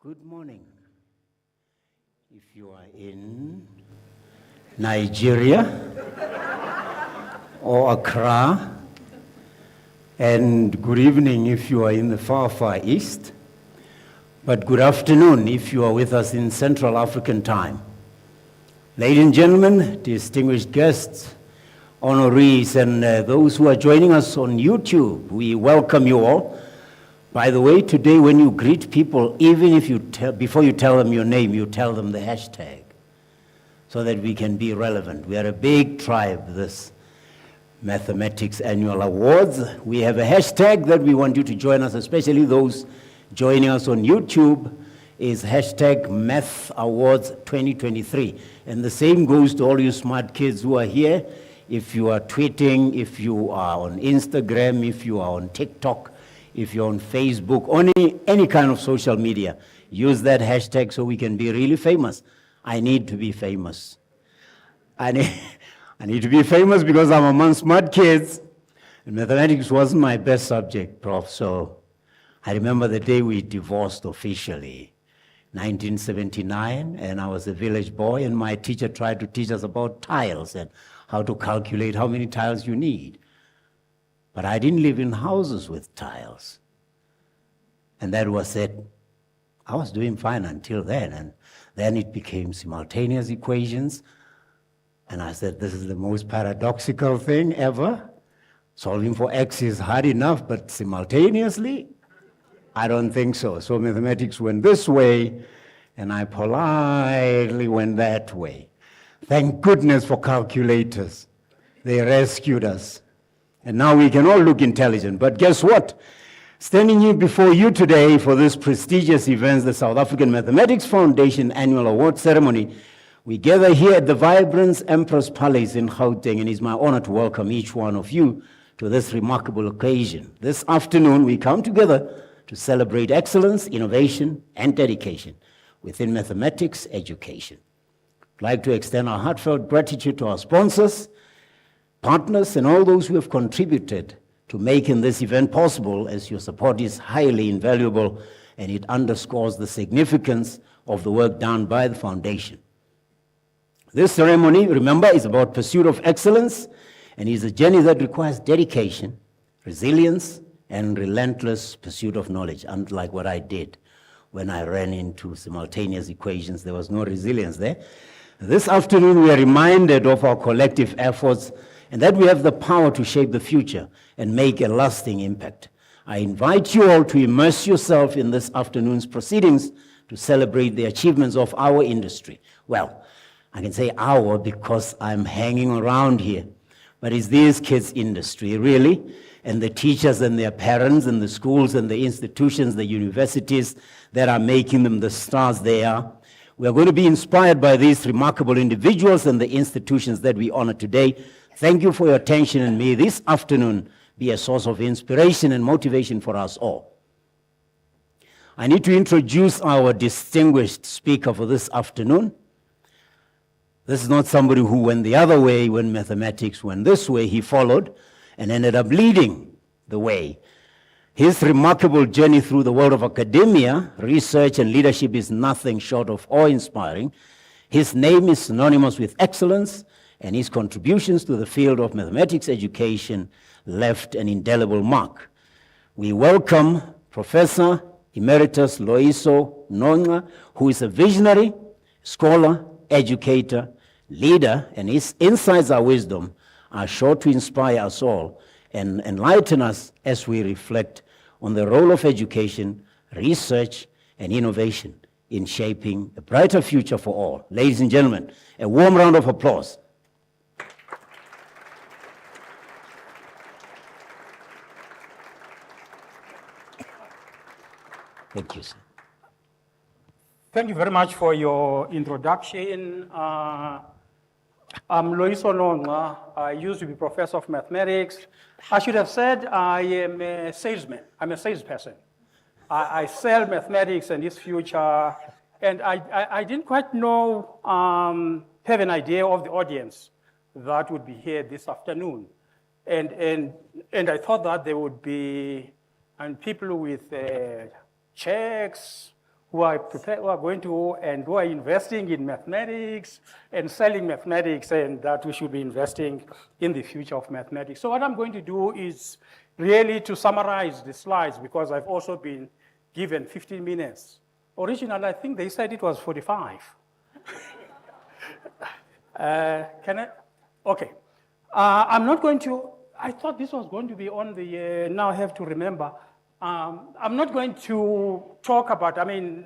Good morning. If you are in Nigeria or Accra, and good evening if you are in the far, far east, but good afternoon if you are with us in Central African time. Ladies and gentlemen, distinguished guests, honorees, and those who are joining us on YouTube, we welcome you all. By the way, today when you greet people, even if before you tell them your name, you tell them the hashtag so that we can be relevant. We are a big tribe, this Mathematics Annual Awards. We have a hashtag that we want you to join us, especially those joining us on YouTube, is hashtag Math Awards 2023. And the same goes to all you smart kids who are here. If you are tweeting, if you are on Instagram, if you are on TikTok, if you're on Facebook, on any kind of social media, use that hashtag so we can be really famous. I need to be famous. I need to be famous because I'm among smart kids. And mathematics wasn't my best subject, Prof. So I remember the day we divorced officially, 1979, and I was a village boy, and my teacher tried to teach us about tiles and how to calculate how many tiles you need. But I didn't live in houses with tiles. And that was it. I was doing fine until then. And then it became simultaneous equations. And I said, this is the most paradoxical thing ever. Solving for x is hard enough, but simultaneously, I don't think so. So mathematics went this way, and I politely went that way. Thank goodness for calculators. They rescued us. And now we can all look intelligent. But guess what? Standing here before you today for this prestigious event, the South African Mathematics Foundation Annual Award Ceremony, we gather here at the Vibrance Empress Palace in Gauteng, and it's my honor to welcome each one of you to this remarkable occasion. This afternoon, we come together to celebrate excellence, innovation, and dedication within mathematics education. I'd like to extend our heartfelt gratitude to our sponsors, partners, and all those who have contributed to making this event possible, as your support is highly invaluable and it underscores the significance of the work done by the foundation. This ceremony, remember, is about pursuit of excellence and is a journey that requires dedication, resilience, and relentless pursuit of knowledge, unlike what I did when I ran into simultaneous equations. There was no resilience there. This afternoon, we are reminded of our collective efforts and that we have the power to shape the future and make a lasting impact. I invite you all to immerse yourself in this afternoon's proceedings to celebrate the achievements of our industry. Well, I can say our because I'm hanging around here, but it's these kids' industry, really, and the teachers and their parents and the schools and the institutions, the universities that are making them the stars they are. We are going to be inspired by these remarkable individuals and the institutions that we honor today. Thank you for your attention, and may this afternoon be a source of inspiration and motivation for us all. I need to introduce our distinguished speaker for this afternoon. This is not somebody who went the other way when mathematics went this way. He followed and ended up leading the way. His remarkable journey through the world of academia, research, and leadership is nothing short of awe-inspiring. His name is synonymous with excellence, and his contributions to the field of mathematics education left an indelible mark. We welcome Professor Emeritus Loyiso Nongqa, who is a visionary, scholar, educator, leader, and his insights and wisdom are sure to inspire us all and enlighten us as we reflect on the role of education, research, and innovation in shaping a brighter future for all. Ladies and gentlemen, a warm round of applause. Thank you, sir. Thank you very much for your introduction. I'm Loyiso Nongqa. I used to be professor of mathematics. I should have said I am a salesman. I'm a salesperson. I sell mathematics and its future. And I didn't quite know, have an idea of the audience that would be here this afternoon. And I thought that there would be people with checks who are investing in mathematics and selling mathematics, and that we should be investing in the future of mathematics. So what I'm going to do is really to summarize the slides, because I've also been given 15 minutes. Originally, I think they said it was 45. Can I? Okay. I'm not going to, I thought this was going to be on the, now I have to remember. I'm not going to talk about,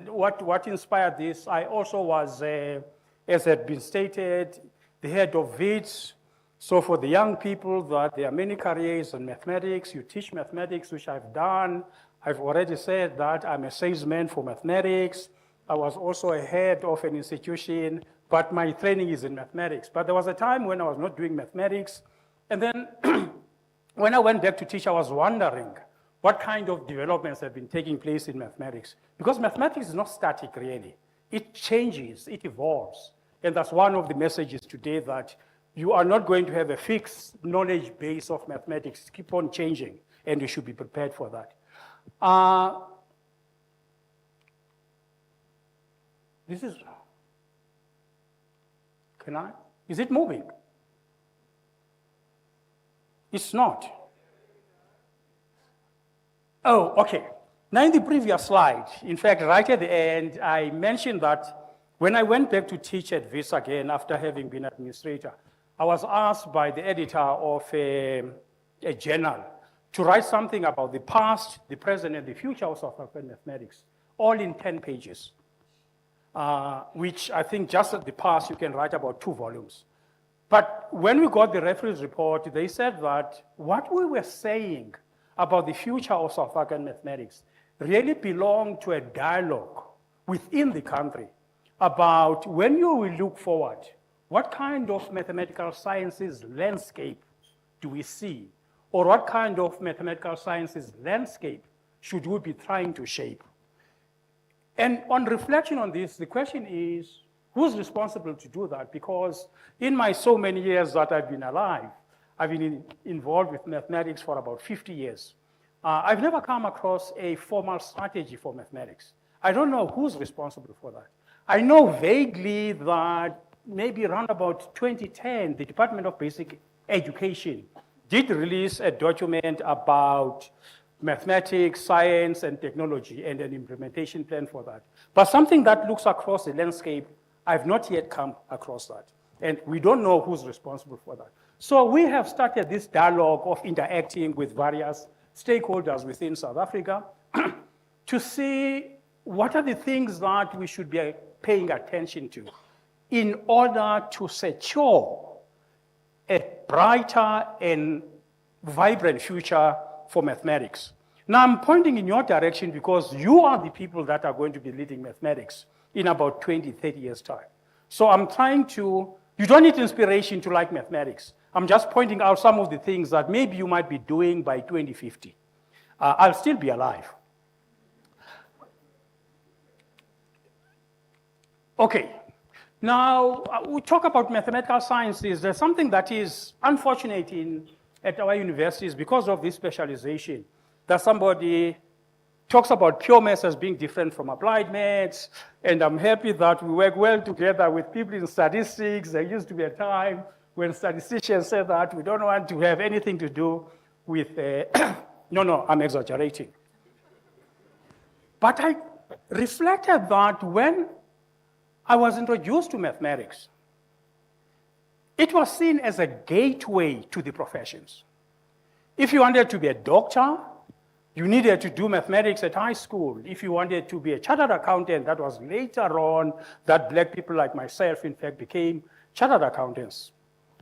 what inspired this. I also was, as had been stated, the head of WITS. So for the young people, that there are many careers in mathematics. You teach mathematics, which I've done. I've already said that I'm a salesman for mathematics. I was also a head of an institution, but my training is in mathematics. But there was a time when I was not doing mathematics. And then when I went back to teach, I was wondering what kind of developments have been taking place in mathematics. Because mathematics is not static, really. It changes, it evolves. And that's one of the messages today, that you are not going to have a fixed knowledge base of mathematics. Keep on changing, and you should be prepared for that. This is, is it moving? It's not. Oh, okay. Now in the previous slide, in fact, right at the end, I mentioned that when I went back to teach at WITS again after having been administrator, I was asked by the editor of a journal to write something about the past, the present, and the future of South African mathematics, all in 10 pages, which I think just at the past you can write about 2 volumes. But when we got the reference report, they said that what we were saying about the future of South African mathematics really belonged to a dialogue within the country about when you will look forward, what kind of mathematical sciences landscape do we see? Or what kind of mathematical sciences landscape should we be trying to shape? And on reflection on this, the question is, who's responsible to do that? Because in my so many years that I've been alive, I've been involved with mathematics for about 50 years. I've never come across a formal strategy for mathematics. I don't know who's responsible for that. I know vaguely that maybe around about 2010, the Department of Basic Education did release a document about mathematics, science, and technology, and an implementation plan for that. But something that looks across the landscape, I've not yet come across that. And we don't know who's responsible for that. So we have started this dialogue of interacting with various stakeholders within South Africa to see what are the things that we should be paying attention to in order to secure a brighter and vibrant future for mathematics. Now I'm pointing in your direction because you are the people that are going to be leading mathematics in about 20, 30 years' time. So I'm trying to, you don't need inspiration to like mathematics. I'm just pointing out some of the things that maybe you might be doing by 2050. I'll still be alive. Okay, now we talk about mathematical sciences. There's something that is unfortunate at our universities because of this specialization, that somebody talks about pure maths as being different from applied maths, and I'm happy that we work well together with people in statistics. There used to be a time when statisticians said that we don't want to have anything to do with, no, I'm exaggerating. But I reflected that when I was introduced to mathematics, it was seen as a gateway to the professions. If you wanted to be a doctor, you needed to do mathematics at high school. If you wanted to be a chartered accountant, that was later on that black people like myself, in fact, became chartered accountants,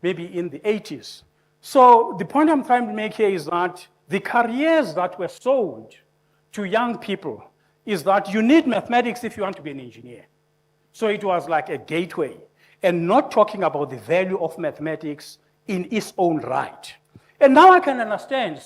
maybe in the 80s. So the point I'm trying to make here is that the careers that were sold to young people is that you need mathematics if you want to be an engineer. So it was like a gateway, and not talking about the value of mathematics in its own right. And now I can understand,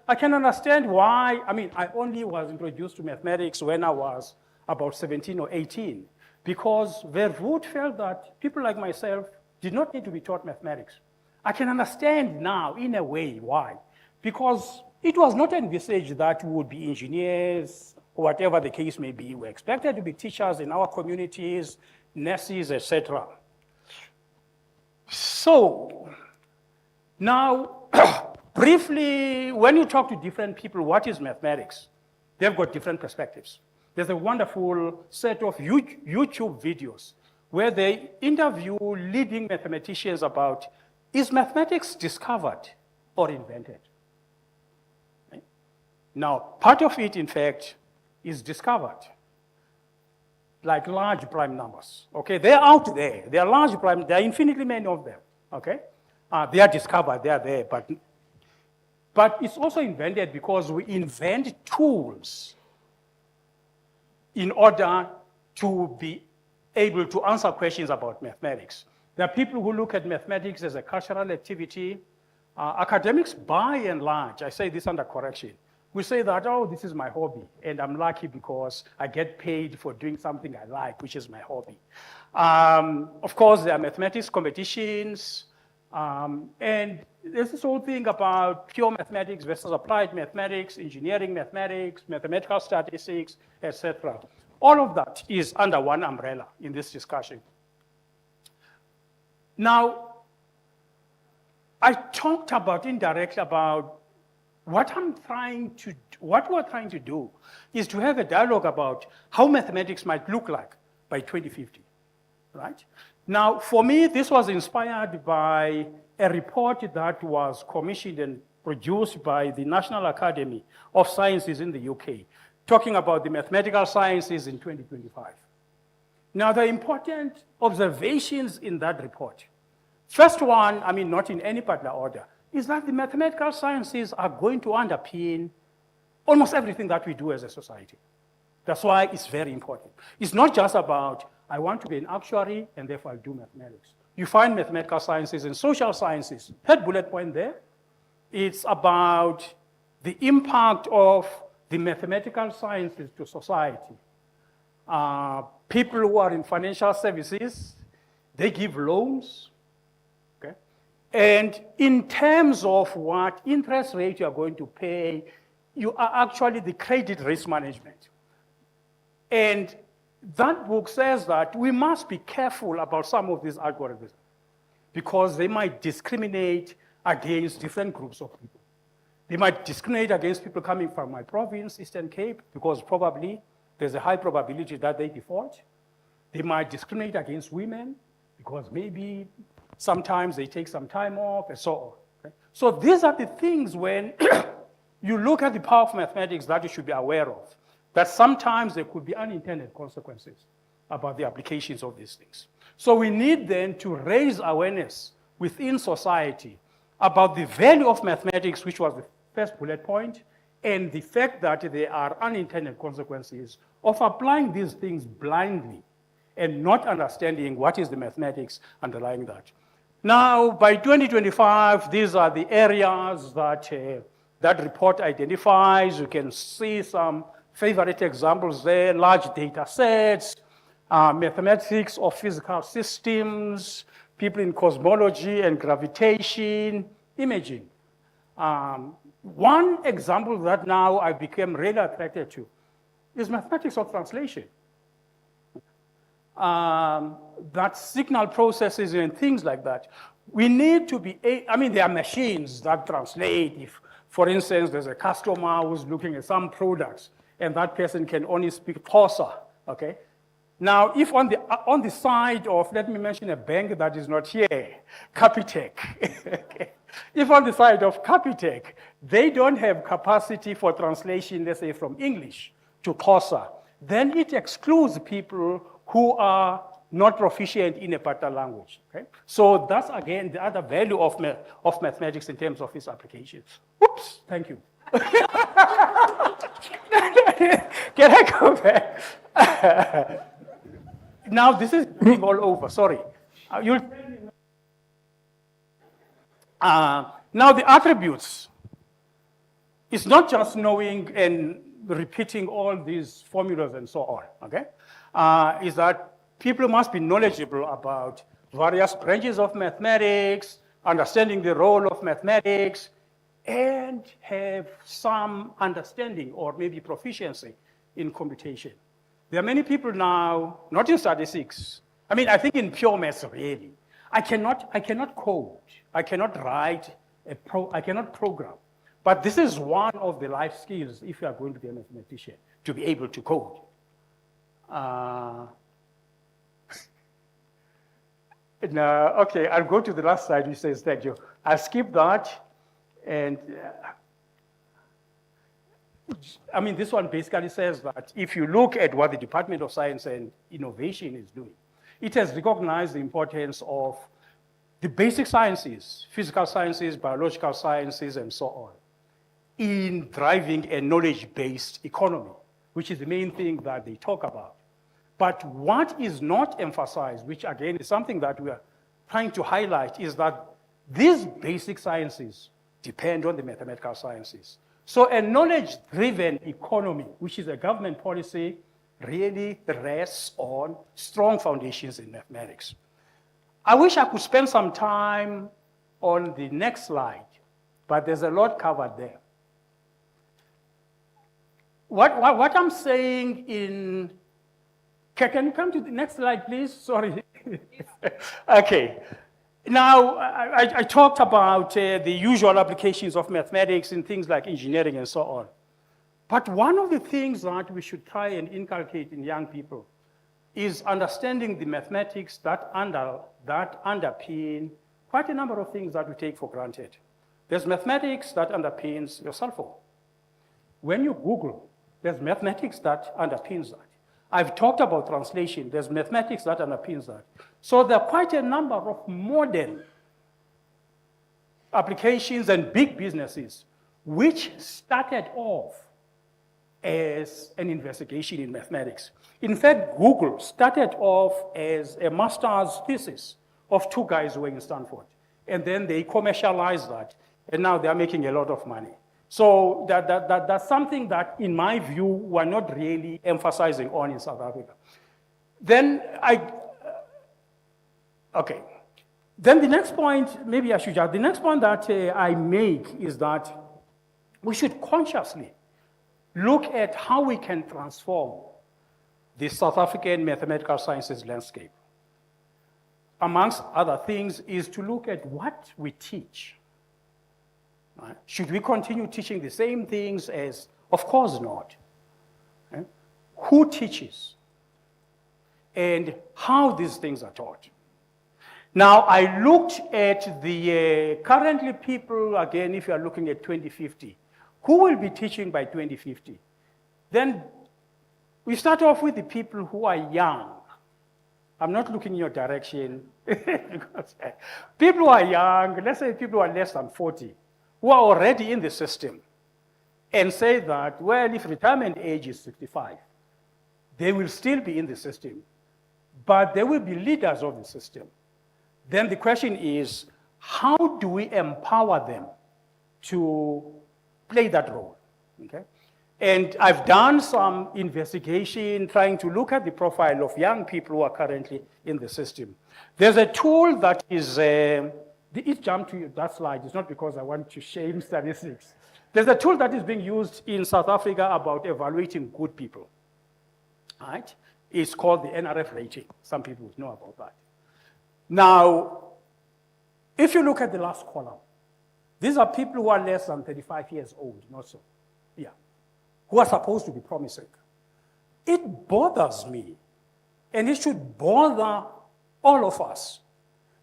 I can understand why, I only was introduced to mathematics when I was about 17 or 18, because Verwoerd felt that people like myself did not need to be taught mathematics. I can understand now, in a way, why. Because it was not envisaged that we would be engineers whatever the case may be. We're expected to be teachers in our communities, nurses, etc. So, now, briefly, when you talk to different people, what is mathematics? They've got different perspectives. There's a wonderful set of YouTube videos where they interview leading mathematicians about, is mathematics discovered or invented? Right? Now, part of it, in fact, is discovered, like large prime numbers, okay? They're out there. They are large prime, there are infinitely many of them, okay? They are discovered, they are there, but it's also invented because we invent tools in order to be able to answer questions about mathematics. There are people who look at mathematics as a cultural activity. Academics, by and large, I say this under correction, we say that, oh, this is my hobby, and I'm lucky because I get paid for doing something I like, which is my hobby. Of course, there are mathematics competitions, and there's this whole thing about pure mathematics versus applied mathematics, engineering mathematics, mathematical statistics, etc. All of that is under one umbrella in this discussion. Now, I talked about indirectly about what we're trying to do is to have a dialogue about how mathematics might look like by 2050, right? Now, for me, this was inspired by a report that was commissioned and produced by the National Academy of Sciences in the UK, talking about the mathematical sciences in 2025. Now, the important observations in that report, first one, I mean, not in any particular order, is that the mathematical sciences are going to underpin almost everything that we do as a society. That's why it's very important. It's not just about, I want to be an actuary, and therefore I'll do mathematics. You find mathematical sciences and social sciences. Third bullet point there, it's about the impact of the mathematical sciences to society. People who are in financial services, they give loans, okay? And in terms of what interest rate you are going to pay, you are actually the credit risk management. And that book says that we must be careful about some of these algorithms because they might discriminate against different groups of people. They might discriminate against people coming from my province, Eastern Cape, because probably there's a high probability that they default. They might discriminate against women because maybe sometimes they take some time off and so on. Okay? So these are the things when you look at the power of mathematics that you should be aware of, that sometimes there could be unintended consequences about the applications of these things. So we need then to raise awareness within society about the value of mathematics, which was the first bullet point, and the fact that there are unintended consequences of applying these things blindly and not understanding what is the mathematics underlying that. Now, by 2025, these are the areas that that report identifies. You can see some favorite examples there: large data sets, mathematics of physical systems, people in cosmology and gravitation, imaging. One example that now I became really attracted to is mathematics of translation. That signal processes and things like that. We need to be, I mean, there are machines that translate. If, for instance, there's a customer who's looking at some products and that person can only speak Xhosa, okay? Now, if on the side of, let me mention a bank that is not here, Capitec, okay? If on the side of Capitec, they don't have capacity for translation, let's say from English to Xhosa, then it excludes people who are not proficient in a particular language, okay? So that's, again, the other value of mathematics in terms of its applications. Oops, thank you. Can I go back? Now, this is all over, sorry. Now, the attributes, it's not just knowing and repeating all these formulas and so on, okay? Is that people must be knowledgeable about various branches of mathematics, understanding the role of mathematics, and have some understanding or maybe proficiency in computation. There are many people now, not in statistics. I mean, I think in pure maths, really. I cannot code. I cannot write, I cannot program. But this is one of the life skills if you are going to be a mathematician, to be able to code. Okay, I'll go to the last slide, which says thank you. I'll skip that. And I mean, this one basically says that if you look at what the Department of Science and Innovation is doing, it has recognized the importance of the basic sciences, physical sciences, biological sciences, and so on, in driving a knowledge-based economy, which is the main thing that they talk about. But what is not emphasized, which again is something that we are trying to highlight, is that these basic sciences depend on the mathematical sciences. So a knowledge-driven economy, which is a government policy, really rests on strong foundations in mathematics. I wish I could spend some time on the next slide, but there's a lot covered there. What I'm saying in, can you come to the next slide, please? Sorry. Okay. Now, I talked about the usual applications of mathematics in things like engineering and so on. But one of the things that we should try and inculcate in young people is understanding the mathematics that underpin quite a number of things that we take for granted. There's mathematics that underpins your cell phone. When you Google, there's mathematics that underpins that. I've talked about translation. There's mathematics that underpins that. So there are quite a number of modern applications and big businesses which started off as an investigation in mathematics. In fact, Google started off as a master's thesis of two guys who were in Stanford. And then they commercialized that, and now they're making a lot of money. So that's something that, in my view, we're not really emphasizing on in South Africa. Then okay. Then the next point, maybe I should just, the next point that I make is that we should consciously look at how we can transform the South African mathematical sciences landscape. Amongst other things is to look at what we teach. Right? Should we continue teaching the same things as? Of course not. Right? Who teaches? And how these things are taught. Now, I looked at the currently people, again, if you are looking at 2050, who will be teaching by 2050? Then we start off with the people who are young. I'm not looking in your direction. Because people who are young, let's say people who are less than 40, who are already in the system, and say that, well, if retirement age is 65, they will still be in the system, but they will be leaders of the system. Then the question is, how do we empower them to play that role? Okay? And I've done some investigation trying to look at the profile of young people who are currently in the system. There's a tool that is, it jumped to that slide. It's not because I want to shame statistics. There's a tool that is being used in South Africa about evaluating good people. Right? It's called the NRF rating. Some people would know about that. Now, if you look at the last column, these are people who are less than 35 years old, not so, yeah, who are supposed to be promising. It bothers me, and it should bother all of us,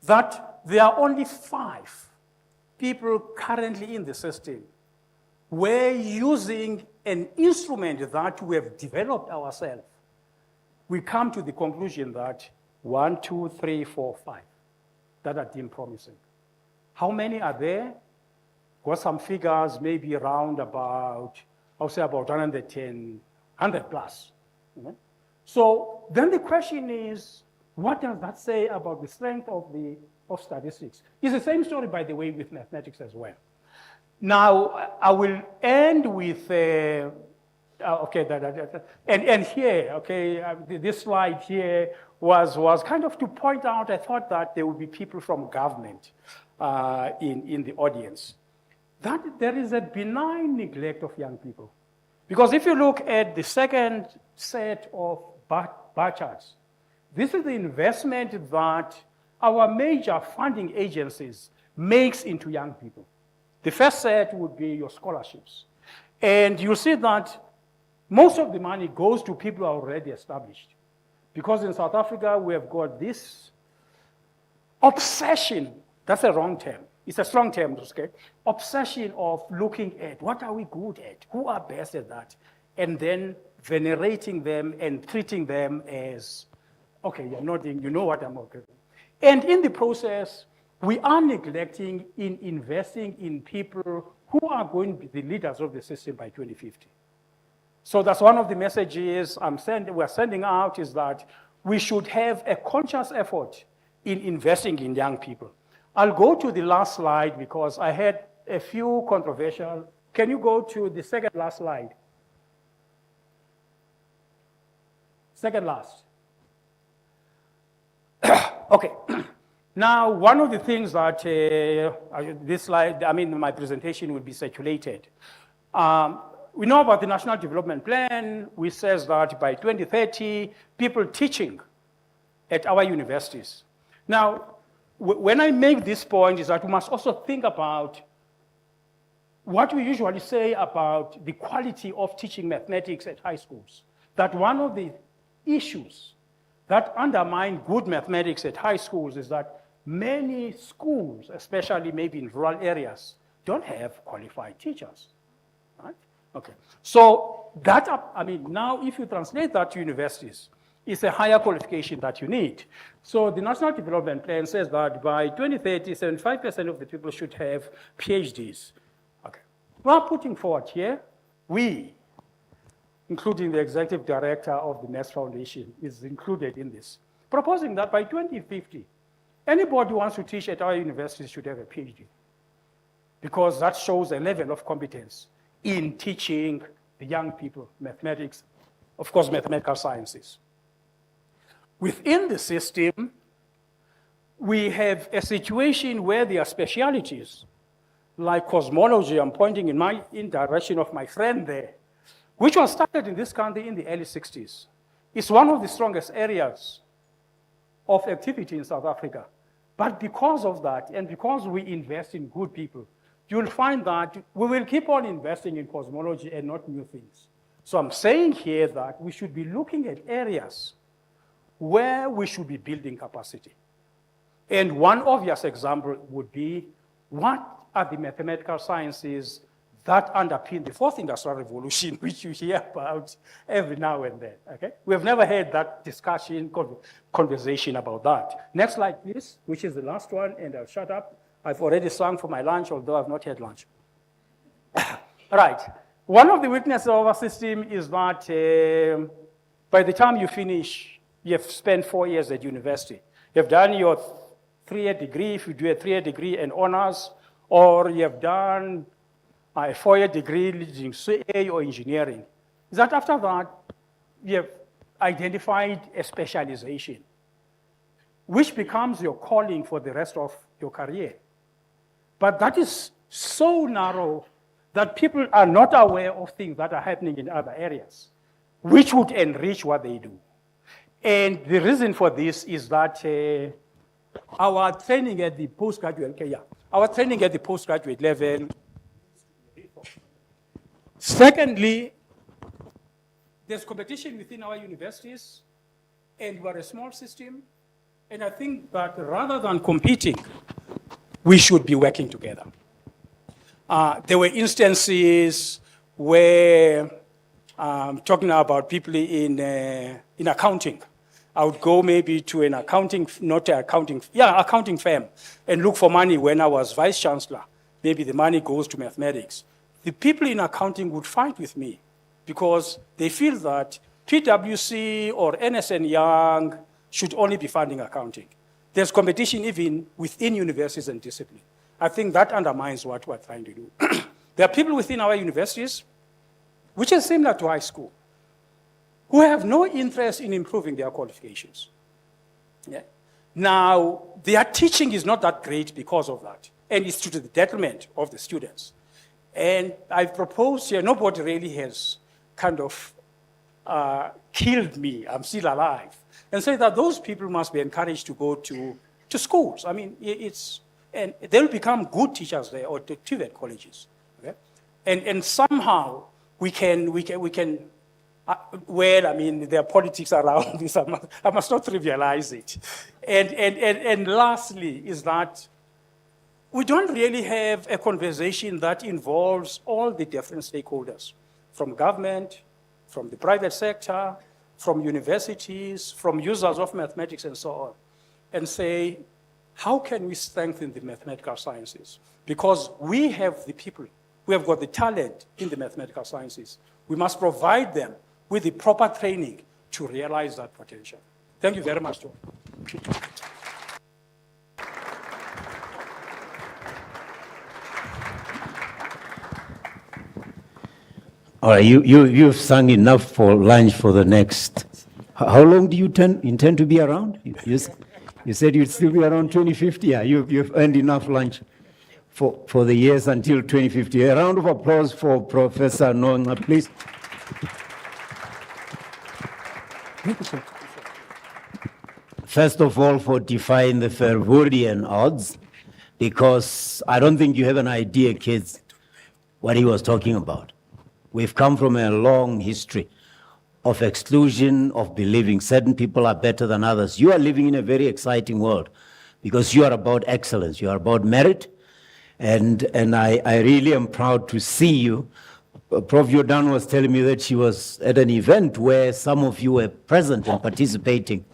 that there are only 5 people currently in the system. We're using an instrument that we have developed ourselves. We come to the conclusion that 1, 2, 3, 4, 5 that are deemed promising. How many are there? Got some figures, maybe around about, I'll say about 110, 100 plus. Okay? So then the question is, what does that say about the strength of statistics? It's the same story, by the way, with mathematics as well. Now, I will end with, okay, and here, okay, this slide here was kind of to point out, I thought that there would be people from government in the audience, that there is a benign neglect of young people. Because if you look at the second set of bar charts, this is the investment that our major funding agencies makes into young people. The first set would be your scholarships. And you'll see that most of the money goes to people who are already established. Because in South Africa, we have got this obsession, that's a wrong term, it's a strong term, okay? Obsession of looking at what are we good at, who are best at that, and then venerating them and treating them as, okay, you're nodding, you know what I'm okay. And in the process, we are neglecting in investing in people who are going to be the leaders of the system by 2050. So that's one of the messages we're sending out, is that we should have a conscious effort in investing in young people. I'll go to the last slide because I had a few controversial. Can you go to the second last slide? Second last. Okay. Now, one of the things that this slide, my presentation will be circulated. We know about the National Development Plan, which says that by 2030, people teaching at our universities. Now, when I make this point is that we must also think about what we usually say about the quality of teaching mathematics at high schools. That one of the issues that undermine good mathematics at high schools is that many schools, especially maybe in rural areas, don't have qualified teachers, right? Okay, so that, now if you translate that to universities, it's a higher qualification that you need. So the National Development Plan says that by 2030, 75% of the people should have PhDs. Okay, we're putting forward here, we, including the executive director of the Maths Foundation, is included in this, proposing that by 2050, anybody who wants to teach at our universities should have a PhD, because that shows a level of competence in teaching the young people mathematics, of course, mathematical sciences. Within the system, we have a situation where there are specialities, like cosmology. I'm pointing in direction of my friend there, which was started in this country in the early 60s. It's one of the strongest areas of activity in South Africa. But because of that, and because we invest in good people, you'll find that we will keep on investing in cosmology and not new things. So I'm saying here that we should be looking at areas where we should be building capacity. And one obvious example would be, what are the mathematical sciences that underpin the fourth industrial revolution, which you hear about every now and then, okay? We have never had that discussion, conversation about that. Next slide, please, which is the last one, and I'll shut up. I've already sung for my lunch, although I've not had lunch. Right, one of the weaknesses of our system is that by the time you finish, you've spent 4 years at university. You've done your 3-year degree, if you do a 3-year degree and honors, or you've done a 4-year degree leading CA or engineering. Is that after that, you have identified a specialization, which becomes your calling for the rest of your career. But that is so narrow that people are not aware of things that are happening in other areas, which would enrich what they do. And the reason for this is that our training at the postgraduate level. Secondly, there's competition within our universities, and we're a small system. And I think that rather than competing, we should be working together. There were instances where, talking about people in accounting, I would go maybe to an accounting firm and look for money when I was vice chancellor. Maybe the money goes to mathematics. The people in accounting would fight with me because they feel that PwC or NSN Young should only be funding accounting. There's competition even within universities and discipline. I think that undermines what we're trying to do. There are people within our universities, which is similar to high school, who have no interest in improving their qualifications. Yeah? Now, their teaching is not that great because of that, and it's to the detriment of the students. And I've proposed here, nobody really has kind of killed me. I'm still alive. And say that those people must be encouraged to go to schools. I mean, and they'll become good teachers there or TVET colleges. Okay? And somehow we can well, I mean, there are politics around this. I must not trivialize it. And lastly is that we don't really have a conversation that involves all the different stakeholders, from government, from the private sector, from universities, from users of mathematics and so on, and say, how can we strengthen the mathematical sciences? Because we have the people, we have got the talent in the mathematical sciences. We must provide them with the proper training to realize that potential. Thank you very much, John. All right, you've sung enough for lunch for the next. How long do you intend to be around? You said you'd still be around 2050. Yeah, you've earned enough lunch for the years until 2050. A round of applause for Professor Nonga, please. First of all, for defying the Fervurian odds, because I don't think you have an idea, kids, what he was talking about. We've come from a long history of exclusion, of believing certain people are better than others. You are living in a very exciting world because you are about excellence, you are about merit, and I really am proud to see you. Prof. Jordan was telling me that she was at an event where some of you were present and participating,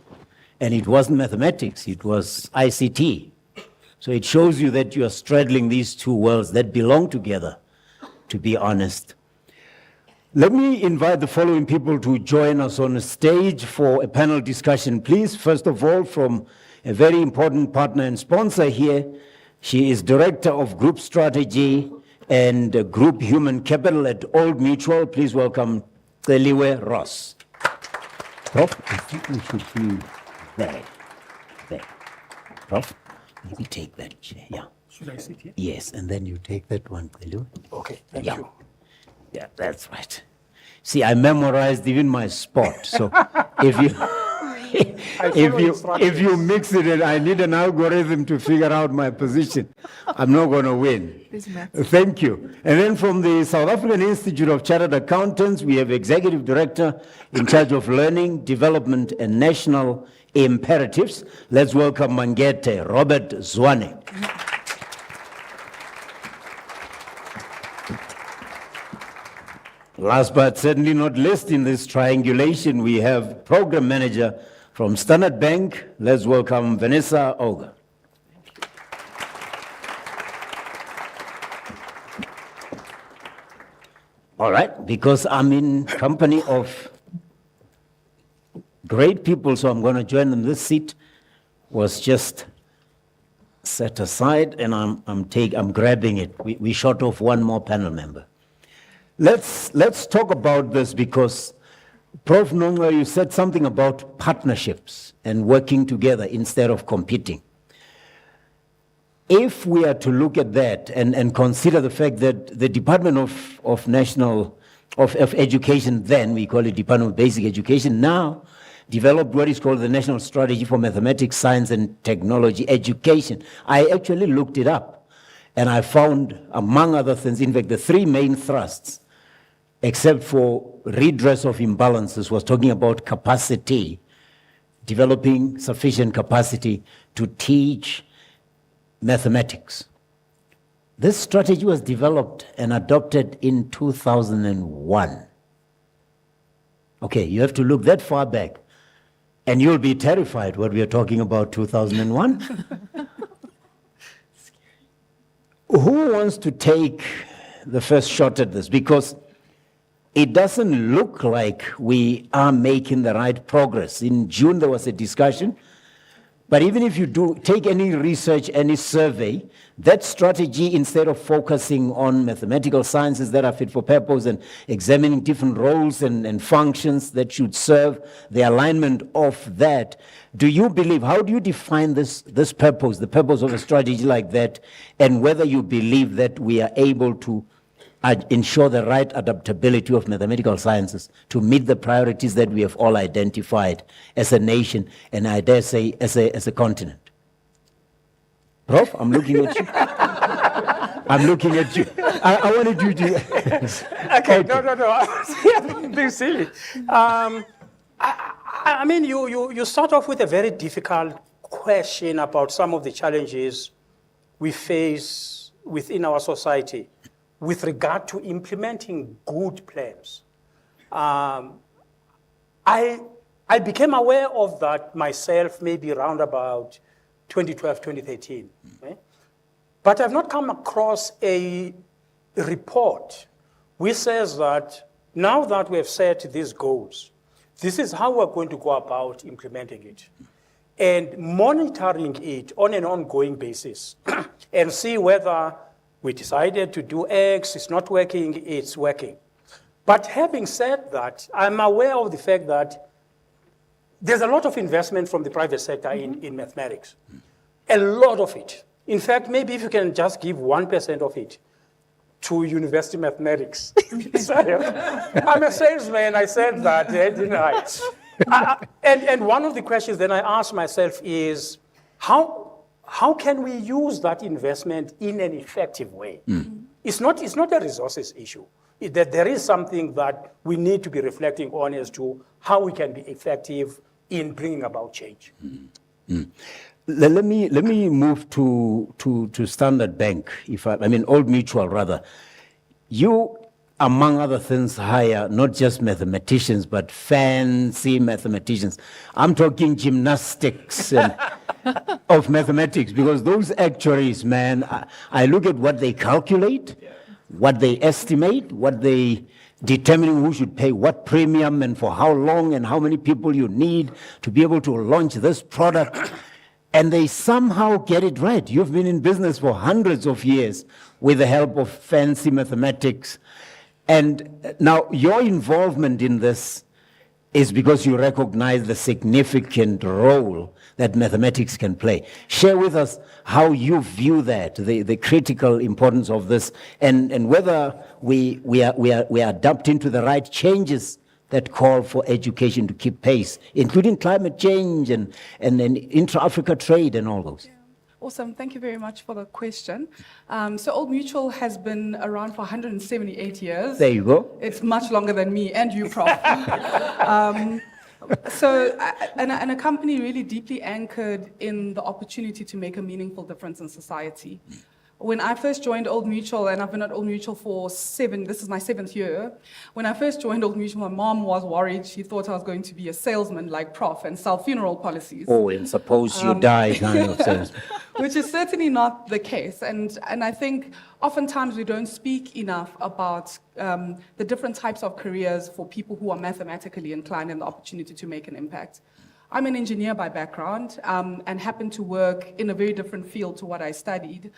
and it wasn't mathematics, it was ICT. So it shows you that you are straddling these two worlds that belong together, to be honest. Let me invite the following people to join us on the stage for a panel discussion, please. First of all, from a very important partner and sponsor here, she is Director of Group Strategy and Group Human Capital at Old Mutual. Please welcome Celiwe Ross. Prof, I think we should be there. Prof, maybe take that chair, yeah. Should I sit here? Yes, and then you take that one, Celiwe. Okay, thank you. Yeah, that's right. See, I memorized even my spot. So if you mix it, and I need an algorithm to figure out my position, I'm not going to win. Thank you. And then from the South African Institute of Chartered Accountants, we have Executive Director in charge of Learning, Development, and National Imperatives. Let's welcome Mangete Robert Zwane. Last but certainly not least in this triangulation, we have Program Manager from Standard Bank. Let's welcome Vanessa Oga. All right, because I'm in company of great people, so I'm going to join them. This seat was just set aside, and I'm grabbing it. We shot off one more panel member. Let's talk about this because, Prof. Nonga, you said something about partnerships and working together instead of competing. If we are to look at that and consider the fact that the Department of Education, then we call it Department of Basic Education, now developed what is called the National Strategy for Mathematics, Science and Technology Education. I actually looked it up and I found, among other things, in fact, the three main thrusts, except for redress of imbalances, was talking about capacity, developing sufficient capacity to teach mathematics. This strategy was developed and adopted in 2001. Okay, you have to look that far back, and you'll be terrified what we are talking about 2001. Who wants to take the first shot at this? Because it doesn't look like we are making the right progress. In June, there was a discussion. But even if you do take any research, any survey, that strategy, instead of focusing on mathematical sciences that are fit for purpose and examining different roles and functions that should serve the alignment of that, do you believe, how do you define this purpose, the purpose of a strategy like that, and whether you believe that we are able to ensure the right adaptability of mathematical sciences to meet the priorities that we have all identified as a nation, and I dare say as a continent. Prof, I'm looking at you. I'm looking at you. I wanted you to... Okay, no. Being silly. I mean, you start off with a very difficult question about some of the challenges we face within our society with regard to implementing good plans. I became aware of that myself maybe around about 2012, 2013. Okay? But I've not come across a report which says that now that we have set these goals, this is how we're going to go about implementing it and monitoring it on an ongoing basis and see whether we decided to do X, it's not working, it's working. But having said that, I'm aware of the fact that there's a lot of investment from the private sector in mathematics. A lot of it. In fact, maybe if you can just give 1% of it to university mathematics. I'm a salesman, I said that, didn't I? And one of the questions that I ask myself is, how can we use that investment in an effective way? It's not a resources issue. That there is something that we need to be reflecting on as to how we can be effective in bringing about change. Let me move to Standard Bank, Old Mutual rather. You, among other things, hire not just mathematicians, but fancy mathematicians. I'm talking gymnastics of mathematics, because those actuaries, man, I look at what they calculate, what they estimate, what they determine who should pay what premium and for how long and how many people you need to be able to launch this product. And they somehow get it right. You've been in business for hundreds of years with the help of fancy mathematics. And now your involvement in this is because you recognize the significant role that mathematics can play. Share with us how you view that, the critical importance of this, and whether we are adapting to the right changes that call for education to keep pace, including climate change and intra-Africa trade and all those. Yeah. Awesome. Thank you very much for the question. So Old Mutual has been around for 178 years. There you go. It's much longer than me and you, Prof. And a company really deeply anchored in the opportunity to make a meaningful difference in society. When I first joined Old Mutual, and I've been at Old Mutual for this is my 7th year. When I first joined Old Mutual, my mom was worried. She thought I was going to be a salesman like Prof and sell funeral policies. Oh, and suppose you die kind of salesman. Which is certainly not the case. And I think oftentimes we don't speak enough about the different types of careers for people who are mathematically inclined and the opportunity to make an impact. I'm an engineer by background and happen to work in a very different field to what I studied.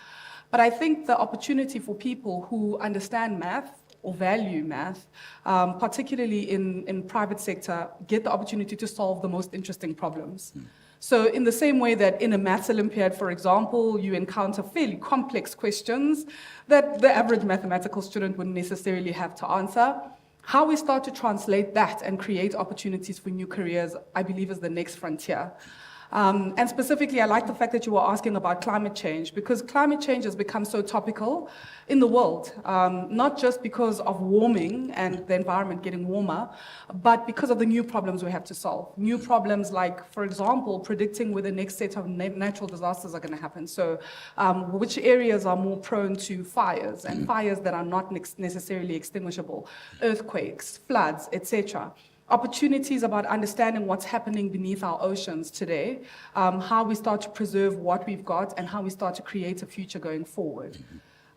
But I think the opportunity for people who understand math or value math, particularly in private sector, get the opportunity to solve the most interesting problems. So in the same way that in a maths olympiad, for example, you encounter fairly complex questions that the average mathematical student wouldn't necessarily have to answer, how we start to translate that and create opportunities for new careers, I believe, is the next frontier. And specifically, I like the fact that you were asking about climate change, because climate change has become so topical in the world, not just because of warming and the environment getting warmer, but because of the new problems we have to solve. New problems like, for example, predicting where the next set of natural disasters are going to happen. So which areas are more prone to fires, and fires that are not necessarily extinguishable, earthquakes, floods, etc. Opportunities about understanding what's happening beneath our oceans today, how we start to preserve what we've got, and how we start to create a future going forward.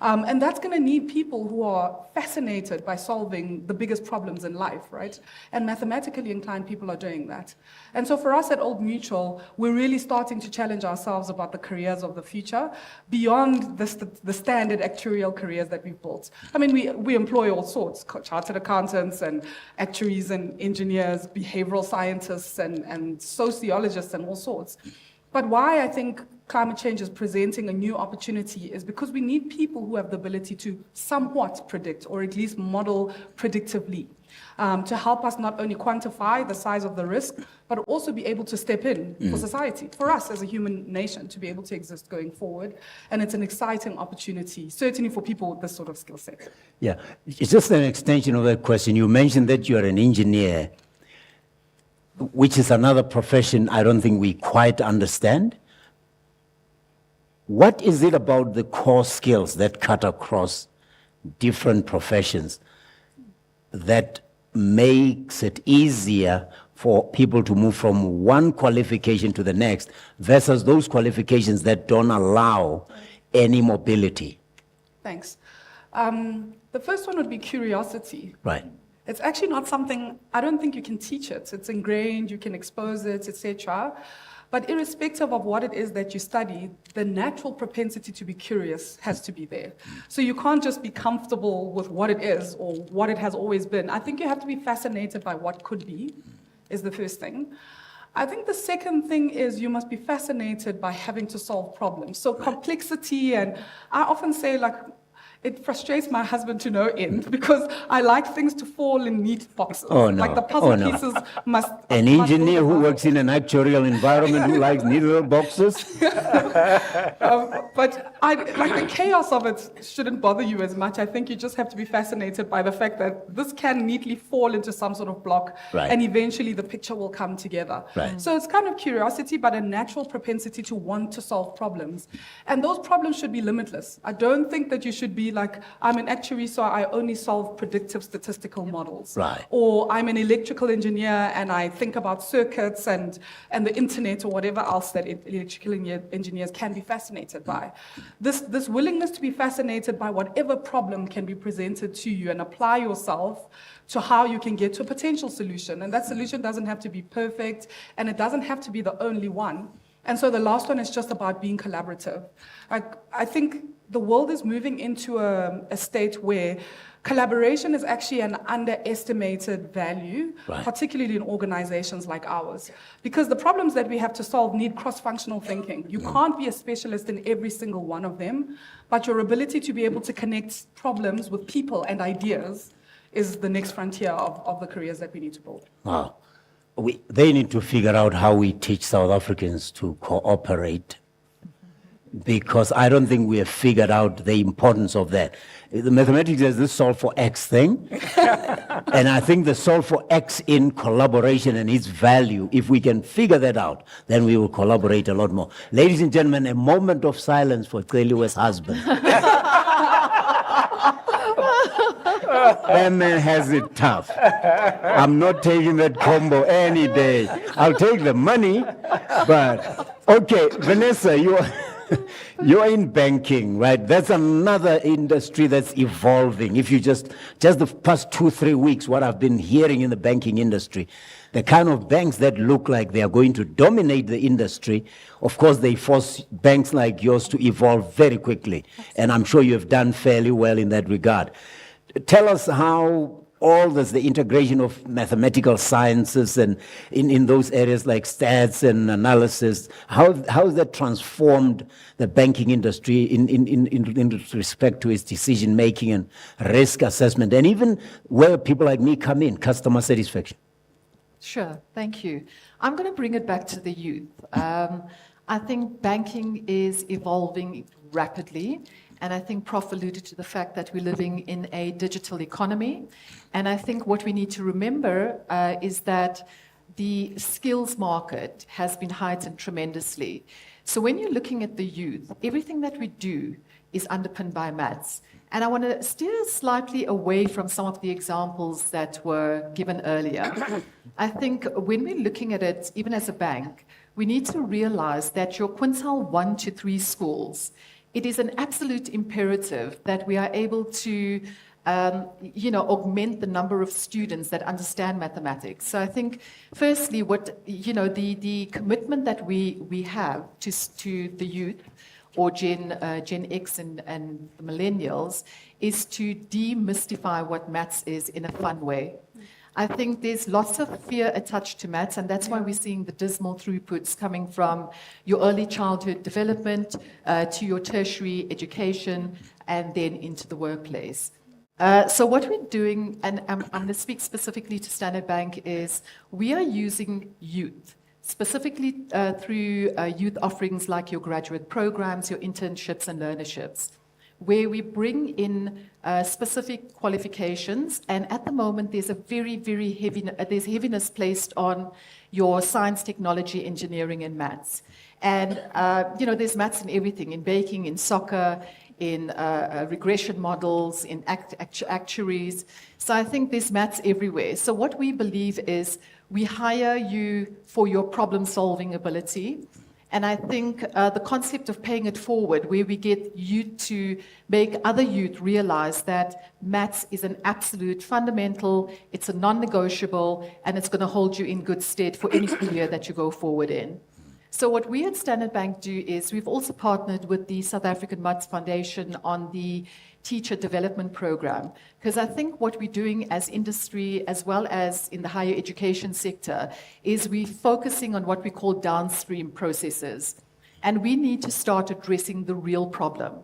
And that's going to need people who are fascinated by solving the biggest problems in life, right? And mathematically inclined people are doing that. And so for us at Old Mutual, we're really starting to challenge ourselves about the careers of the future beyond the standard actuarial careers that we've built. I mean, we employ all sorts, chartered accountants and actuaries and engineers, behavioral scientists and sociologists and all sorts. But why I think climate change is presenting a new opportunity is because we need people who have the ability to somewhat predict, or at least model predictively, to help us not only quantify the size of the risk, but also be able to step in for society, for us as a human nation, to be able to exist going forward. And it's an exciting opportunity, certainly for people with this sort of skill set. Yeah, it's just an extension of that question. You mentioned that you're an engineer, which is another profession I don't think we quite understand. What is it about the core skills that cut across different professions that makes it easier for people to move from one qualification to the next versus those qualifications that don't allow any mobility? Thanks. The first one would be curiosity. Right. It's actually not something, I don't think you can teach it. It's ingrained, you can expose it, etc. But irrespective of what it is that you study, the natural propensity to be curious has to be there. So you can't just be comfortable with what it is or what it has always been. I think you have to be fascinated by what could be, is the first thing. I think the second thing is you must be fascinated by having to solve problems. So complexity, and I often say, like, it frustrates my husband to no end because I like things to fall in neat boxes. Oh, no. Like the puzzle Oh, no. pieces must... An engineer who works in an actuarial environment who likes neat little boxes? But like the chaos of it shouldn't bother you as much. I think you just have to be fascinated by the fact that this can neatly fall into some sort of block, Right. and eventually the picture will come together. Right. So it's kind of curiosity, but a natural propensity to want to solve problems. And those problems should be limitless. I don't think that you should be like, I'm an actuary, so I only solve predictive statistical models. Right. Or I'm an electrical engineer and I think about circuits and the internet or whatever else that electrical engineers can be fascinated by. This willingness to be fascinated by whatever problem can be presented to you and apply yourself to how you can get to a potential solution. And that solution doesn't have to be perfect, and it doesn't have to be the only one. And so the last one is just about being collaborative. I think the world is moving into a state where collaboration is actually an underestimated value, Right. particularly in organizations like ours. Because the problems that we have to solve need cross-functional thinking. You can't be a specialist in every single one of them, but your ability to be able to connect problems with people and ideas is the next frontier of the careers that we need to build. Wow. They need to figure out how we teach South Africans to cooperate, because I don't think we have figured out the importance of that. The mathematics has this solve for X thing, and I think the solve for X in collaboration and its value, if we can figure that out, then we will collaborate a lot more. Ladies and gentlemen, a moment of silence for Celiwe's husband. That man has it tough. I'm not taking that combo any day. I'll take the money, but okay, Vanessa, you're in banking, right? That's another industry that's evolving. If you just the past 2-3 weeks, what I've been hearing in the banking industry, the kind of banks that look like they are going to dominate the industry, of course, they force banks like yours to evolve very quickly. And I'm sure you've done fairly well in that regard. Tell us how all this, the integration of mathematical sciences and in those areas like stats and analysis, how has that transformed the banking industry in respect to its decision making and risk assessment, and even where people like me come in, customer satisfaction? Sure, thank you. I'm going to bring it back to the youth. I think banking is evolving rapidly. And I think Prof alluded to the fact that we're living in a digital economy. And I think what we need to remember is that the skills market has been heightened tremendously. So when you're looking at the youth, everything that we do is underpinned by maths. And I want to steer slightly away from some of the examples that were given earlier. I think when we're looking at it, even as a bank, we need to realize that your quintile 1 to 3 schools, it is an absolute imperative that we are able to, augment the number of students that understand mathematics. So I think, firstly, the commitment that we have to the youth, or Gen X and the millennials, is to demystify what maths is in a fun way. I think there's lots of fear attached to maths, and that's why we're seeing the dismal throughputs coming from your early childhood development to your tertiary education and then into the workplace. So what we're doing, and I'm going to speak specifically to Standard Bank, is we are using youth, specifically through youth offerings like your graduate programs, your internships and learnerships, where we bring in specific qualifications. And at the moment, there's a very there's heaviness placed on your science, technology, engineering, and maths. And, there's maths in everything, in baking, in soccer, in regression models, in actuaries. So I think there's maths everywhere. So what we believe is we hire you for your problem-solving ability. And I think the concept of paying it forward, where we get youth to make other youth realize that maths is an absolute fundamental, it's a non-negotiable, and it's going to hold you in good stead for any career that you go forward in. So what we at Standard Bank do is we've also partnered with the South African Maths Foundation on the teacher development program, because I think what we're doing as industry as well as in the higher education sector is we're focusing on what we call downstream processes, and we need to start addressing the real problem.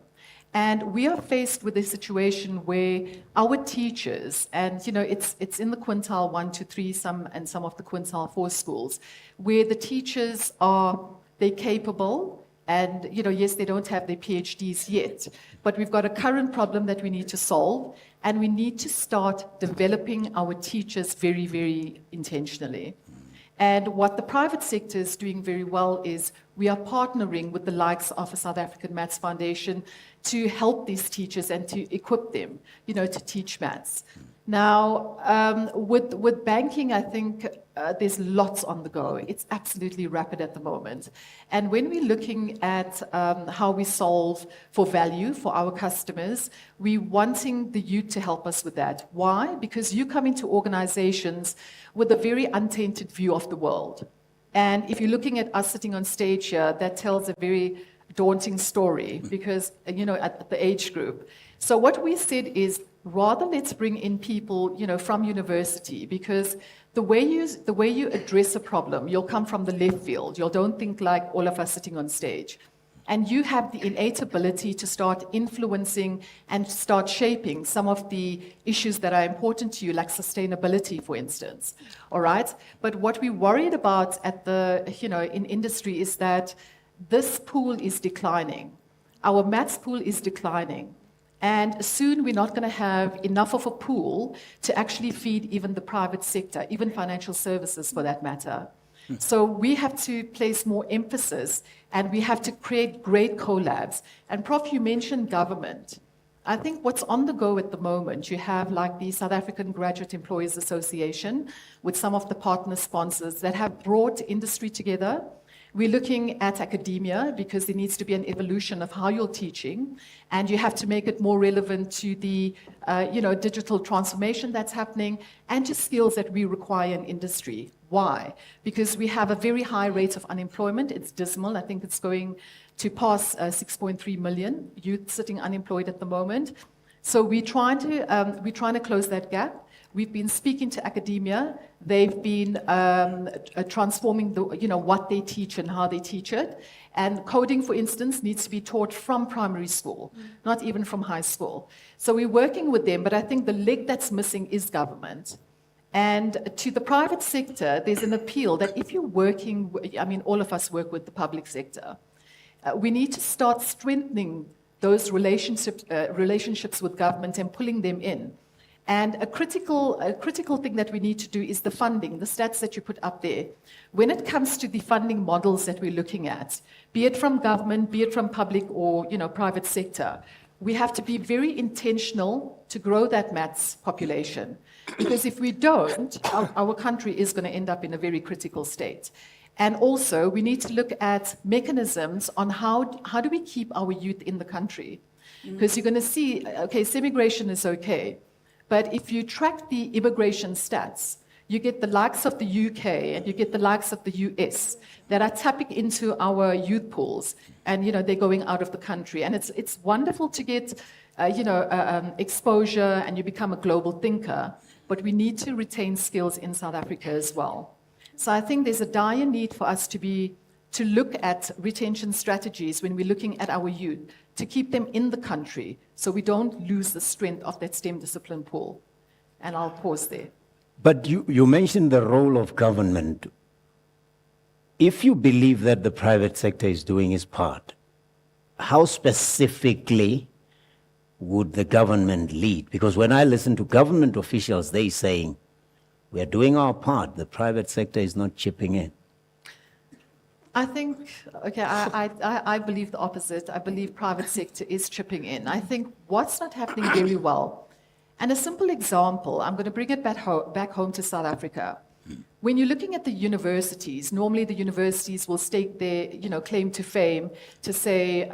And we are faced with a situation where our teachers, and it's in the quintile 1 to 3, some of the quintile 4 schools, where the teachers they're capable, and yes, they don't have their PhDs yet, but we've got a current problem that we need to solve, and we need to start developing our teachers very, very intentionally. And what the private sector is doing very well is we are partnering with the likes of the South African Maths Foundation to help these teachers and to equip them, to teach maths. Now, with banking, I think there's lots on the go. It's absolutely rapid at the moment. And when we're looking at how we solve for value for our customers, we're wanting the youth to help us with that. Why? Because you come into organizations with a very untainted view of the world. And if you're looking at us sitting on stage here, that tells a very daunting story because, at the age group. So what we said is, rather let's bring in people, from university, because the way you address a problem, you'll come from the left field. You don't think like all of us sitting on stage. And you have the innate ability to start influencing and start shaping some of the issues that are important to you, like sustainability, for instance. All right? But what we're worried about in industry is that this pool is declining. Our maths pool is declining. And soon we're not going to have enough of a pool to actually feed even the private sector, even financial services for that matter. So we have to place more emphasis and we have to create great collabs. And Prof, you mentioned government. I think what's on the go at the moment, you have like the South African Graduate Employers Association with some of the partner sponsors that have brought industry together. We're looking at academia because there needs to be an evolution of how you're teaching, and you have to make it more relevant to the digital transformation that's happening and to skills that we require in industry. Why? Because we have a very high rate of unemployment. It's dismal. I think it's going to pass 6.3 million youth sitting unemployed at the moment. So we're trying to close that gap. We've been speaking to academia. They've been transforming what they teach and how they teach it. And coding, for instance, needs to be taught from primary school, not even from high school. So we're working with them, but I think the leg that's missing is government. And to the private sector, there's an appeal that if you're working, all of us work with the public sector, we need to start strengthening those relationships with government and pulling them in. And a critical thing that we need to do is the funding, the stats that you put up there. When it comes to the funding models that we're looking at, be it from government, be it from public or private sector, we have to be very intentional to grow that maths population. Because if we don't, our country is going to end up in a very critical state. And also, we need to look at mechanisms on how do we keep our youth in the country. Because you're going to see, okay, immigration is okay. But if you track the immigration stats, you get the likes of the UK and you get the likes of the US that are tapping into our youth pools, and they're going out of the country. And it's wonderful to get exposure and you become a global thinker. but we need to retain skills in South Africa as well. So I think there's a dire need for us to look at retention strategies when we're looking at our youth, to keep them in the country so we don't lose the strength of that STEM discipline pool. And I'll pause there. But you mentioned the role of government. If you believe that the private sector is doing its part, how specifically would the government lead? Because when I listen to government officials, they're saying, we're doing our part, the private sector is not chipping in. I think, okay, I believe the opposite. I believe private sector is chipping in. I think what's not happening very well, and a simple example, I'm going to bring it back home to South Africa. When you're looking at the universities, normally the universities will stake their, claim to fame to say,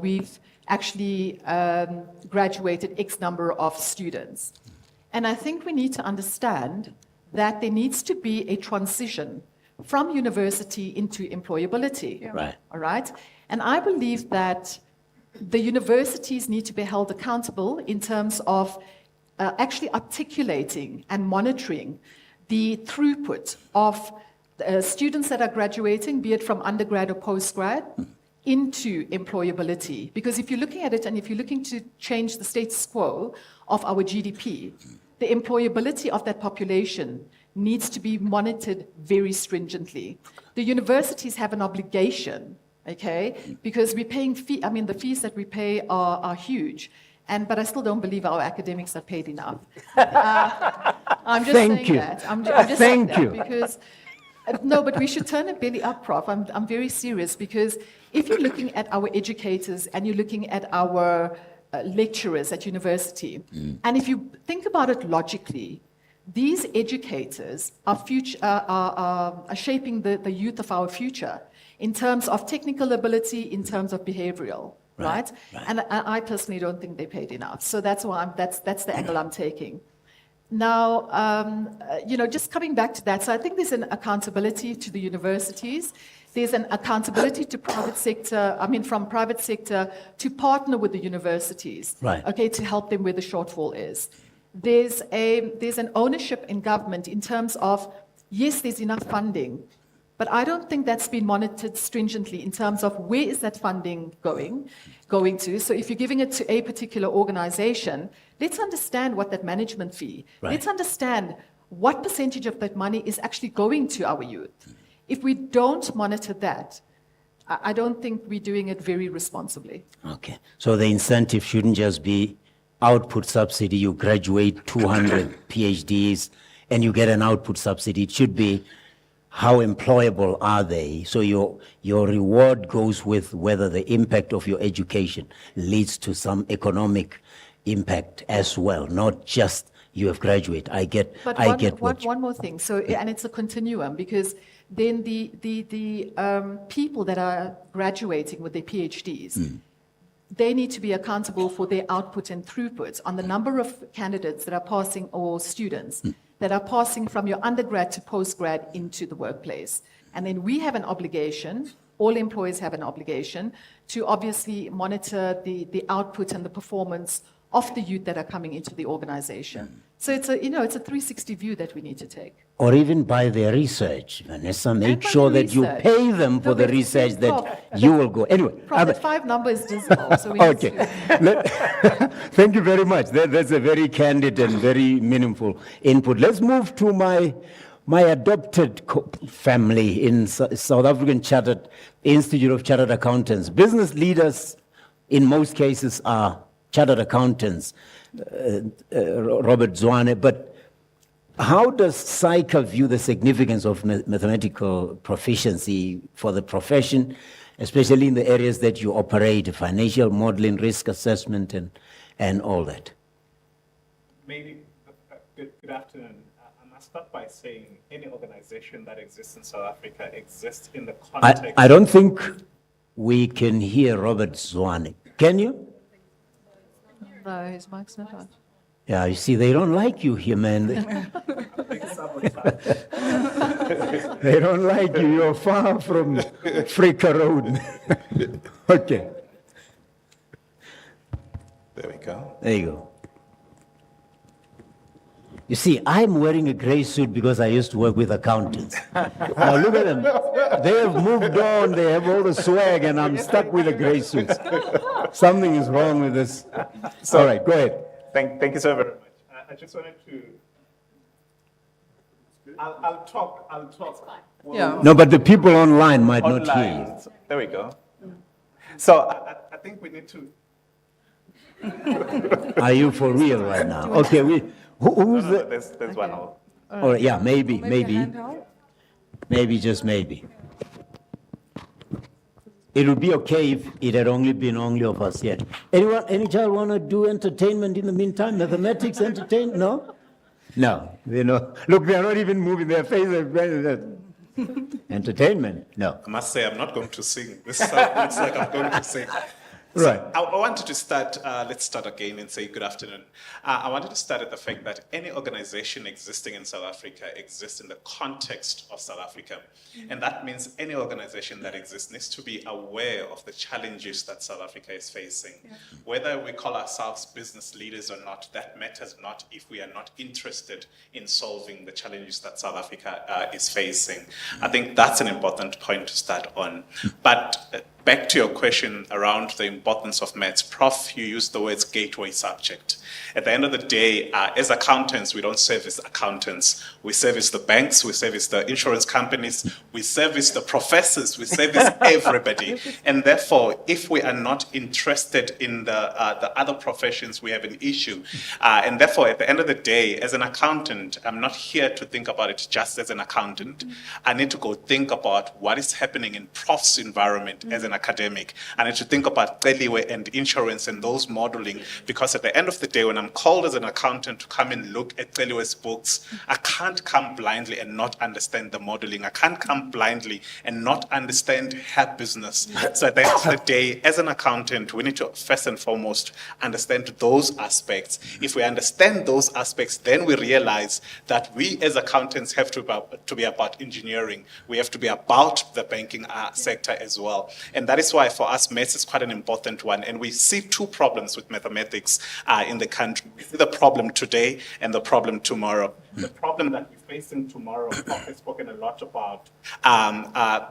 we've actually graduated X number of students. And I think we need to understand that there needs to be a transition from university into employability. Yeah. Right. All right? And I believe that the universities need to be held accountable in terms of actually articulating and monitoring the throughput of students that are graduating, be it from undergrad or postgrad, into employability. Because if you're looking at it and if you're looking to change the status quo of our GDP, the employability of that population needs to be monitored very stringently. The universities have an obligation, okay, because we're paying the fees that we pay are huge. But I still don't believe our academics are paid enough. I'm just Thank saying you. that. I'm just Thank saying you. that because no, but we should turn a belly up, Prof. I'm very serious because if you're looking at our educators and you're looking at our lecturers at university, and if you think about it logically, these educators are shaping the youth of our future in terms of technical ability, in terms of behavioral. Right? And I personally don't think they're paid enough. So that's why that's the angle I'm taking. Now, just coming back to that, so I think there's an accountability to the universities. There's an accountability to from private sector to partner with the universities, right, okay, to help them where the shortfall is. There's an ownership in government in terms of, yes, there's enough funding, but I don't think that's been monitored stringently in terms of where is that funding going to. So if you're giving it to a particular organization, let's understand what that management fee, let's understand what percentage of that money is actually going to our youth. If we don't monitor that, I don't think we're doing it very responsibly. Okay, so the incentive shouldn't just be output subsidy, you graduate 200 PhDs and you get an output subsidy. It should be how employable are they? So your reward goes with whether the impact of your education leads to some economic impact as well, not just you have graduated. I get one more thing. So, and it's a continuum because then the people that are graduating with their PhDs, they need to be accountable for their output and throughput on the number of candidates that are passing or students that are passing from your undergrad to postgrad into the workplace. And then we have an obligation, all employers have an obligation, to obviously monitor the output and the performance of the youth that are coming into the organization. So it's a 360 view that we need to take. Or even by their research, Vanessa, make sure that you pay them for the research that you will go. Anyway. The 5 number is dismal. So we okay. Thank you very much. That's a very candid and very meaningful input. Let's move to my adopted family in South African Institute of Chartered Accountants. Business leaders, in most cases, are chartered accountants, Robert Zwane, but how does SAICA view the significance of mathematical proficiency for the profession, especially in the areas that you operate, financial modeling, risk assessment, and all that? Maybe, good afternoon. I must start by saying any organization that exists in South Africa exists in the context... I don't think we can hear Robert Zwane. Can you? No, his mic's not on. Yeah, you see, they don't like you here, man. They don't like you. You're far from Frika Road. Okay. There we go. There you go. You see, I'm wearing a gray suit because I used to work with accountants. Now look at them. They have moved on, they have all the swag, and I'm stuck with a gray suit. Something is wrong with this. All right, go ahead. Thank you so very much. I just wanted to. I'll talk. Yeah. No, but the people online might not hear you. Online. There we go. So I think we need to. Are you for real right now? Okay, who's No, the... there's one more. Oh, yeah, maybe. handheld? Maybe, just maybe. It would be okay if it had only been only of us yet. Anyone, any child want to do entertainment in the meantime? Mathematics, entertain? No? No. They know. Look, they're not even moving their faces. Entertainment? No. I must say, I'm not going to sing. This looks like I'm going to sing. Right. I wanted to start, let's start again and say good afternoon. I wanted to start at the fact that any organization existing in South Africa exists in the context of South Africa. And that means any organization that exists needs to be aware of the challenges that South Africa is facing. Yeah. Whether we call ourselves business leaders or not, that matters not if we are not interested in solving the challenges that South Africa is facing. I think that's an important point to start on. But back to your question around the importance of maths, Prof, you used the words gateway subject. At the end of the day, as accountants, we don't service accountants. We service the banks, we service the insurance companies, we service the professors, we service everybody. And therefore, if we are not interested in the other professions, we have an issue. And therefore, at the end of the day, as an accountant, I'm not here to think about it just as an accountant. I need to go think about what is happening in Prof's environment as an academic. I need to think about Teliwe and insurance and those modeling, because at the end of the day, when I'm called as an accountant to come and look at Teliwe's books, I can't come blindly and not understand the modeling. I can't come blindly and not understand her business. So at the end of the day, as an accountant, we need to first and foremost understand those aspects. If we understand those aspects, then we realize that we as accountants have to be about engineering. We have to be about the banking sector as well. And that is why for us, maths is quite an important one. And we see two problems with mathematics in the country. We see the problem today and the problem tomorrow. The problem that we're facing tomorrow, Prof has spoken a lot about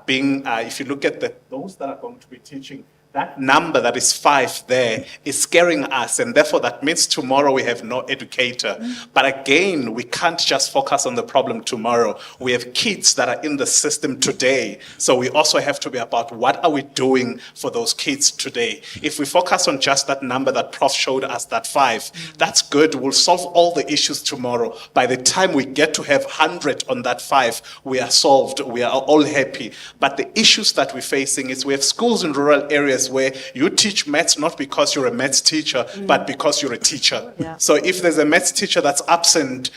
if you look at those that are going to be teaching, that number that is 5 there is scaring us, and therefore that means tomorrow we have no educator. But again, we can't just focus on the problem tomorrow. We have kids that are in the system today, so we also have to be about what are we doing for those kids today. If we focus on just that number that Prof showed us, that 5, that's good. We'll solve all the issues tomorrow. By the time we get to have 100 on that 5, we are solved. We are all happy. But the issues that we're facing is we have schools in rural areas where you teach maths not because you're a maths teacher, but because you're a teacher. Yeah. So if there's a maths teacher that's absent,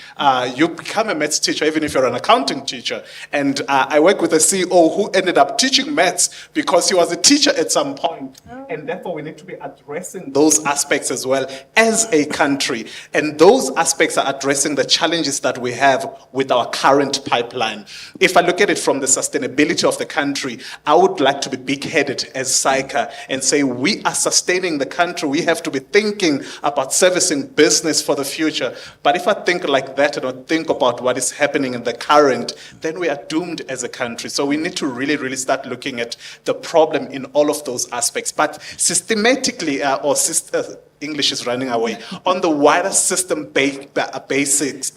you become a maths teacher even if you're an accounting teacher. And I work with a CEO who ended up teaching maths because he was a teacher at some point. Oh. And therefore we need to be addressing those aspects as well as a country. And those aspects are addressing the challenges that we have with our current pipeline. If I look at it from the sustainability of the country, I would like to be big-headed as SAICA and say we are sustaining the country. We have to be thinking about servicing business for the future. But if I think like that and don't think about what is happening in the current, then we are doomed as a country. So we need to really, really start looking at the problem in all of those aspects. But systematically, English is running away. On the wider system basis,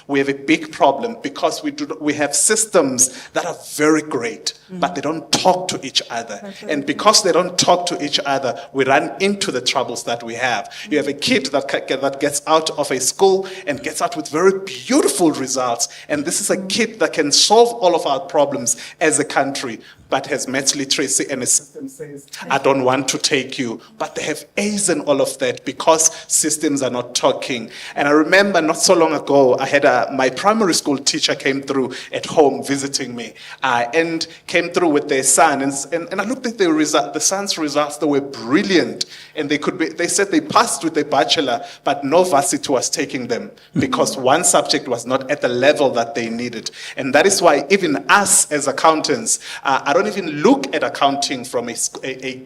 we have a big problem because we have systems that are very great, but they don't talk to each other. And because they don't talk to each other, we run into the troubles that we have. You have a kid that gets out of a school and gets out with very beautiful results. And this is a kid that can solve all of our problems as a country, but has maths literacy, and a system says, I don't want to take you. But they have A's and all of that because systems are not talking. And I remember not so long ago, I had my primary school teacher came through at home visiting me and came through with their son. And I looked at the son's results, they were brilliant. And they said they passed with a bachelor, but no varsity was taking them because one subject was not at the level that they needed. And that is why even us as accountants, I don't don't even look at accounting from a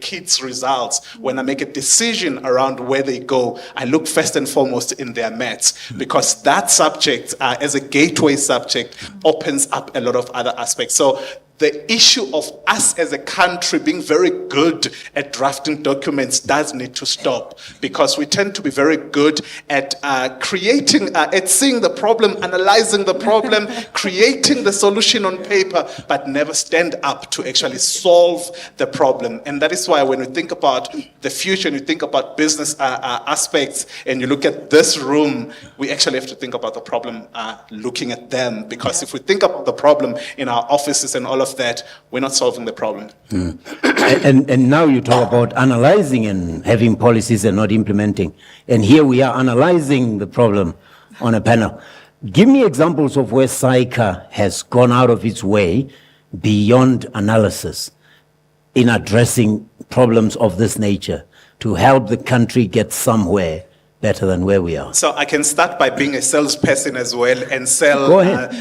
kid's results. When I make a decision around where they go, I look first and foremost in their maths, because that subject, as a gateway subject, opens up a lot of other aspects. So the issue of us as a country being very good at drafting documents does need to stop, because we tend to be very good at at seeing the problem, analyzing the problem, creating the solution on paper, but never stand up to actually solve the problem. And that is why when we think about the future and you think about business aspects and you look at this room, we actually have to think about the problem looking at them, because if we think about the problem in our offices and all of that, we're not solving the problem. And now you talk about analyzing and having policies and not implementing. And here we are analyzing the problem on a panel. Give me examples of where SAICA has gone out of its way beyond analysis in addressing problems of this nature to help the country get somewhere better than where we are. So I can start by being a salesperson as well and sell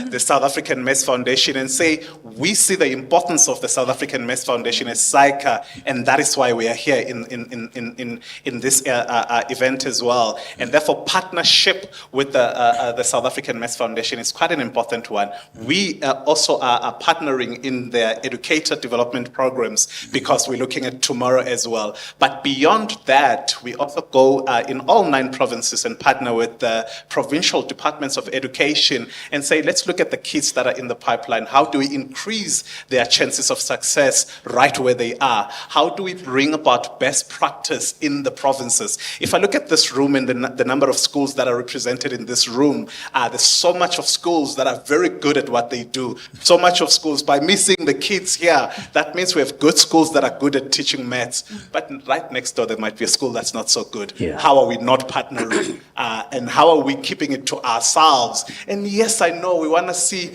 the South African Maths Foundation and say, we see the importance of the South African Maths Foundation as SAICA, and that is why we are here in this event as well. And therefore, partnership with the South African Maths Foundation is quite an important one. We also are partnering in their educator development programs, because we're looking at tomorrow as well. But beyond that, we also go in all 9 provinces and partner with the provincial departments of education and say, let's look at the kids that are in the pipeline. How do we increase their chances of success right where they are? How do we bring about best practice in the provinces? If I look at this room and the number of schools that are represented in this room, there's so much of schools that are very good at what they do. So much of schools, by missing the kids here, that means we have good schools that are good at teaching maths. But right next door, there might be a school that's not so good. Yeah. How are we not partnering, and how are we keeping it to ourselves? And yes, I know we want to see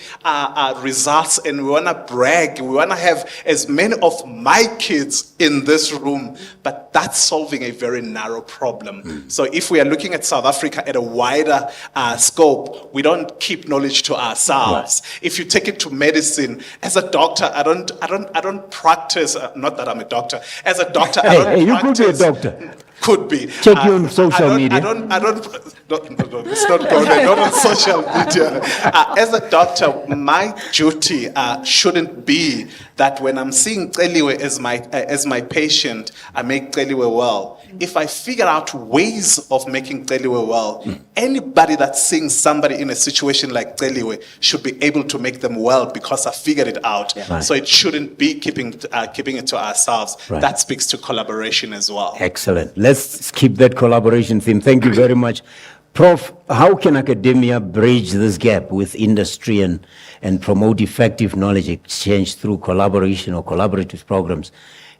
results, and we want to brag. We want to have as many of my kids in this room, but that's solving a very narrow problem. So if we are looking at South Africa at a wider scope, we don't keep knowledge to ourselves. Right. If you take it to medicine, as a doctor, I don't practice. Not that I'm a doctor. As a doctor, I don't you practice. could be a doctor. Could be. Check you on social media. It's not going not on social media. As a doctor, my duty shouldn't be that when I'm seeing Celiwe as my patient, I make Celiwe well. If I figure out ways of making Celiwe well, anybody that's seeing somebody in a situation like Celiwe should be able to make them well, because I figured it out. Yeah. Right. So it shouldn't be keeping it to ourselves. Right. That speaks to collaboration as well. Excellent. Let's keep that collaboration theme. Thank you very much. Prof, how can academia bridge this gap with industry and promote effective knowledge exchange through collaboration or collaborative programs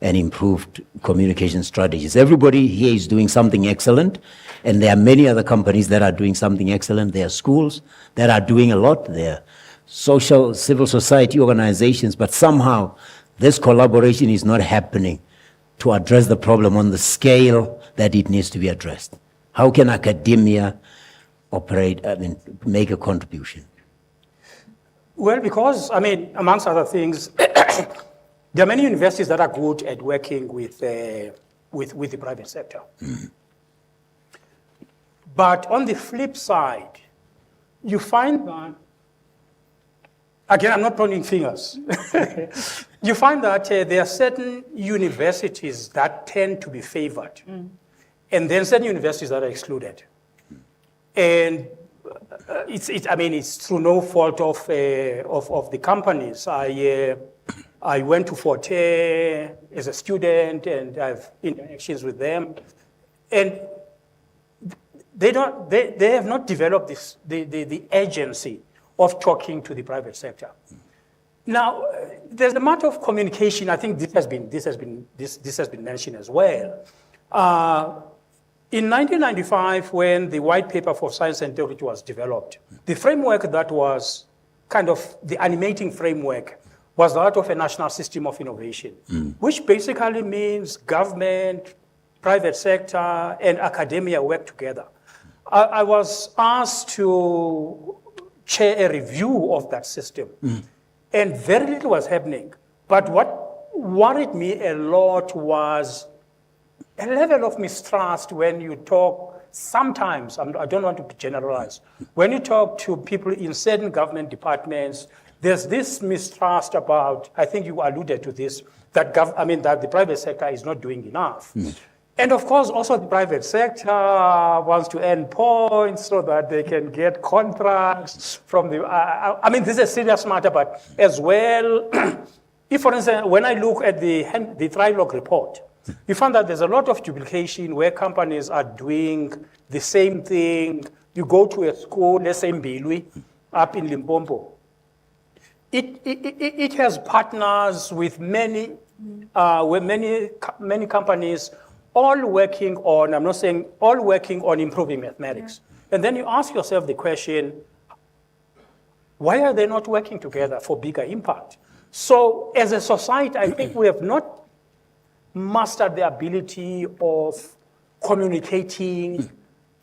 and improved communication strategies? Everybody here is doing something excellent, and there are many other companies that are doing something excellent. There are schools that are doing a lot. There are civil society organizations, but somehow this collaboration is not happening to address the problem on the scale that it needs to be addressed. How can academia make a contribution? Well, because, amongst other things, there are many universities that are good at working with the private sector. But on the flip side, you find that, again, I'm not pointing fingers. You find that there are certain universities that tend to be favored, and then certain universities that are excluded. And it's through no fault of the companies. I went to Forte as a student, and I have interactions with them, and they have not developed the agency of talking to the private sector. Now, there's the matter of communication. I think this has been mentioned as well. In 1995, when the white paper for science and technology was developed, the framework that was kind of the animating framework was that of a national system of innovation, which basically means government, private sector, and academia work together. I was asked to chair a review of that system, and very little was happening. But what worried me a lot was a level of mistrust when you talk, sometimes, I don't want to generalize, when you talk to people in certain government departments, there's this mistrust about, I think you alluded to this, that the private sector is not doing enough. And of course, also the private sector wants to earn points so that they can get contracts from the, this is a serious matter, but as well, if for instance, when I look at the Trilogue report, you find that there's a lot of duplication where companies are doing the same thing. You go to a school, let's say Mbilwi, up in Limpopo. It has partners with many companies, all working on, I'm not saying all working on improving mathematics. Yeah. And then you ask yourself the question, why are they not working together for bigger impact? So as a society, I think we have not mastered the ability of communicating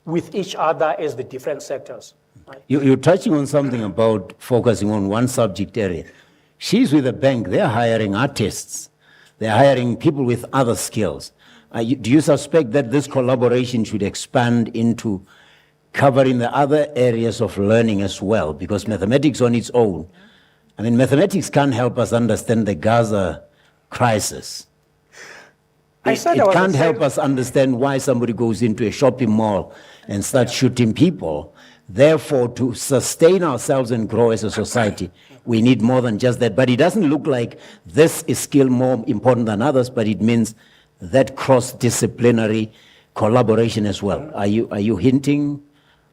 with each other as the different sectors. Right? You're touching on something about focusing on one subject area. She's with a bank, they're hiring artists. They're hiring people with other skills. Do you suspect that this collaboration should expand into covering the other areas of learning as well? Because mathematics on its own, mathematics can't help us understand the Gaza crisis. It can't help us understand why somebody goes into a shopping mall and starts shooting people. Therefore, to sustain ourselves and grow as a society, we need more than just that. But it doesn't look like this is skill more important than others, but it means that cross-disciplinary collaboration as well. Are you hinting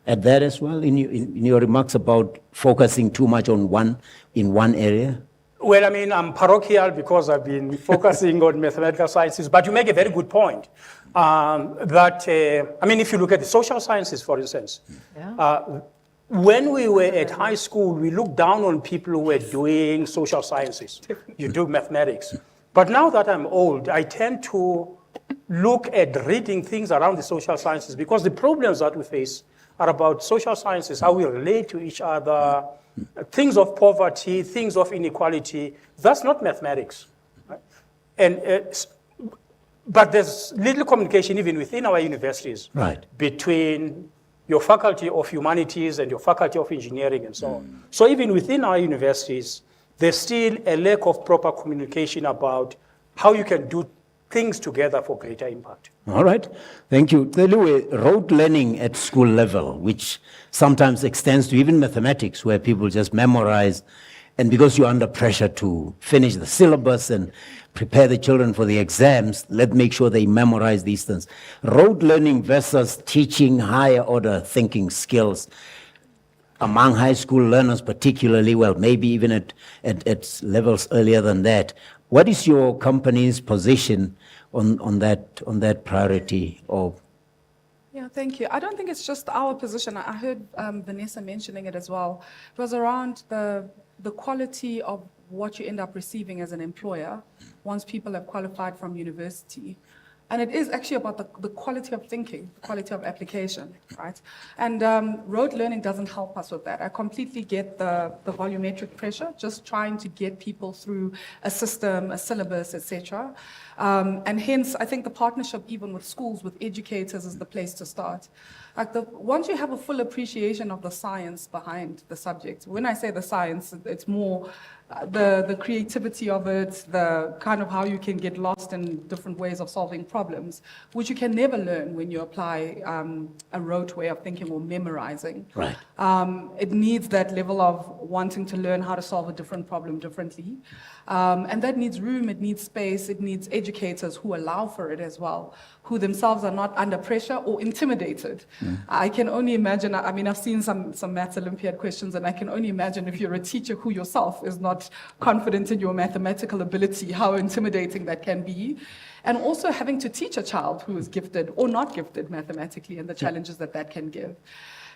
at that as well in your remarks about focusing too much on one area? Well, I'm parochial because I've been focusing on mathematical sciences, but you make a very good point. If you look at the social sciences, for instance, when we were at high school, we looked down on people who were doing social sciences. You do mathematics. But now that I'm old, I tend to look at reading things around the social sciences because the problems that we face are about social sciences, how we relate to each other, things of poverty, things of inequality. That's not mathematics. Right? But there's little communication even within our universities between your faculty of humanities and your faculty of engineering and so on. So even within our universities, there's still a lack of proper communication about how you can do things together for greater impact. All right, thank you. Rote learning at school level, which sometimes extends to even mathematics, where people just memorize, and because you're under pressure to finish the syllabus and prepare the children for the exams, let's make sure they memorize these things. Rote learning versus teaching higher order thinking skills among high school learners particularly, well, maybe even at levels earlier than that. What is your company's position on that priority? Yeah, thank you. I don't think it's just our position. I heard Vanessa mentioning it as well. It was around the quality of what you end up receiving as an employer once people have qualified from university. And it is actually about the quality of thinking, the quality of application, right? And rote learning doesn't help us with that. I completely get the volumetric pressure, just trying to get people through a system, a syllabus, etc. And hence, I think the partnership even with schools, with educators is the place to start. Once you have a full appreciation of the science behind the subject, when I say the science, it's more the creativity of it, the kind of how you can get lost in different ways of solving problems, which you can never learn when you apply a rote way of thinking or memorizing. Right. It needs that level of wanting to learn how to solve a different problem differently. And that needs room, it needs space, it needs educators who allow for it as well, who themselves are not under pressure or intimidated. I can only imagine, I've seen some maths Olympiad questions, and I can only imagine if you're a teacher who yourself is not confident in your mathematical ability, how intimidating that can be. And also having to teach a child who is gifted or not gifted mathematically and the challenges that can give.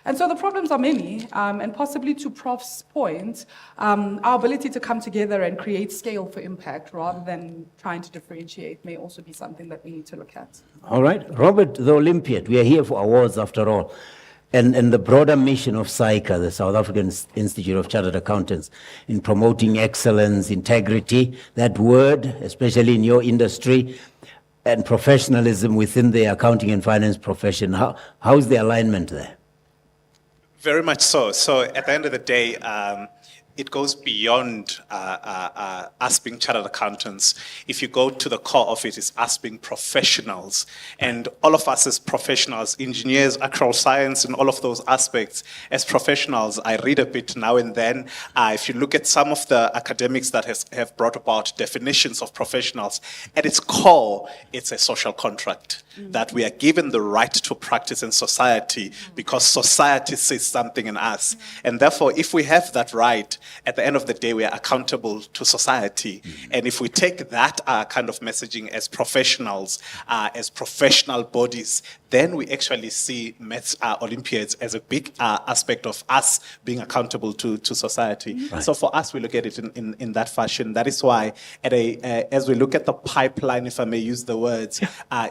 And so the problems are many, and possibly to Prof's point, our ability to come together and create scale for impact rather than trying to differentiate may also be something that we need to look at. All right, Robert, the Olympiad, we are here for awards after all. and the broader mission of SAICA, the South African Institute of Chartered Accountants, in promoting excellence, integrity, that word, especially in your industry, and professionalism within the accounting and finance profession. How's the alignment there? Very much so. So at the end of the day, it goes beyond us being chartered accountants. If you go to the core of it, it's us being professionals. And all of us as professionals, engineers, actual science, and all of those aspects, as professionals, I read a bit now and then. If you look at some of the academics that have brought about definitions of professionals, at its core, it's a social contract. That we are given the right to practice in society because society sees something in us. And therefore, if we have that right, at the end of the day, we are accountable to society. And if we take that kind of messaging as professionals, as professional bodies, then we actually see maths Olympiads as a big aspect of us being accountable to society. Right. So for us, we look at it in that fashion. That is why, as we look at the pipeline, if I may use the words,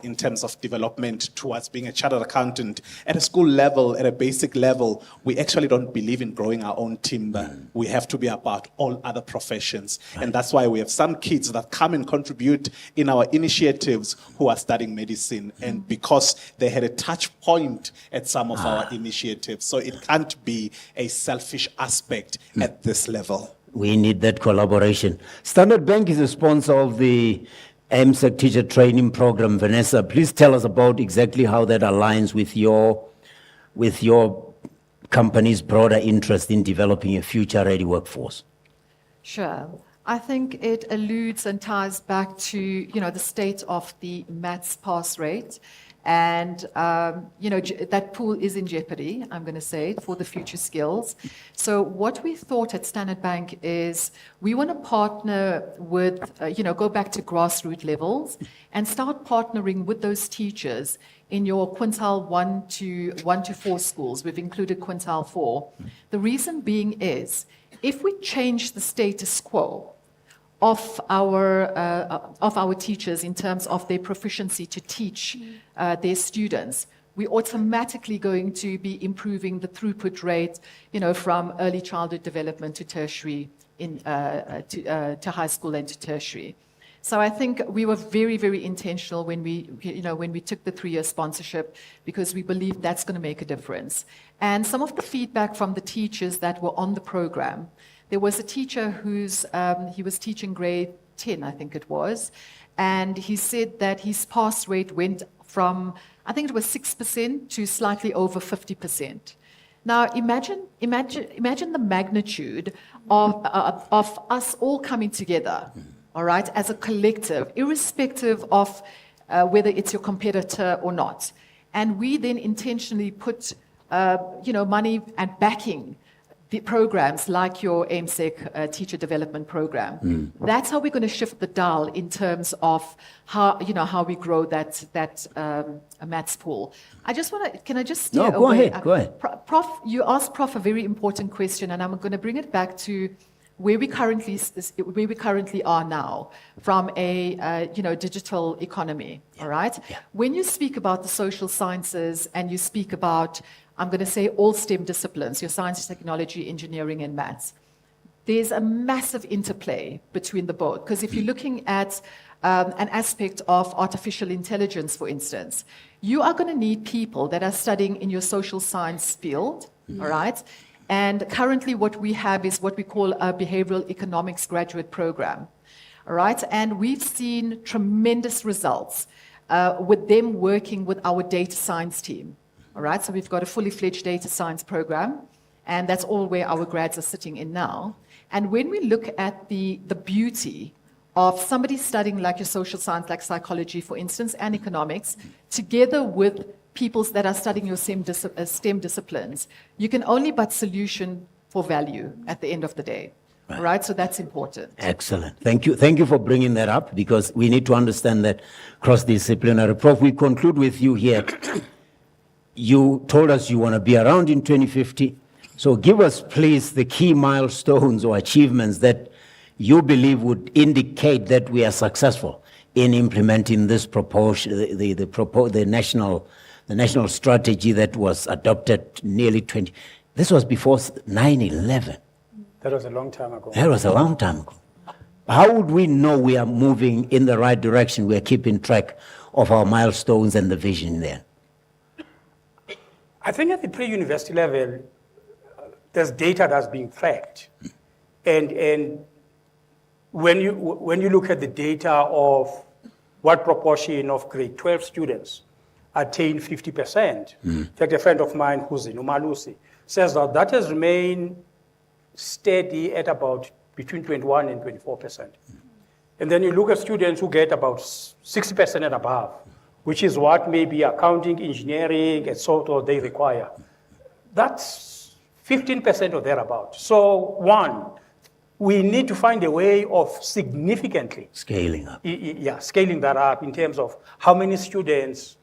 in terms of development towards being a chartered accountant, at a school level, at a basic level, we actually don't believe in growing our own timber. We have to be about all other professions. Right. And that's why we have some kids that come and contribute in our initiatives who are studying medicine, and because they had a touch point at some of our initiatives. So it can't be a selfish aspect at this level. We need that collaboration. Standard Bank is a sponsor of the MSEC teacher training program. Vanessa, please tell us about exactly how that aligns with your company's broader interest in developing a future-ready workforce. Sure. I think it alludes and ties back to, the state of the maths pass rate. And, that pool is in jeopardy, I'm going to say, for the future skills. So what we thought at Standard Bank is we want to partner with, go back to grassroots levels and start partnering with those teachers in your quintile 1 to 4 schools. We've included quintile 4. The reason being is, if we change the status quo of our teachers in terms of their proficiency to teach their students, we're automatically going to be improving the throughput rate, from early childhood development to tertiary, to high school and to tertiary. So I think we were very, very intentional when we took the 3-year sponsorship, because we believe that's going to make a difference. And some of the feedback from the teachers that were on the program, there was a teacher he was teaching grade 10, I think it was, and he said that his pass rate went from, I think it was 6% to slightly over 50%. Now imagine the magnitude of us all coming together, all right, as a collective, irrespective of whether it's your competitor or not. And we then intentionally put, money and backing the programs like your MSEC teacher development program. That's how we're going to shift the dial in terms of how we grow that maths pool. Can I just steer away? Go ahead. Prof, you asked Prof a very important question, and I'm going to bring it back to where we currently are now from a digital economy. Yeah. All right. Yeah. When you speak about the social sciences and you speak about, I'm going to say, all STEM disciplines, your science, technology, engineering, and maths, there's a massive interplay between the both. Because if you're looking at an aspect of artificial intelligence, for instance, you are going to need people that are studying in your social science field, all right? And currently what we have is what we call a behavioral economics graduate program, all right? And we've seen tremendous results with them working with our data science team. All right, so we've got a fully fledged data science program, and that's all where our grads are sitting in now. And when we look at the beauty of somebody studying like your social science, like psychology, for instance, and economics, together with people that are studying your STEM disciplines, you can only but solution for value at the end of the day. Right. Right, so that's important. Excellent. Thank you for bringing that up, because we need to understand that cross-disciplinary. Prof, we conclude with you here. You told us you want to be around in 2050. So give us, please, the key milestones or achievements that you believe would indicate that we are successful in implementing this proportion, the the national strategy that was adopted nearly 20. This was before 9/11. That was a long time ago. That was a long time ago. How would we know we are moving in the right direction? We are keeping track of our milestones and the vision there. I think at the pre-university level, there's data that's being tracked. And when you look at the data of what proportion of grade 12 students attain 50%, in fact, a friend of mine who's in Umalusi says that has remained steady at about between 21 and 24%. And then you look at students who get about 60% and above, which is what maybe accounting, engineering, and so on they require. That's 15% or thereabout. So one, we need to find a way of significantly Scaling up. scaling that up in terms of how many students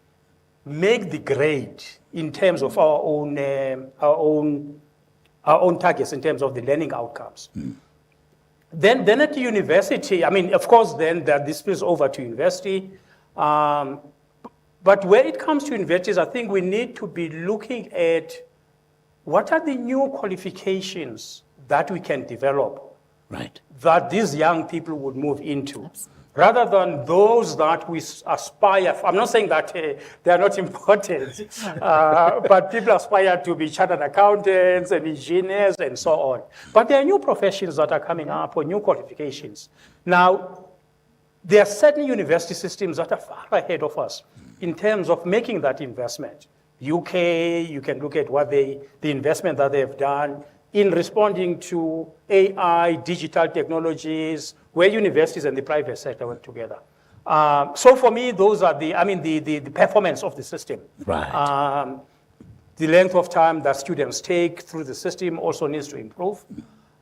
make the grade in terms of our own targets in terms of the learning outcomes. Then at the university, I mean, of course, then this spills over to university. But where it comes to universities, I think we need to be looking at what are the new qualifications that we can develop Right. that these young people would move into, rather than those that we aspire. I'm not saying that they are not important, but people aspire to be chartered accountants and engineers and so on. But there are new professions that are coming up or new qualifications. Now, there are certain university systems that are far ahead of us in terms of making that investment. UK, you can look at what the investment that they've done in responding to AI, digital technologies, where universities and the private sector work together. So for me, those are the performance of the system. Right. The length of time that students take through the system also needs to improve.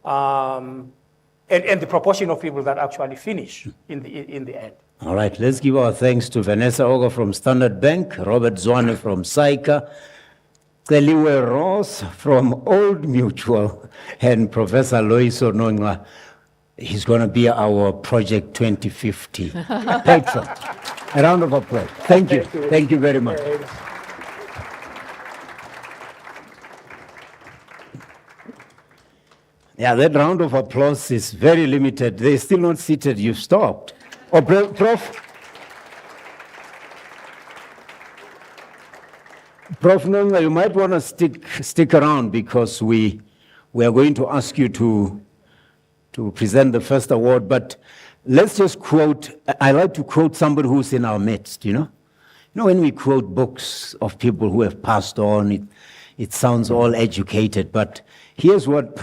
And the proportion of people that actually finish in the end. All right, let's give our thanks to Vanessa Ogo from Standard Bank, Robert Zwane from SAICA, Celiwe Ross from Old Mutual, and Professor Loiso Nongwa. He's going to be our Project 2050 patron. A round of applause. Thank you. Thank you very much. Yeah, that round of applause is very limited. They're still not seated. You've stopped. Oh, Prof Nonga, you might want to stick around because we are going to ask you to present the first award. But let's just quote. I like to quote somebody who's in our midst. You know, when we quote books of people who have passed on, it sounds all educated. But here's what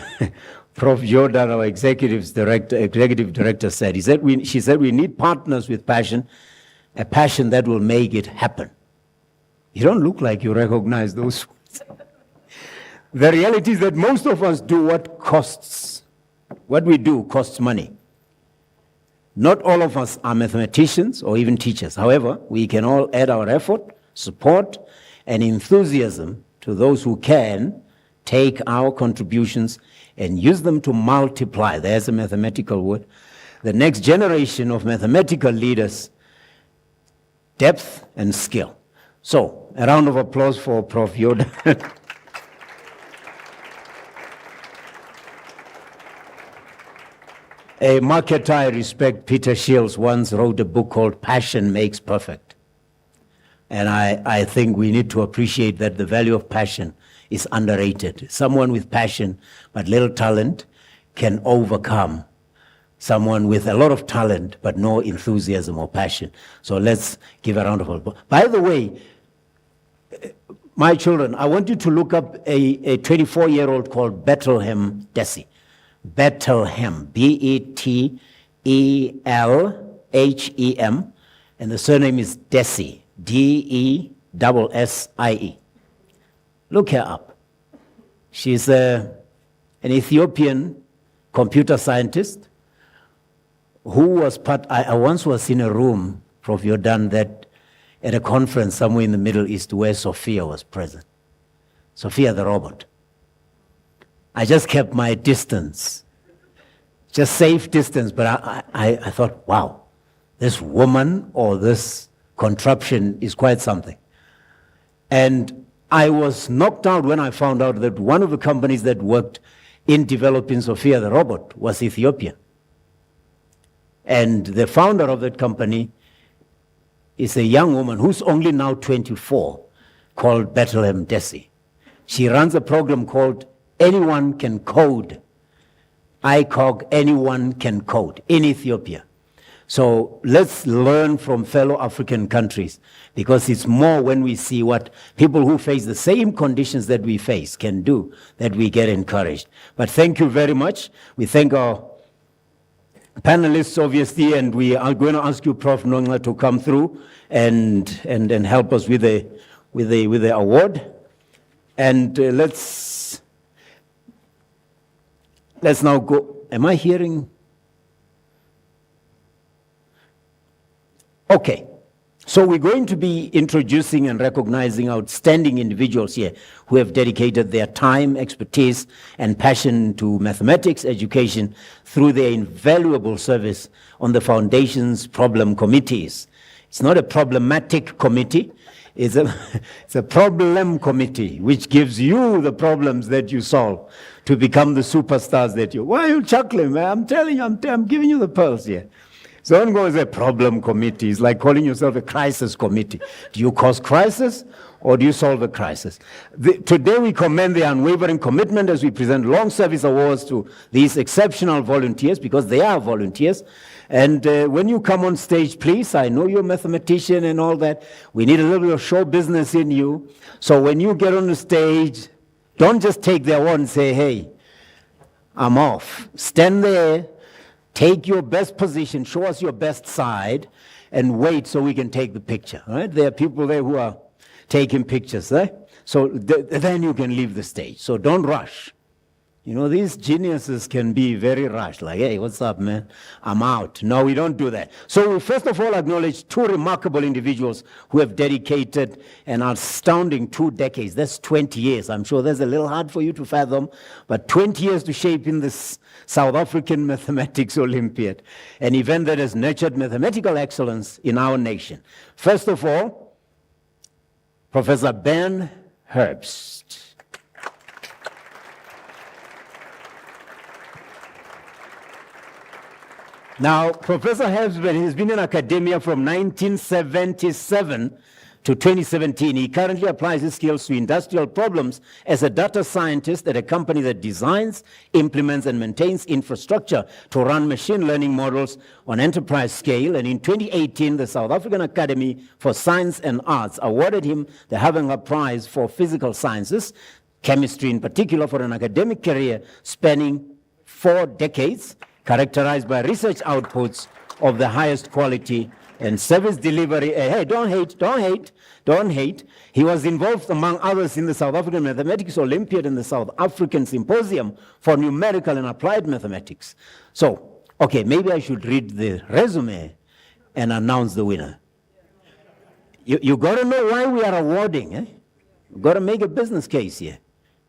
Prof. Jordan, our executive director, said. She said, we need partners with passion, a passion that will make it happen. You don't look like you recognize those words. The reality is that most of us do what we do costs money. Not all of us are mathematicians or even teachers. However, we can all add our effort, support, and enthusiasm to those who can take our contributions and use them to multiply, there's a mathematical word, the next generation of mathematical leaders, depth and skill. So, a round of applause for Prof. Yoda. A marketer I respect, Peter Shields, once wrote a book called Passion Makes Perfect. And I think we need to appreciate that the value of passion is underrated. Someone with passion but little talent can overcome someone with a lot of talent but no enthusiasm or passion. So let's give a round of applause. By the way, my children, I want you to look up a 24-year-old called Bethlehem Desi. Bethlehem, Bethelhem, and the surname is Desi, Dessie. Look her up. She's an Ethiopian computer scientist who was I once was in a room, Prof. Jordan, that at a conference somewhere in the Middle East where Sophia was present. Sophia the robot. I just kept my distance, just safe distance, but I thought, wow, this woman or this contraption is quite something. And I was knocked out when I found out that one of the companies that worked in developing Sophia the robot was Ethiopian. And the founder of that company is a young woman who's only now 24, called Bethlehem Desi. She runs a program called Anyone Can Code. ICOG, Anyone Can Code, in Ethiopia. So let's learn from fellow African countries, because it's more when we see what people who face the same conditions that we face can do that we get encouraged. But thank you very much. We thank our panelists, obviously, and we are going to ask you, Prof. Nongla, to come through and help us with the award. And let's now go. Am I hearing? Okay. So we're going to be introducing and recognizing outstanding individuals here who have dedicated their time, expertise, and passion to mathematics education through their invaluable service on the Foundation's problem committees. It's not a problematic committee, it's a problem committee, which gives you the problems that you solve to become the superstars that you... Why are you chuckling, man? I'm telling you, I'm giving you the pearls here. So don't go as a problem committee. It's like calling yourself a crisis committee. Do you cause crisis or do you solve a crisis? Today we commend the unwavering commitment as we present long service awards to these exceptional volunteers, because they are volunteers. And when you come on stage, please, I know you're a mathematician and all that. We need a little bit of show business in you. So when you get on the stage, don't just take their award and say, hey, I'm off. Stand there. Take your best position, show us your best side, and wait so we can take the picture. Right? There are people there who are taking pictures. Right? So then you can leave the stage. So don't rush. You know, these geniuses can be very rushed, like, hey, what's up, man? I'm out. No, we don't do that. So we first of all acknowledge two remarkable individuals who have dedicated an astounding 2 decades. That's 20 years. I'm sure that's a little hard for you to fathom, but 20 years to shape in this South African Mathematics Olympiad, an event that has nurtured mathematical excellence in our nation. First of all, Professor Ben Herbst. Now, Professor Herbst has been in academia from 1977 to 2017. He currently applies his skills to industrial problems as a data scientist at a company that designs, implements, and maintains infrastructure to run machine learning models on enterprise scale. And in 2018, the South African Academy for Science and Arts awarded him the Havenger Prize for Physical Sciences, chemistry in particular, for an academic career spanning 4 decades, characterized by research outputs of the highest quality and service delivery. Hey, don't hate. He was involved, among others, in the South African Mathematics Olympiad and the South African Symposium for Numerical and Applied Mathematics. So, okay, maybe I should read the resume and announce the winner. You got to know why we are awarding. You got to make a business case here.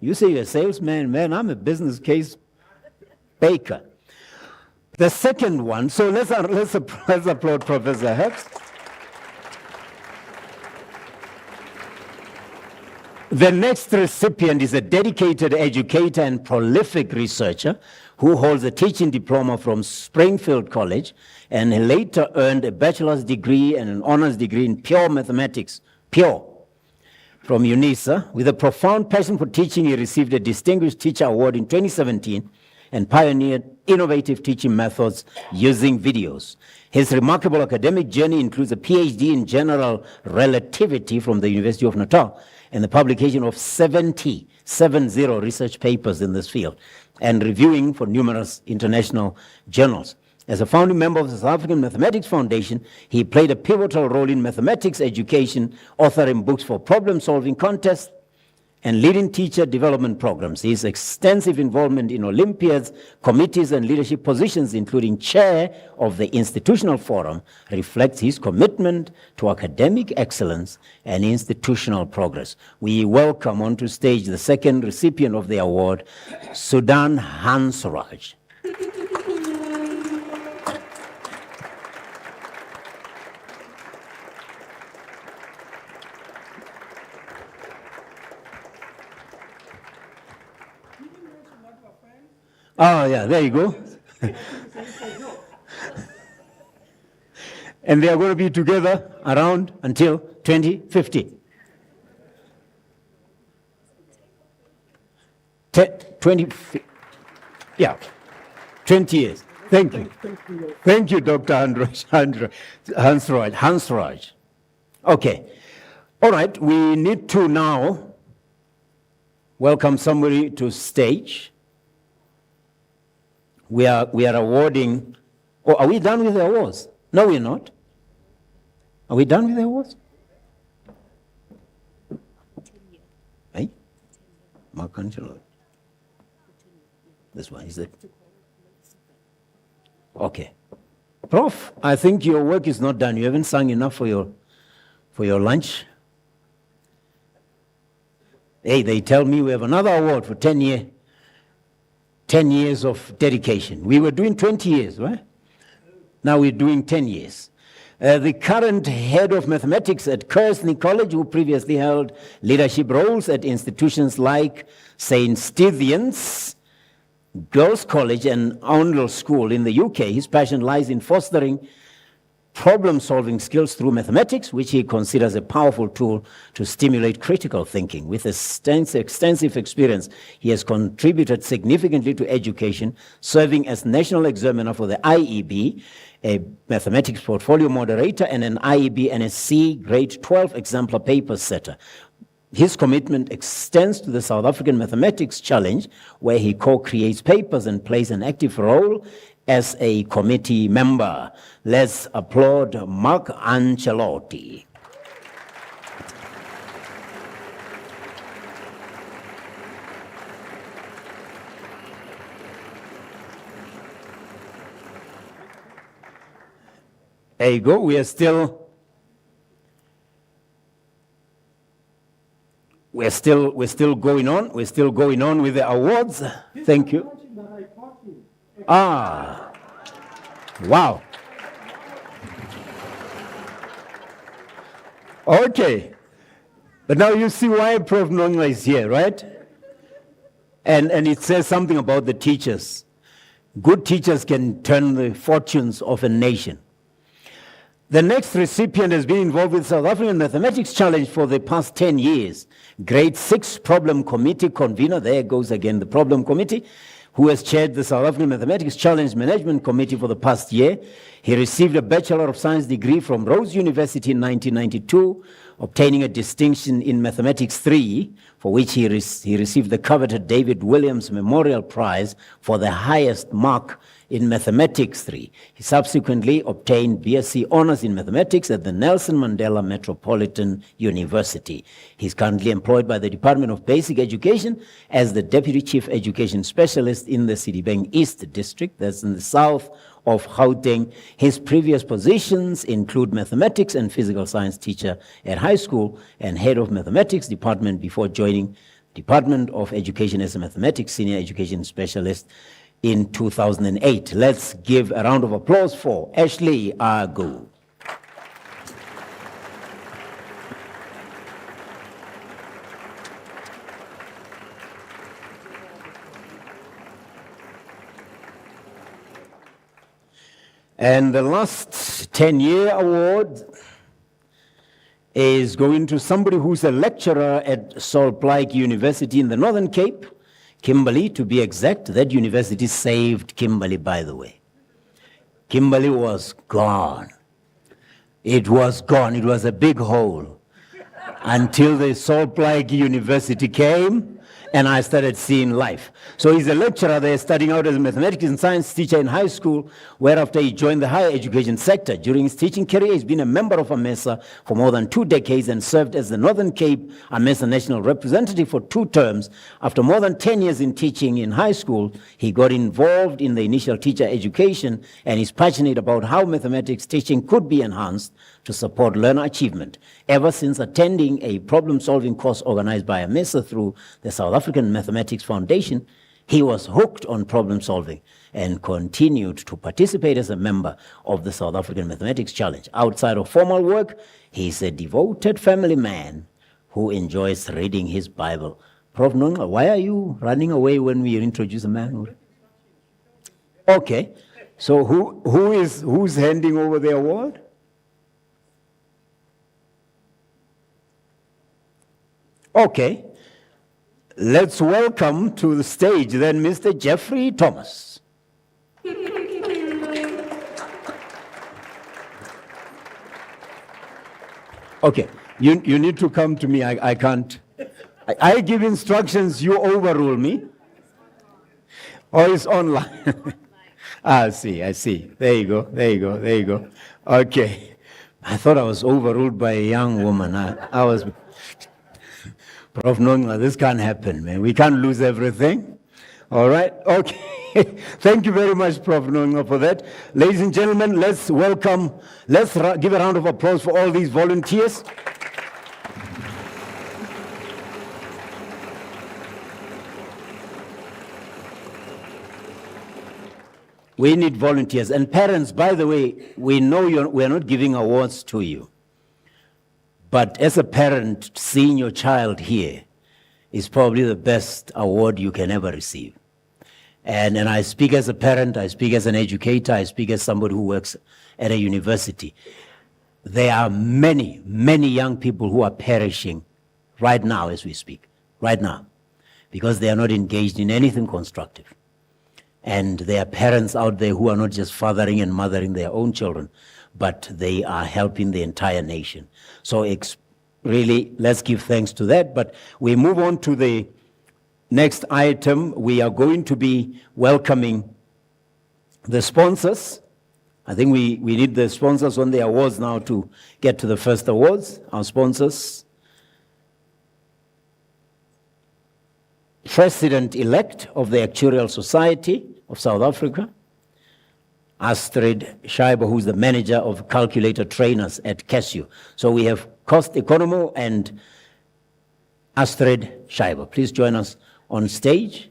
You say you're a salesman, man, I'm a business case baker. The second one, so let's applaud Professor Herbst. The next recipient is a dedicated educator and prolific researcher who holds a teaching diploma from Springfield College and later earned a bachelor's degree and an honors degree in pure mathematics, from UNISA. With a profound passion for teaching, he received a Distinguished Teacher Award in 2017 and pioneered innovative teaching methods using videos. His remarkable academic journey includes a PhD in general relativity from the University of Natal and the publication of 70 research papers in this field and reviewing for numerous international journals. As a founding member of the South African Mathematics Foundation, he played a pivotal role in mathematics education, authoring books for problem-solving contests and leading teacher development programs. His extensive involvement in Olympiads, committees, and leadership positions, including chair of the Institutional Forum, reflects his commitment to academic excellence and institutional progress. We welcome onto stage the second recipient of the award, Sudan Hansraj. Oh, yeah, there you go. And they are going to be together around until 2050. 20 years. Thank you. Thank you, Dr. Hansraj. Okay. All right, we need to now welcome somebody to stage. We are awarding, oh, are we done with the awards? No, we're not. Are we done with the awards? Hey? Marcangelo. This one, is it? Okay. Prof, I think your work is not done. You haven't sung enough for your lunch. Hey, they tell me we have another award for 10 years of dedication. We were doing 20 years, right? Now we're doing 10 years. The current head of mathematics at Kearsley College, who previously held leadership roles at institutions like St. Stephen's Girls' College and Oundle School in the UK, his passion lies in fostering problem-solving skills through mathematics, which he considers a powerful tool to stimulate critical thinking. With extensive experience, he has contributed significantly to education, serving as national examiner for the IEB, a mathematics portfolio moderator, and an IEB NSC grade 12 exemplar paper setter. His commitment extends to the South African Mathematics Challenge, where he co-creates papers and plays an active role as a committee member. Let's applaud Mark Ancelotti. There you go. We're still going on. We're still going on with the awards. Thank you. Ah, wow. Okay. But now you see why Prof. Nongla is here, right? And it says something about the teachers. Good teachers can turn the fortunes of a nation. The next recipient has been involved with South African Mathematics Challenge for the past 10 years. Grade 6 Problem Committee convener, there goes again the Problem Committee, who has chaired the South African Mathematics Challenge Management Committee for the past year. He received a Bachelor of Science degree from Rose University in 1992, obtaining a distinction in Mathematics 3, for which he received the coveted David Williams Memorial Prize for the highest mark in Mathematics 3. He subsequently obtained BSc Honours in Mathematics at the Nelson Mandela Metropolitan University. He's currently employed by the Department of Basic Education as the Deputy Chief Education Specialist in the Citibank East District, that's in the south of Gauteng. His previous positions include mathematics and physical science teacher at high school and head of mathematics department before joining Department of Education as a mathematics senior education specialist in 2008. Let's give a round of applause for Ashley Agu. And the last 10-year award is going to somebody who's a lecturer at Sol Plaatje University in the Northern Cape, Kimberley, to be exact. That university saved Kimberley, by the way. Kimberley was gone. It was gone. It was a big hole until the Sol Plaatje University came and I started seeing life. So he's a lecturer there, starting out as a mathematics and science teacher in high school, whereafter he joined the higher education sector. During his teaching career, he's been a member of AMESA for more than 2 decades and served as the Northern Cape AMESA National Representative for 2 terms. After more than 10 years in teaching in high school, he got involved in the initial teacher education and is passionate about how mathematics teaching could be enhanced to support learner achievement. Ever since attending a problem-solving course organized by AMESA through the South African Mathematics Foundation, he was hooked on problem-solving and continued to participate as a member of the South African Mathematics Challenge. Outside of formal work, he's a devoted family man who enjoys reading his Bible. Prof. Nongla, why are you running away when we introduce a man? Okay. So who's handing over the award? Okay. Let's welcome to the stage then Mr. Jeffrey Thomas. Okay. You need to come to me. I can't. I give instructions, you overrule me. Or it's online. I see. There you go. Okay. I thought I was overruled by a young woman. I was, Prof. Nongla, this can't happen, man. We can't lose everything. All right? Okay. Thank you very much, Prof. Nongla, for that. Ladies and gentlemen, let's give a round of applause for all these volunteers. We need volunteers. And parents, by the way, we know we're not giving awards to you. But as a parent, seeing your child here is probably the best award you can ever receive. And I speak as a parent, I speak as an educator, I speak as somebody who works at a university. There are many, many young people who are perishing right now as we speak, right now, because they are not engaged in anything constructive. And there are parents out there who are not just fathering and mothering their own children, but they are helping the entire nation. So really, let's give thanks to that. But we move on to the next item. We are going to be welcoming the sponsors. I think we need the sponsors on the awards now to get to the first awards. Our sponsors. President-elect of the Actuarial Society of South Africa, Astrid Scheiber, who's the manager of calculator trainers at Casio. So we have Cost Economo and Astrid Scheiber. Please join us on stage.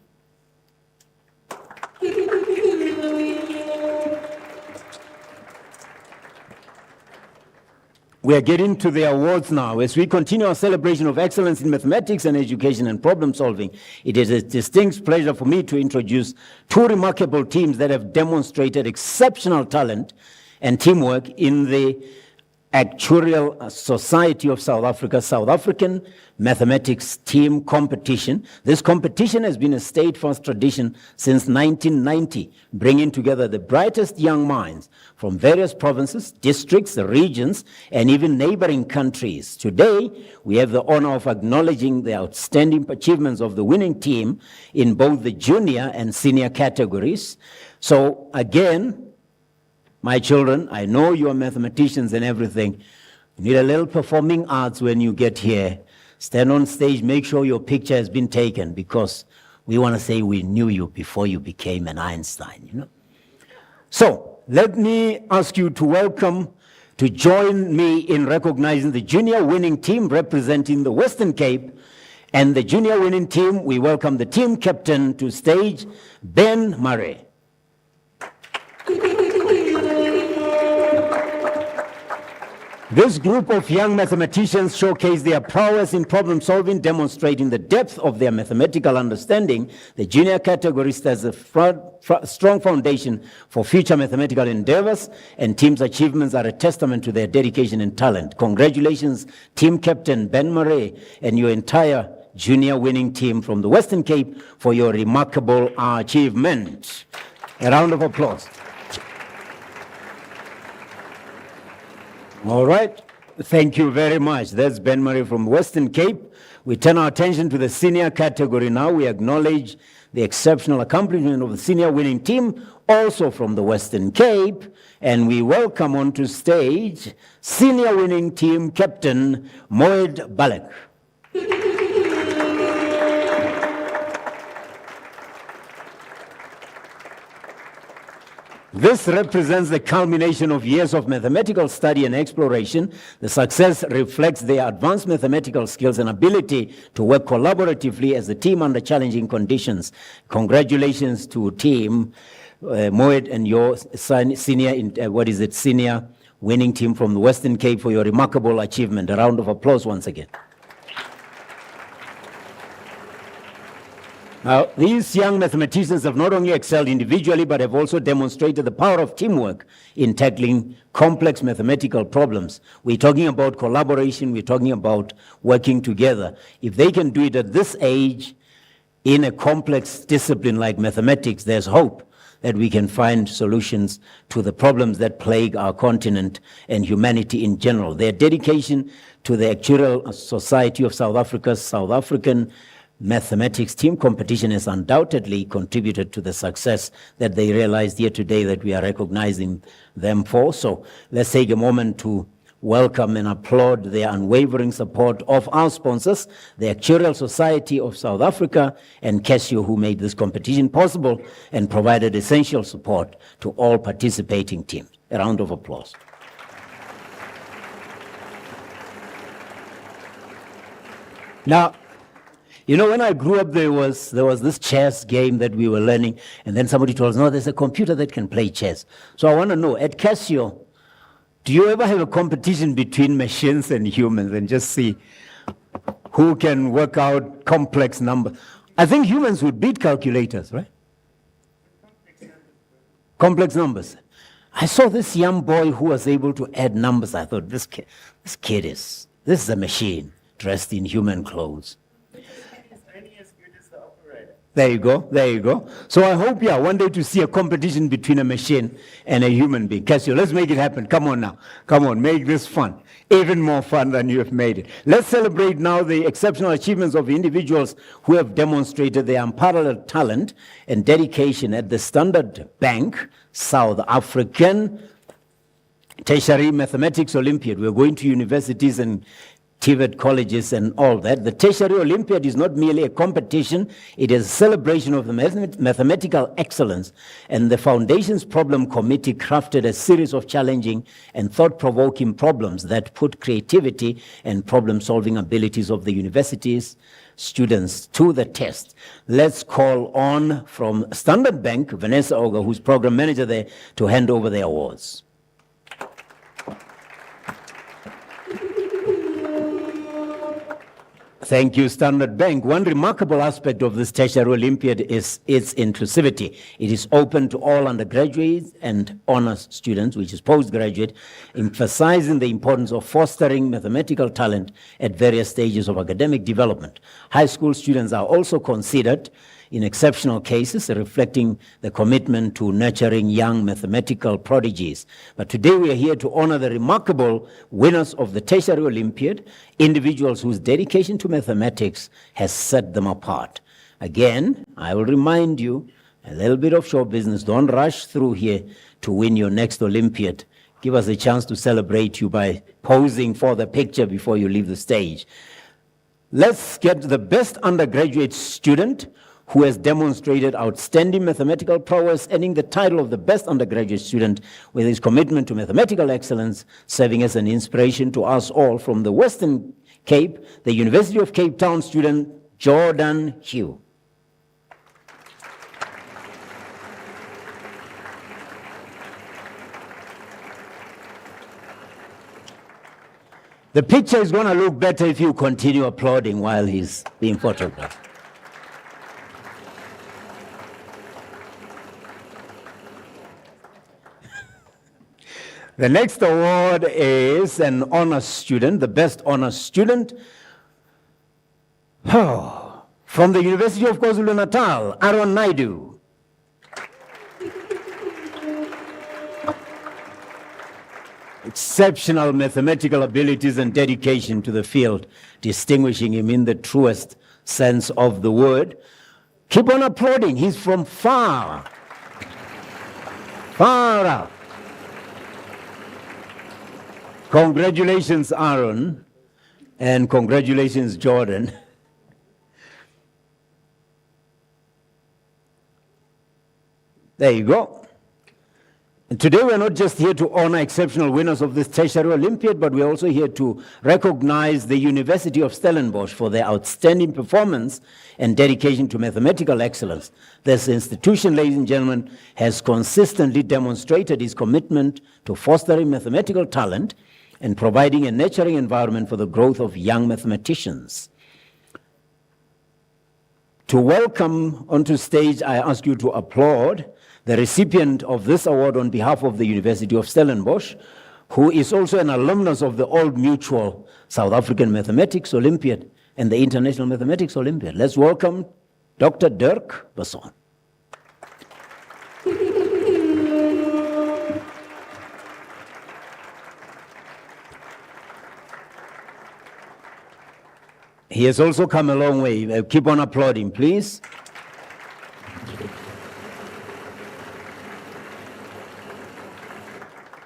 We are getting to the awards now. As we continue our celebration of excellence in mathematics and education and problem solving, it is a distinct pleasure for me to introduce two remarkable teams that have demonstrated exceptional talent and teamwork in the Actuarial Society of South Africa, South African Mathematics Team Competition. This competition has been a state-first tradition since 1990, bringing together the brightest young minds from various provinces, districts, regions, and even neighboring countries. Today, we have the honor of acknowledging the outstanding achievements of the winning team in both the junior and senior categories. So again, my children, I know you are mathematicians and everything. You need a little performing arts when you get here. Stand on stage, make sure your picture has been taken, because we want to say we knew you before you became an Einstein, you know. So, let me ask you to join me in recognizing the junior winning team representing the Western Cape. And the junior winning team, we welcome the team captain to stage, Ben Murray. This group of young mathematicians showcase their prowess in problem solving, demonstrating the depth of their mathematical understanding. The junior category stands a strong foundation for future mathematical endeavors, and team's achievements are a testament to their dedication and talent. Congratulations, team captain Ben Murray and your entire junior winning team from the Western Cape for your remarkable achievement. A round of applause. All right, thank you very much. That's Ben Murray from Western Cape. We turn our attention to the senior category now. We acknowledge the exceptional accomplishment of the senior winning team, also from the Western Cape, and we welcome onto stage senior winning team captain Moed Balek. This represents the culmination of years of mathematical study and exploration. The success reflects their advanced mathematical skills and ability to work collaboratively as a team under challenging conditions. Congratulations to team Moed and your senior winning team from the Western Cape for your remarkable achievement. A round of applause once again. Now, these young mathematicians have not only excelled individually, but have also demonstrated the power of teamwork in tackling complex mathematical problems. We're talking about collaboration, we're talking about working together. If they can do it at this age, in a complex discipline like mathematics, there's hope that we can find solutions to the problems that plague our continent and humanity in general. Their dedication to the Actuarial Society of South Africa's South African Mathematics Team Competition has undoubtedly contributed to the success that they realized here today that we are recognizing them for. So let's take a moment to welcome and applaud their unwavering support of our sponsors, the Actuarial Society of South Africa and Casio, who made this competition possible and provided essential support to all participating teams. A round of applause. Now, you know, when I grew up, there was this chess game that we were learning, and then somebody told us, no, there's a computer that can play chess. So I want to know, at Casio, do you ever have a competition between machines and humans and just see who can work out complex numbers? I think humans would beat calculators, right? Complex numbers. I saw this young boy who was able to add numbers. I thought, this is a machine dressed in human clothes. There you go, there you go. So I hope, one day to see a competition between a machine and a human being. Casio, let's make it happen. Come on now. Come on, make this fun. Even more fun than you have made it. Let's celebrate now the exceptional achievements of individuals who have demonstrated their unparalleled talent and dedication at the Standard Bank South African Tertiary Mathematics Olympiad. We're going to universities and TVET colleges and all that. The Tertiary Olympiad is not merely a competition, it is a celebration of the mathematical excellence. And the Foundation's Problem Committee crafted a series of challenging and thought-provoking problems that put creativity and problem-solving abilities of the university's students to the test. Let's call on from Standard Bank, Vanessa Oga, who's program manager there, to hand over the awards. Thank you, Standard Bank. One remarkable aspect of this Tertiary Olympiad is its inclusivity. It is open to all undergraduates and honors students, which is postgraduate, emphasizing the importance of fostering mathematical talent at various stages of academic development. High school students are also considered in exceptional cases, reflecting the commitment to nurturing young mathematical prodigies. But today we are here to honor the remarkable winners of the Tertiary Olympiad, individuals whose dedication to mathematics has set them apart. Again, I will remind you, a little bit of show business, don't rush through here to win your next Olympiad. Give us a chance to celebrate you by posing for the picture before you leave the stage. Let's get the best undergraduate student who has demonstrated outstanding mathematical prowess, earning the title of the best undergraduate student with his commitment to mathematical excellence, serving as an inspiration to us all. From the Western Cape, the University of Cape Town student, Jordan Hugh. The picture is going to look better if you continue applauding while he's being photographed. The next award is an honors student, the best honors student. From the University of KwaZulu-Natal, Aaron Naidu. Exceptional mathematical abilities and dedication to the field, distinguishing him in the truest sense of the word. Keep on applauding, he's from far out. Congratulations, Aaron, and congratulations, Jordan. There you go. And today we're not just here to honor exceptional winners of this Tertiary Olympiad, but we're also here to recognize the University of Stellenbosch for their outstanding performance and dedication to mathematical excellence. This institution, ladies and gentlemen, has consistently demonstrated its commitment to fostering mathematical talent and providing a nurturing environment for the growth of young mathematicians. To welcome onto stage, I ask you to applaud the recipient of this award on behalf of the University of Stellenbosch, who is also an alumnus of the Old Mutual South African Mathematics Olympiad and the International Mathematics Olympiad. Let's welcome Dr. Dirk Besson. He has also come a long way. Keep on applauding, please.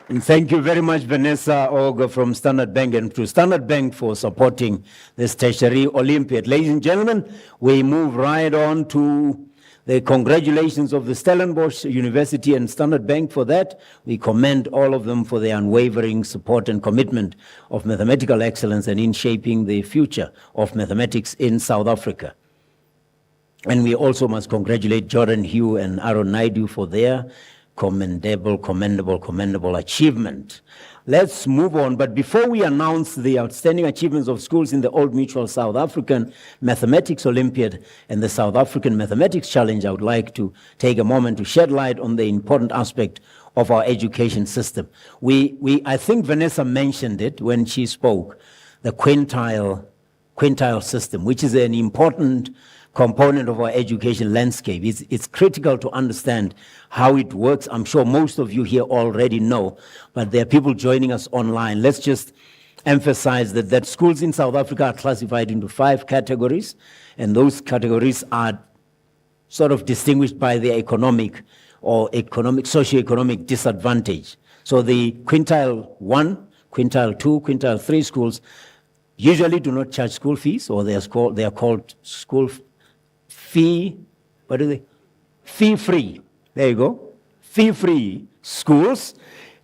And thank you very much, Vanessa Oga from Standard Bank, and to Standard Bank for supporting this Tertiary Olympiad. Ladies and gentlemen, we move right on to the congratulations of the Stellenbosch University and Standard Bank for that. We commend all of them for their unwavering support and commitment of mathematical excellence and in shaping the future of mathematics in South Africa. And we also must congratulate Jordan Hugh and Aaron Naidu for their commendable achievement. Let's move on, but before we announce the outstanding achievements of schools in the Old Mutual South African Mathematics Olympiad and the South African Mathematics Challenge, I would like to take a moment to shed light on the important aspect of our education system. I think Vanessa mentioned it when she spoke, the quintile system, which is an important component of our education landscape. It's critical to understand how it works. I'm sure most of you here already know, but there are people joining us online. Let's just emphasize that schools in South Africa are classified into 5 categories, and those categories are sort of distinguished by their economic or socioeconomic disadvantage. So the quintile 1, quintile 2, quintile 3 schools usually do not charge school fees, or they are called school fee-free. There you go. Fee-free schools,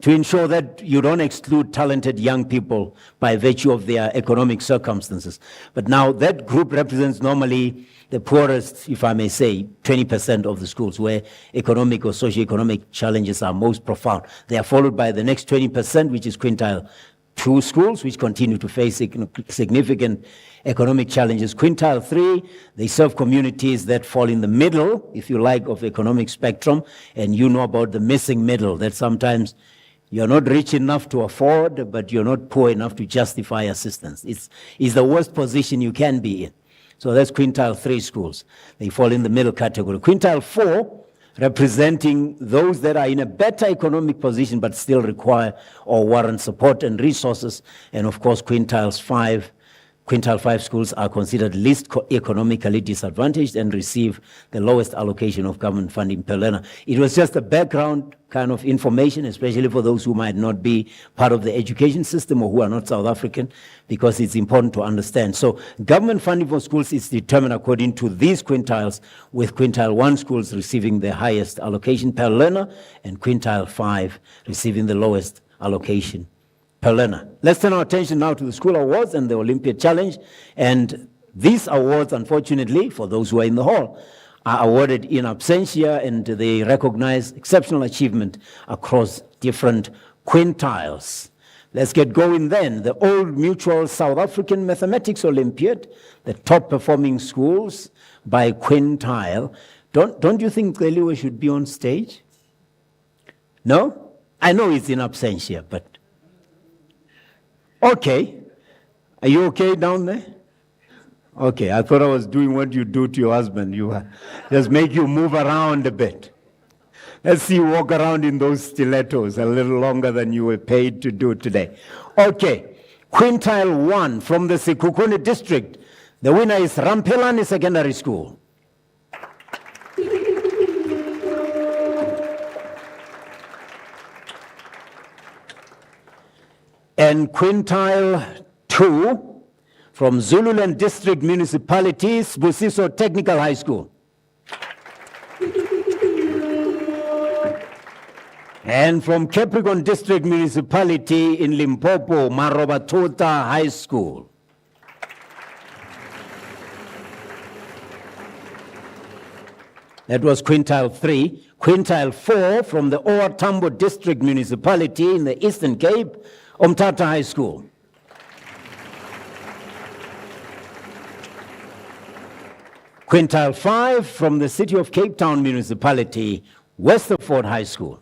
to ensure that you don't exclude talented young people by virtue of their economic circumstances. But now that group represents normally the poorest, if I may say, 20% of the schools where economic or socioeconomic challenges are most profound. They are followed by the next 20%, which is quintile 2 schools, which continue to face significant economic challenges. Quintile 3, they serve communities that fall in the middle, if you like, of economic spectrum, and you know about the missing middle, that sometimes you're not rich enough to afford, but you're not poor enough to justify assistance. It's the worst position you can be in. So that's quintile 3 schools. They fall in the middle category. Quintile 4, representing those that are in a better economic position but still require or warrant support and resources. And of course, quintile 5 schools are considered least economically disadvantaged and receive the lowest allocation of government funding per learner. It was just a background kind of information, especially for those who might not be part of the education system or who are not South African, because it's important to understand. So government funding for schools is determined according to these quintiles, with quintile 1 schools receiving the highest allocation per learner and quintile 5 receiving the lowest allocation per learner. Let's turn our attention now to the school awards and the Olympiad Challenge. And these awards, unfortunately, for those who are in the hall, are awarded in absentia, and they recognize exceptional achievement across different quintiles. Let's get going then. The Old Mutual South African Mathematics Olympiad, the top performing schools by quintile. Don't you think Celiwe should be on stage? No? I know it's in absentia, but okay. Are you okay down there? Okay, I thought I was doing what you do to your husband. You just make you move around a bit. Let's see you walk around in those stilettos a little longer than you were paid to do today. Okay, quintile 1 from the Sekhukhune district. The winner is Rampelani Secondary School. And quintile 2 from Zululand District Municipality, Busiso Technical High School. And from Capricorn District Municipality in Limpopo, Marobatota High School. That was quintile 3. Quintile 4 from the Owatambo District Municipality in the Eastern Cape, Umtata High School. Quintile 5 from the City of Cape Town Municipality, Westerford High School.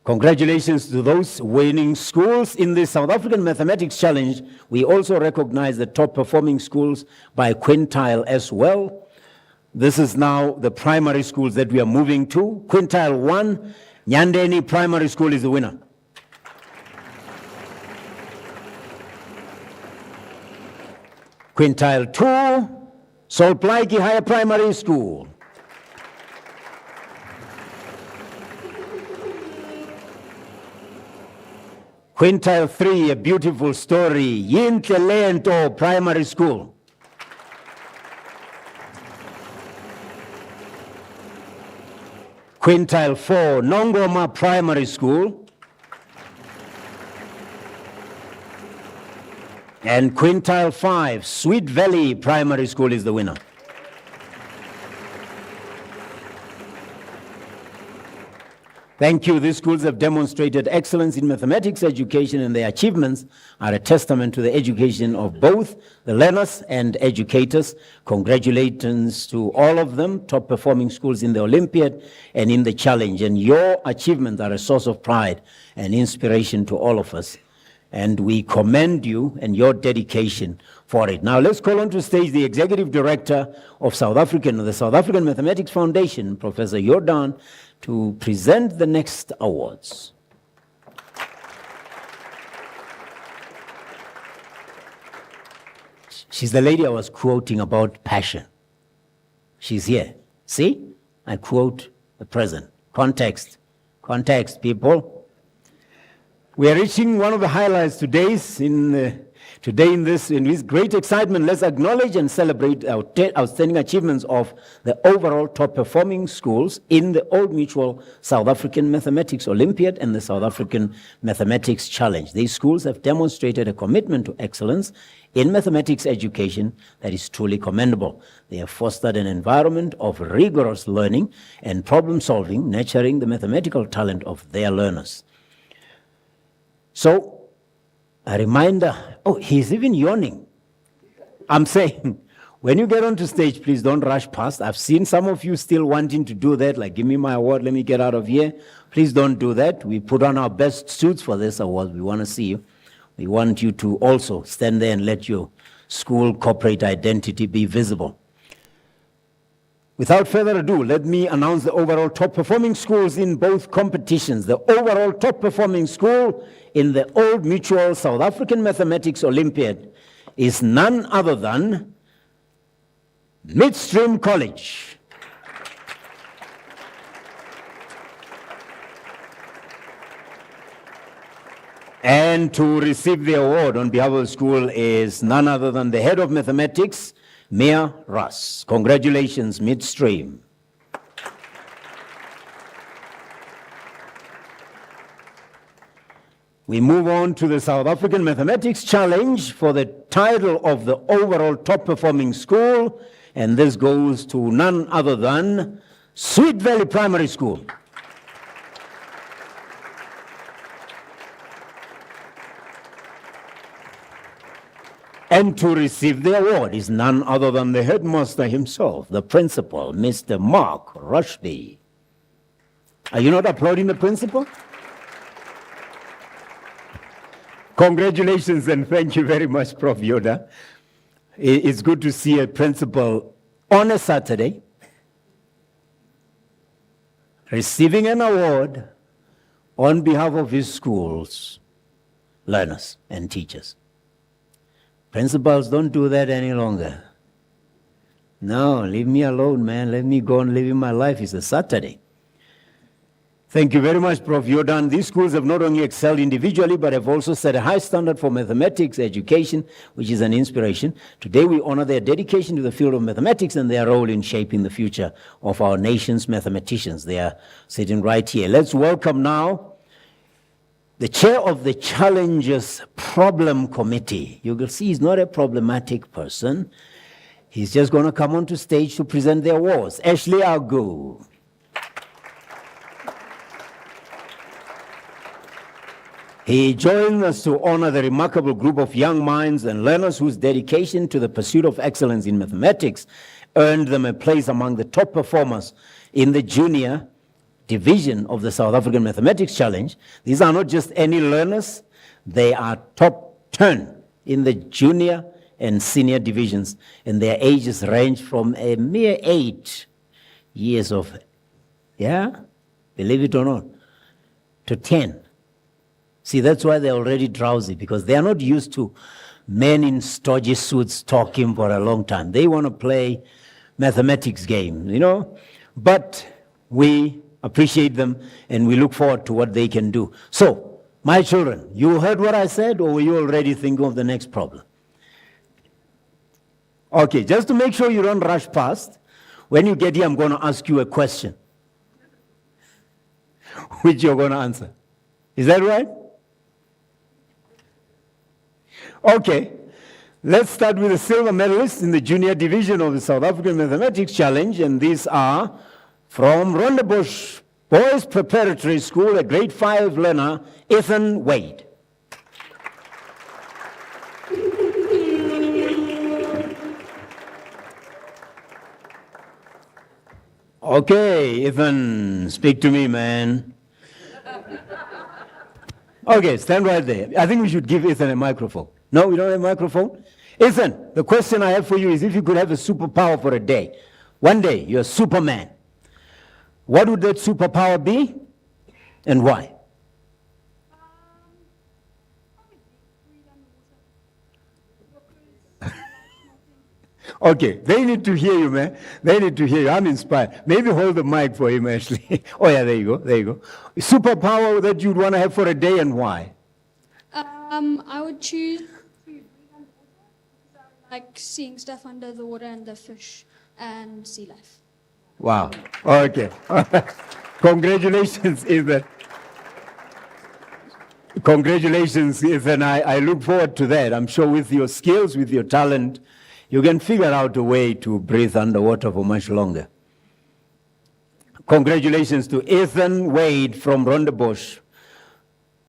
Congratulations to those winning schools. In the South African Mathematics Challenge, we also recognize the top performing schools by quintile as well. This is now the primary schools that we are moving to. Quintile 1, Nyandeni Primary School is the winner. Quintile 2, Solplaiki Higher Primary School. Quintile 3, a beautiful story, Yintlelento Primary School. Quintile 4, Nongoma Primary School. And quintile 5, Sweet Valley Primary School is the winner. Thank you. These schools have demonstrated excellence in mathematics education, and their achievements are a testament to the education of both the learners and educators. Congratulations to all of them, top performing schools in the Olympiad and in the challenge. And your achievements are a source of pride and inspiration to all of us. And we commend you and your dedication for it. Now let's call on to stage the Executive Director of the South African Mathematics Foundation, Professor Jordan, to present the next awards. She's the lady I was quoting about passion. She's here. See? I quote the present. Context. Context, people. We are reaching one of the highlights today in this great excitement. Let's acknowledge and celebrate our outstanding achievements of the overall top performing schools in the Old Mutual South African Mathematics Olympiad and the South African Mathematics Challenge. These schools have demonstrated a commitment to excellence in mathematics education that is truly commendable. They have fostered an environment of rigorous learning and problem solving, nurturing the mathematical talent of their learners. So, a reminder, oh, he's even yawning. I'm saying, when you get onto stage, please don't rush past. I've seen some of you still wanting to do that, like, give me my award, let me get out of here. Please don't do that. We put on our best suits for this award. We want to see you. We want you to also stand there and let your school corporate identity be visible. Without further ado, let me announce the overall top performing schools in both competitions. The overall top performing school in the Old Mutual South African Mathematics Olympiad is none other than Midstream College. And to receive the award on behalf of the school is none other than the head of mathematics, Mia Russ. Congratulations, Midstream. We move on to the South African Mathematics Challenge for the title of the overall top performing school, and this goes to none other than Sweet Valley Primary School. And to receive the award is none other than the headmaster himself, the principal, Mr. Mark Rushdie. Are you not applauding the principal? Congratulations and thank you very much, Prof. Yoda. It's good to see a principal on a Saturday receiving an award on behalf of his school's learners and teachers. Principals don't do that any longer. No, leave me alone, man. Let me go on living my life. It's a Saturday. Thank you very much, Prof. Jordan. These schools have not only excelled individually, but have also set a high standard for mathematics education, which is an inspiration. Today, we honor their dedication to the field of mathematics and their role in shaping the future of our nation's mathematicians. They are sitting right here. Let's welcome now the chair of the Challenges Problem Committee. You will see he's not a problematic person. He's just going to come onto stage to present the awards. Ashley Agu. He joins us to honor the remarkable group of young minds and learners whose dedication to the pursuit of excellence in mathematics earned them a place among the top performers in the junior division of the South African Mathematics Challenge. These are not just any learners, they are top 10 in the junior and senior divisions, and their ages range from a mere 8 years of, believe it or not, to 10. See, that's why they're already drowsy, because they are not used to men in stodgy suits talking for a long time. They want to play mathematics game, But we appreciate them, and we look forward to what they can do. So, my children, you heard what I said, or were you already thinking of the next problem? Okay, just to make sure you don't rush past, when you get here, I'm going to ask you a question, which you're going to answer. Is that right? Okay, let's start with the silver medalists in the junior division of the South African Mathematics Challenge, and these are from Rondebosch Boys Preparatory School, a grade 5 learner, Ethan Wade. Okay, Ethan, speak to me, man. Okay, stand right there. I think we should give Ethan a microphone. No, we don't have a microphone? Ethan, the question I have for you is, if you could have a superpower for a day, one day you're Superman, what would that superpower be and why? Okay, they need to hear you, man. They need to hear you. I'm inspired. Maybe hold the mic for him, Ashley. Oh, yeah, there you go. There you go. Superpower that you'd want to have for a day and why? I would choose like seeing stuff under the water and the fish and sea life. Wow. Okay. Congratulations, Ethan. Congratulations, Ethan. I look forward to that. I'm sure with your skills, with your talent, you can figure out a way to breathe underwater for much longer. Congratulations to Ethan Wade from Rondebosch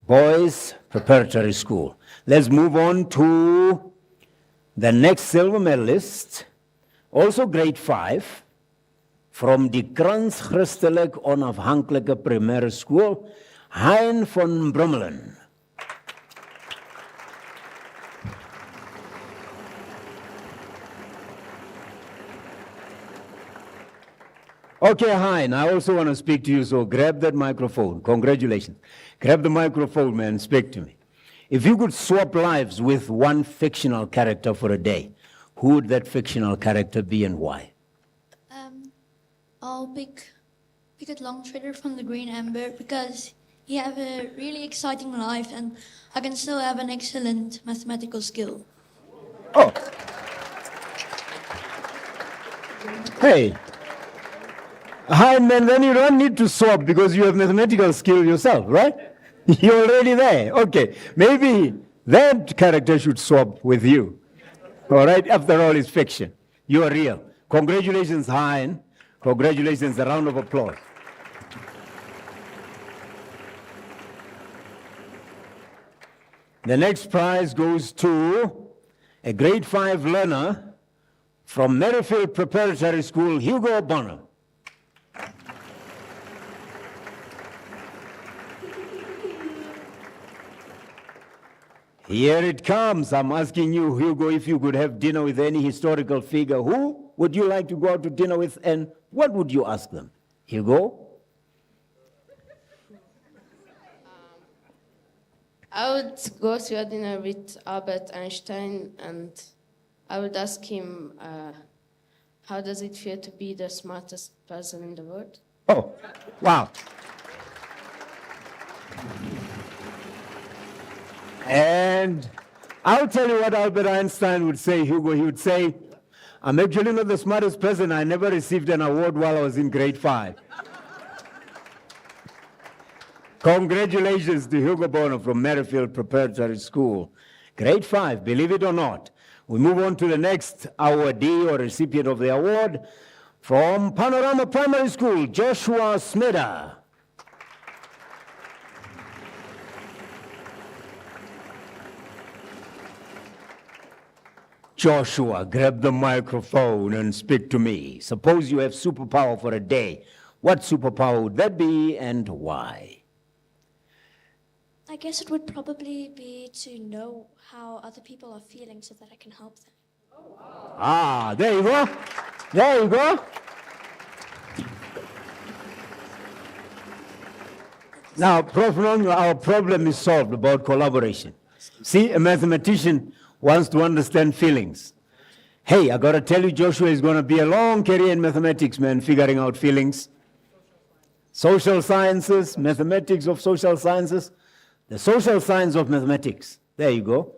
Boys Preparatory School. Let's move on to the next silver medalist, also grade 5, from die Krans Christelik Onafhanklike Primêre School, Hein van Brummelen. Okay, Hein, I also want to speak to you, so grab that microphone. Congratulations. Grab the microphone, man, speak to me. If you could swap lives with one fictional character for a day, who would that fictional character be and why? I'll pick it Longshredder from the Green Amber because he have a really exciting life and I can still have an excellent mathematical skill. Oh. Hey. Hi, man, then you don't need to swap because you have mathematical skill yourself, right? You're already there. Okay. Maybe that character should swap with you. All right? After all, it's fiction. You are real. Congratulations, Hein. Congratulations. A round of applause. The next prize goes to a grade 5 learner from Merrifield Preparatory School, Hugo Bonham. Here it comes. I'm asking you, Hugo, if you could have dinner with any historical figure, who would you like to go out to dinner with and what would you ask them? Hugo? I would go to a dinner with Albert Einstein and I would ask him, how does it feel to be the smartest person in the world? Oh, wow. And I'll tell you what Albert Einstein would say, Hugo. He would say, I'm actually not the smartest person. I never received an award while I was in grade 5. Congratulations to Hugo Bonham from Merrifield Preparatory School. Grade 5, believe it or not. We move on to the next awardee or recipient of the award from Panorama Primary School, Joshua Smeda. Joshua, grab the microphone and speak to me. Suppose you have superpower for a day. What superpower would that be and why? I guess it would probably be to know how other people are feeling so that I can help them. Ah, there you go. There you go. Now, Prof. Nong, our problem is solved about collaboration. See, a mathematician wants to understand feelings. Hey, I got to tell you, Joshua is going to be a long career in mathematics, man, figuring out feelings. Social sciences, mathematics of social sciences, the social science of mathematics. There you go.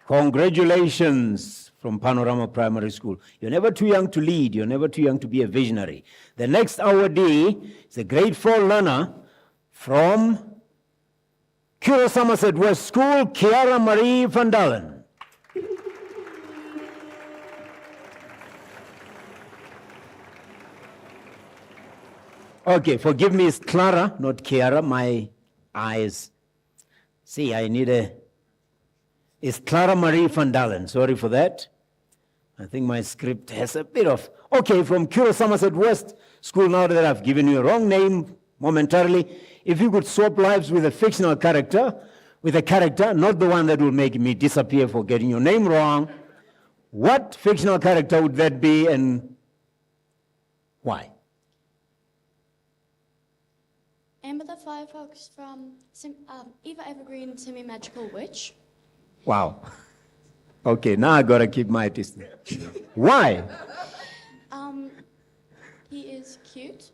Congratulations from Panorama Primary School. You're never too young to lead. You're never too young to be a visionary. The next awardee is a grade 4 learner from Curro Somerset West School, Chiara Marie van Dalen. Okay, forgive me, it's Clara, not Chiara. My eyes. See, I need a... It's Clara Marie van Dalen. Sorry for that. I think my script has a bit of... Okay, from Curro Somerset West School, now that I've given you a wrong name momentarily, if you could swap lives with a fictional character, with a character, not the one that will make me disappear for getting your name wrong, what fictional character would that be and why? Amber the Firefox from Eva Evergreen, Semi-Magical Witch. Wow. Okay, now I gotta keep my distance. Why? He is cute.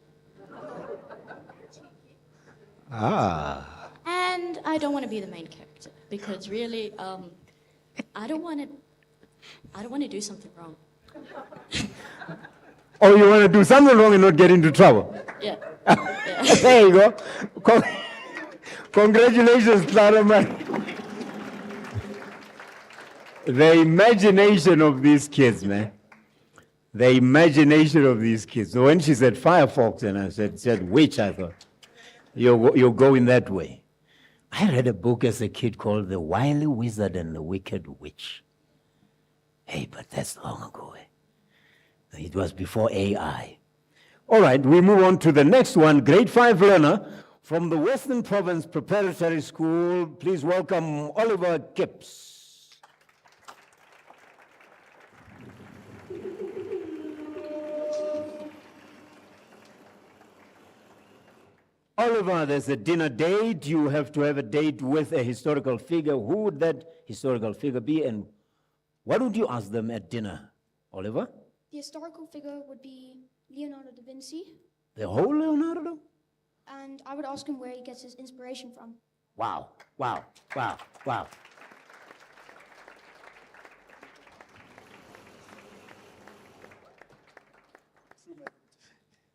Ah. And I don't want to be the main character because really, I don't want to do something wrong. Oh, you want to do something wrong and not get into trouble? Yeah. There you go. Congratulations, Clara Marie. The imagination of these kids, man. The imagination of these kids. So when she said Firefox and I said witch, I thought, you're going that way. I read a book as a kid called The Wily Wizard and the Wicked Witch. Hey, but that's long ago. It was before AI. All right, we move on to the next one, grade 5 learner from the Western Province Preparatory School. Please welcome Oliver Kipps. Oliver, there's a dinner date. You have to have a date with a historical figure. Who would that historical figure be, and what would you ask them at dinner, Oliver? The historical figure would be Leonardo da Vinci, The whole Leonardo? and I would ask him where he gets his inspiration from. Wow, wow, wow, wow.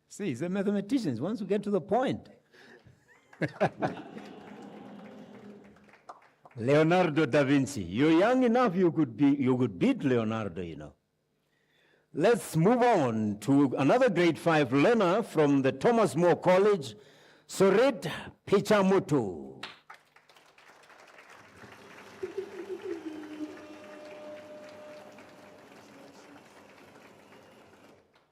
See, the mathematicians, once we get to the point. Leonardo da Vinci. You're young enough, you could beat Leonardo, you know. Let's move on to another grade 5 learner from the Thomas More College, Sorit Pichamutu.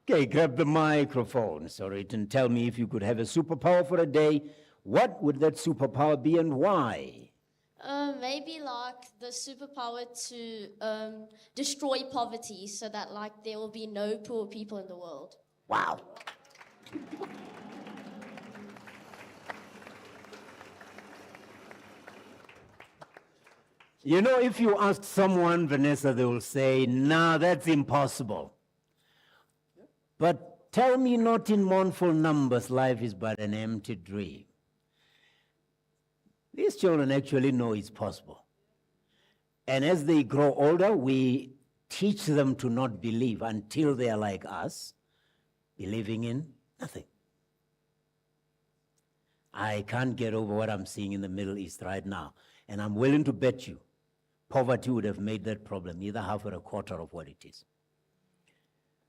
Okay, grab the microphone, Sorit, and tell me if you could have a superpower for a day, what would that superpower be and why? Maybe like the superpower to destroy poverty so that like there will be no poor people in the world. Wow. You know, if you ask someone, Vanessa, they will say, nah, that's impossible. But tell me not in mournful numbers, life is but an empty dream. These children actually know it's possible. And as they grow older, we teach them to not believe until they are like us, believing in nothing. I can't get over what I'm seeing in the Middle East right now. And I'm willing to bet you poverty would have made that problem either half or a quarter of what it is.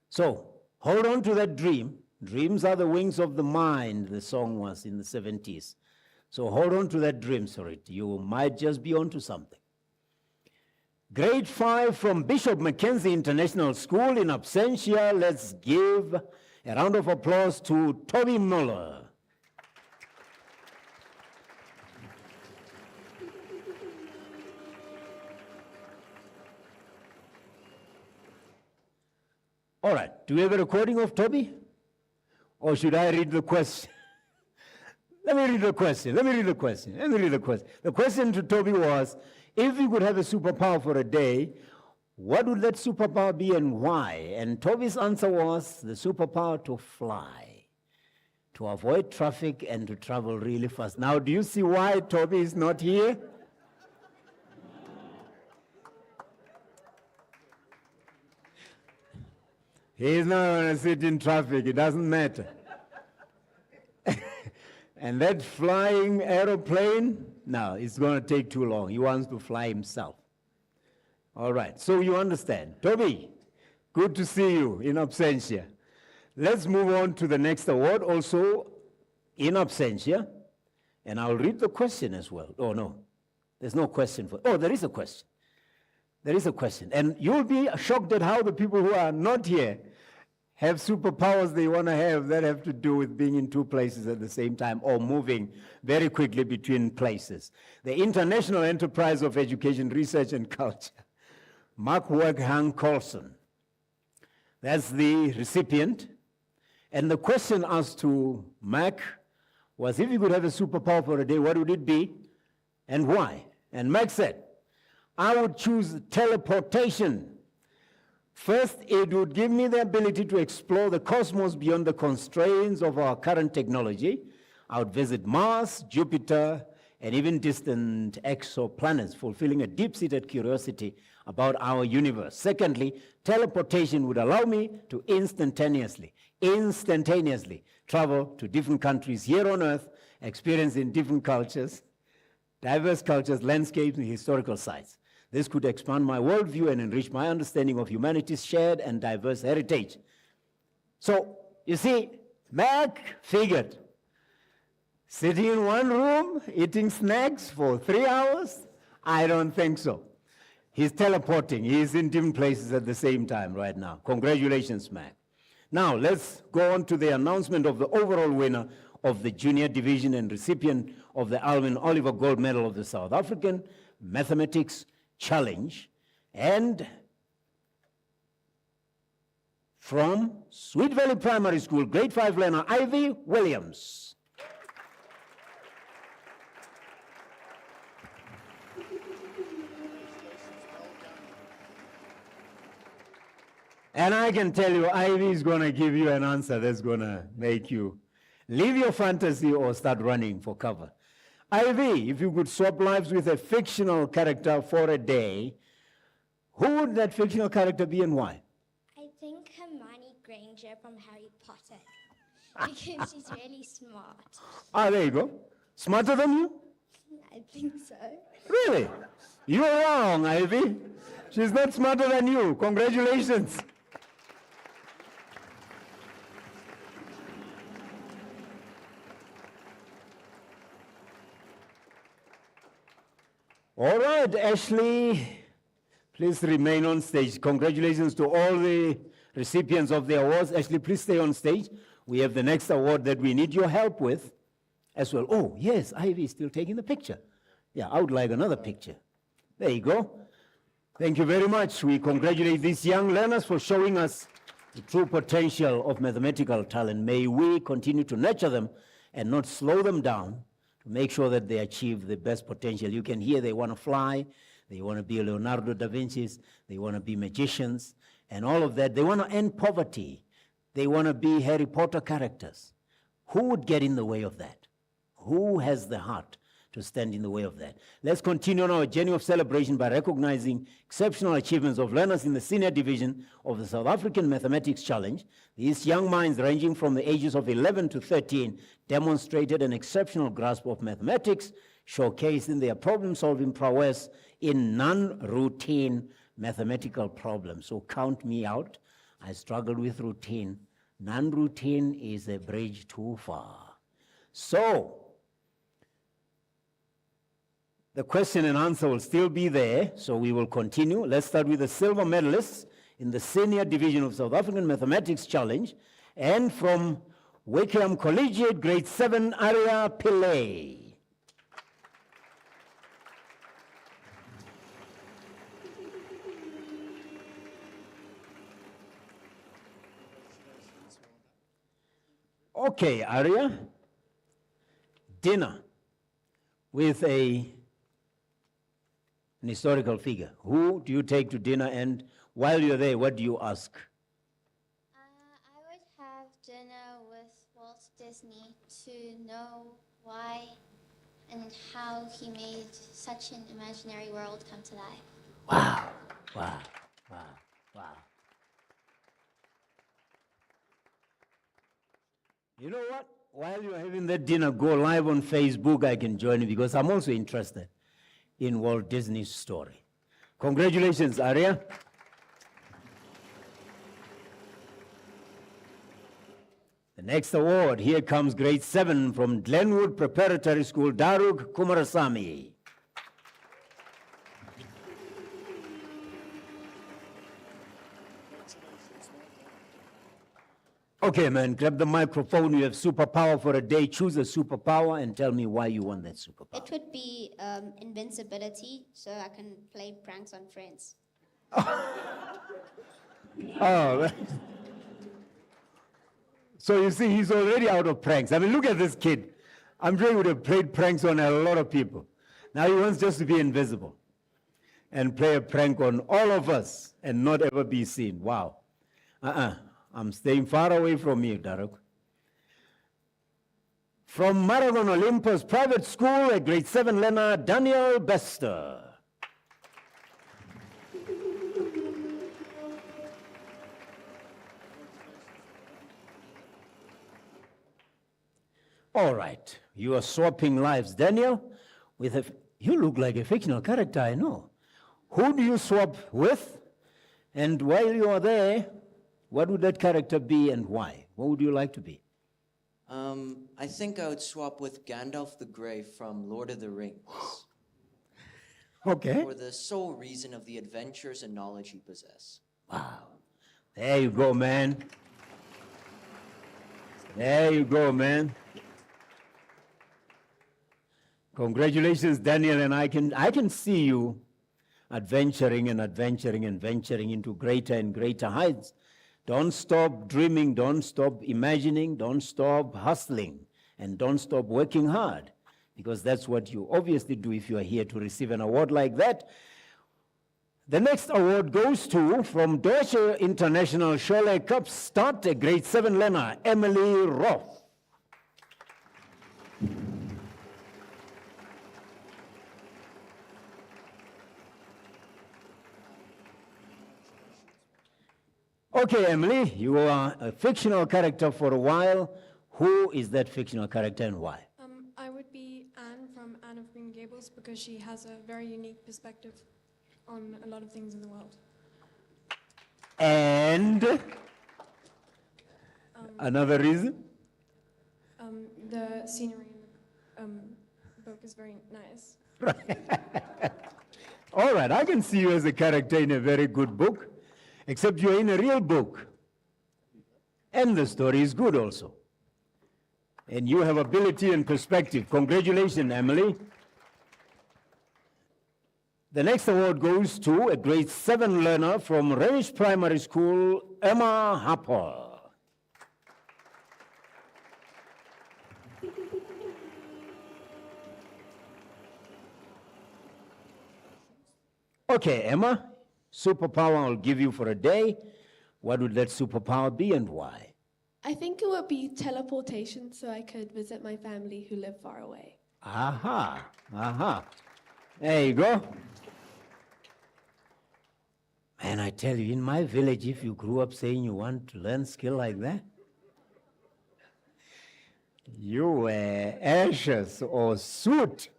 So hold on to that dream. Dreams are the wings of the mind, the song was in the 70s. So hold on to that dream, Sorit. You might just be onto something. Grade 5 from Bishop Mackenzie International School in absentia. Let's give a round of applause to Toby Muller. All right, do we have a recording of Toby? Or should I read the question? Let me read the question. The question to Toby was, if you could have a superpower for a day, what would that superpower be and why? And Toby's answer was the superpower to fly, to avoid traffic and to travel really fast. Now, do you see why Toby is not here? He's not going to sit in traffic. It doesn't matter. And that flying aeroplane, no, it's going to take too long. He wants to fly himself. All right, so you understand. Toby, good to see you in absentia. Let's move on to the next award, also in absentia. And I'll read the question as well. Oh, no, there's no question for, oh, there is a question. There is a question. And you'll be shocked at how the people who are not here have superpowers they want to have that have to do with being in two places at the same time or moving very quickly between places. The International Enterprise of Education, Research and Culture, Mark Weghang Colson. That's the recipient. And the question asked to Mac was, if you could have a superpower for a day, what would it be and why? And Mac said, I would choose teleportation. First, it would give me the ability to explore the cosmos beyond the constraints of our current technology. I would visit Mars, Jupiter, and even distant exoplanets, fulfilling a deep-seated curiosity about our universe. Secondly, teleportation would allow me to instantaneously travel to different countries here on Earth, experiencing different cultures, diverse cultures, landscapes, and historical sites. This could expand my worldview and enrich my understanding of humanity's shared and diverse heritage. So, you see, Mac figured, sitting in one room, eating snacks for 3 hours? I don't think so. He's teleporting. He's in different places at the same time right now. Congratulations, Mac. Now, let's go on to the announcement of the overall winner of the junior division and recipient of the Alvin Oliver Gold Medal of the South African Mathematics Challenge, and from Sweet Valley Primary School, grade 5 learner Ivy Williams. And I can tell you, Ivy is going to give you an answer that's going to make you leave your fantasy or start running for cover. Ivy, if you could swap lives with a fictional character for a day, who would that fictional character be and why? I think Hermione Granger from Harry Potter. Because she's really smart. Ah, there you go. Smarter than you? I think so. Really? You're wrong, Ivy. She's not smarter than you. Congratulations. All right, Ashley, please remain on stage. Congratulations to all the recipients of the awards. Ashley, please stay on stage. We have the next award that we need your help with as well. Oh, yes, Ivy is still taking the picture. Yeah, I would like another picture. There you go. Thank you very much. We congratulate these young learners for showing us the true potential of mathematical talent. May we continue to nurture them and not slow them down, to make sure that they achieve the best potential. You can hear they want to fly, they want to be Leonardo da Vinci's, they want to be magicians, and all of that. They want to end poverty. They want to be Harry Potter characters. Who would get in the way of that? Who has the heart to stand in the way of that? Let's continue on our journey of celebration by recognizing exceptional achievements of learners in the senior division of the South African Mathematics Challenge. These young minds, ranging from the ages of 11 to 13, demonstrated an exceptional grasp of mathematics, showcasing their problem-solving prowess in non-routine mathematical problems. So count me out. I struggled with routine. Non-routine is a bridge too far. So, The question and answer will still be there, so we will continue. Let's start with the silver medalists in the senior division of South African Mathematics Challenge, and from Wakeham Collegiate, grade 7, Arya Pillay. Okay, Arya, dinner with an historical figure. Who do you take to dinner, and while you're there, what do you ask? I would have dinner with Walt Disney to know why and how he made such an imaginary world come to life. Wow, wow, wow, wow. You know what? While you're having that dinner, go live on Facebook. I can join you because I'm also interested in Walt Disney's story. Congratulations, Arya. The next award, here comes grade 7 from Glenwood Preparatory School, Daruk Kumarasamy. Okay, man, grab the microphone. You have superpower for a day. Choose a superpower and tell me why you want that superpower. It would be invincibility, so I can play pranks on friends. Oh, so you see, he's already out of pranks. I mean, look at this kid. I'm sure he would have played pranks on a lot of people. Now he wants just to be invisible and play a prank on all of us and not ever be seen. Wow. I'm staying far away from you, Daruk. From Maragon Olympus Private School, a grade 7 learner, Daniel Bester. All right, you are swapping lives, Daniel, with you look like a fictional character, I know. Who do you swap with? And while you are there, what would that character be and why? What would you like to be? I think I would swap with Gandalf the Grey from Lord of the Rings. Okay. For the sole reason of the adventures and knowledge he possesses. Wow. There you go, man. There you go, man. Congratulations, Daniel, and I can see you adventuring and adventuring and venturing into greater and greater heights. Don't stop dreaming, don't stop imagining, don't stop hustling, and don't stop working hard, because that's what you obviously do if you are here to receive an award like that. The next award goes to, from Deutsche International Scholle Cup Start, a grade 7 learner, Emily Roth. Okay, Emily, you are a fictional character for a while. Who is that fictional character and why? I would be Anne from Anne of Green Gables because she has a very unique perspective on a lot of things in the world. And another reason? The scenery in the book is very nice. All right, I can see you as a character in a very good book, except you're in a real book. And the story is good also. And you have ability and perspective. Congratulations, Emily. The next award goes to a grade 7 learner from Renish Primary School, Emma Harper. Okay, Emma, superpower I'll give you for a day. What would that superpower be and why? I think it would be teleportation so I could visit my family who live far away. Aha, aha. There you go. Man, I tell you, in my village, if you grew up saying you want to learn skill like that, you were ashes or soot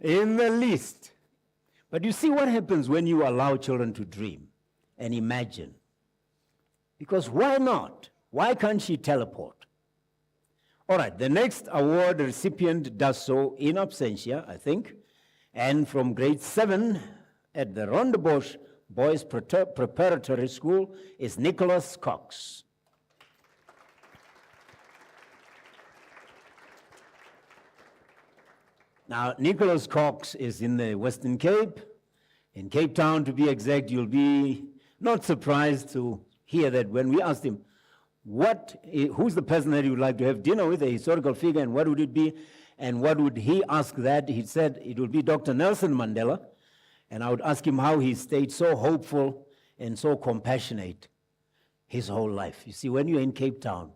in the least. But you see what happens when you allow children to dream and imagine. Because why not? Why can't she teleport? All right, the next award recipient does so in absentia, I think, And from grade 7 at the Rondebosch Boys Preparatory School is Nicholas Cox. Now, Nicholas Cox is in the Western Cape, in Cape Town to be exact. You'll be not surprised to hear that when we asked him, who's the person that you would like to have dinner with, a historical figure, and what would it be, and what would he ask that? He said it would be Dr. Nelson Mandela, and I would ask him how he stayed so hopeful and so compassionate his whole life. You see, when you're in Cape Town,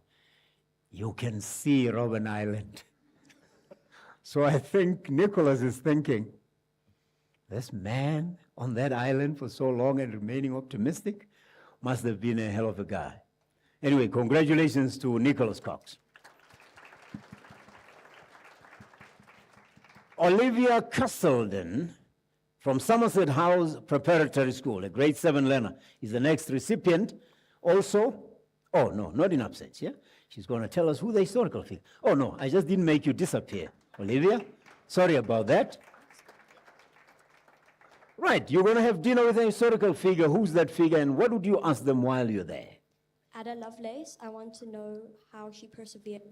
you can see Robben Island. So I think Nicholas is thinking, this man on that island for so long and remaining optimistic must have been a hell of a guy. Anyway, congratulations to Nicholas Cox. Olivia Castleton from Somerset House Preparatory School, a grade 7 learner, is the next recipient. Also, oh no, not in absence, yeah? She's going to tell us who the historical figure. Oh no, I just didn't make you disappear. Olivia, sorry about that. Right, you're going to have dinner with a historical figure. Who's that figure, and what would you ask them while you're there? Ada Lovelace, I want to know how she persevered.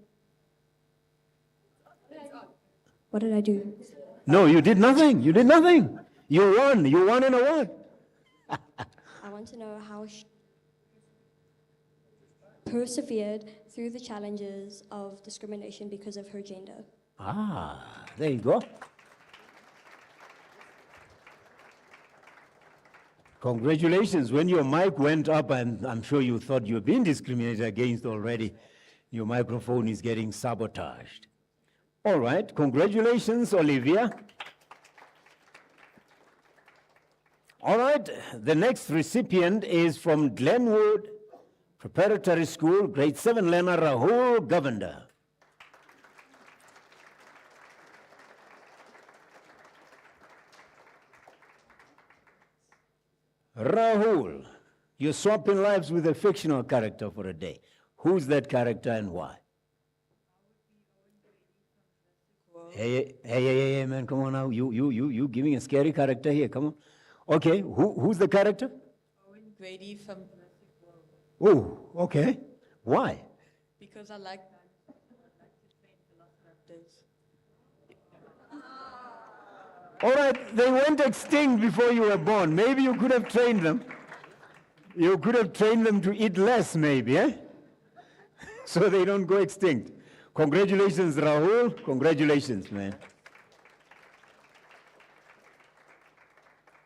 What did I do? No, you did nothing. You did nothing. You won. You won an award. I want to know how she persevered through the challenges of discrimination because of her gender. Ah, there you go. Congratulations. When your mic went up, and I'm sure you thought you were being discriminated against already, your microphone is getting sabotaged. All right, congratulations, Olivia. All right, the next recipient is from Glenwood Preparatory School, grade 7 learner Rahul Govender. Rahul, you're swapping lives with a fictional character for a day. Who's that character and why? Hey, man, come on now. You giving a scary character here, come on. Okay, who's the character? Owen Grady from Oh, okay. Why? because I like to train velociraptors. All right, they went extinct before you were born. Maybe you could have trained them. You could have trained them to eat less, maybe, eh? So they don't go extinct. Congratulations, Rahul. Congratulations, man.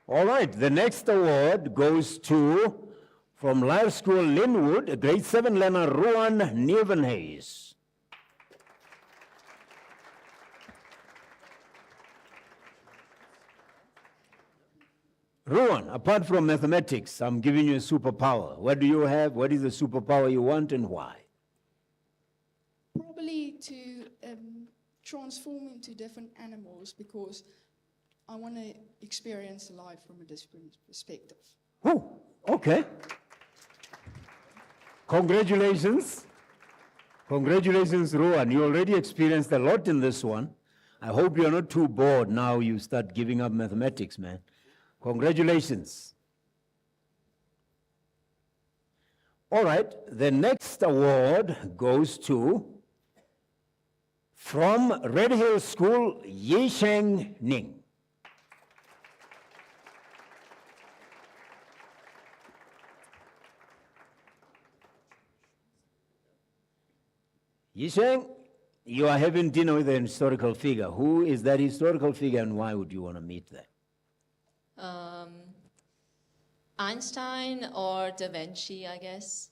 All right, the next award goes to, from Life School Linwood, grade 7 learner Rowan Nevenhuis. Rowan, apart from mathematics, I'm giving you a superpower. What do you have? What is the superpower you want and why? Probably to transform into different animals because I want to experience life from a different perspective. Oh, okay. Congratulations. Congratulations, Rowan. You already experienced a lot in this one. I hope you're not too bored now you start giving up mathematics, man. Congratulations. All right, the next award goes to, from Red Hill School, Yisheng Ning. Yisheng, you are having dinner with an historical figure. Who is that historical figure and why would you want to meet them? Einstein or Da Vinci, I guess.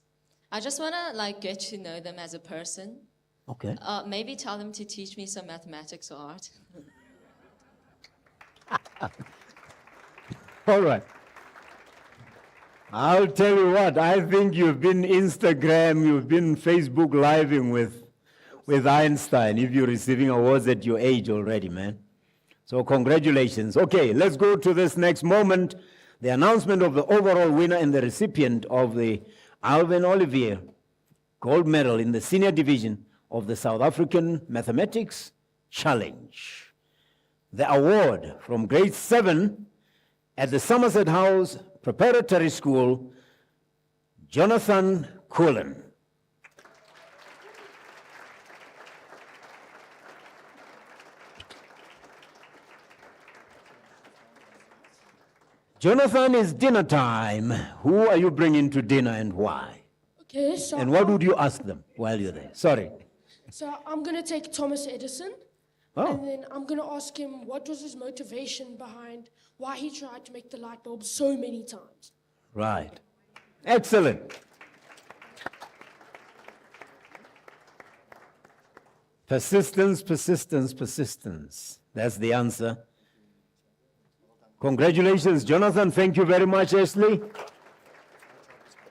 I just want to get to know them as a person. Okay. Maybe tell them to teach me some mathematics or art. All right. I'll tell you what, I think you've been Instagram, you've been Facebook living with Einstein if you're receiving awards at your age already, man. So congratulations. Okay, let's go to this next moment, the announcement of the overall winner and the recipient of the Alvin Olivier Gold Medal in the senior division of the South African Mathematics Challenge. the award from grade 7 at the Somerset House Preparatory School, Jonathan Cullen. Jonathan, it's dinner time. Who are you bringing to dinner and why? Okay, so And what would you ask them while you're there? Sorry. So I'm gonna take Thomas Edison, Oh. and then I'm gonna ask him what was his motivation behind why he tried to make the light bulb so many times. Right. Excellent. Persistence, persistence, persistence. That's the answer. Congratulations, Jonathan. Thank you very much, Ashley.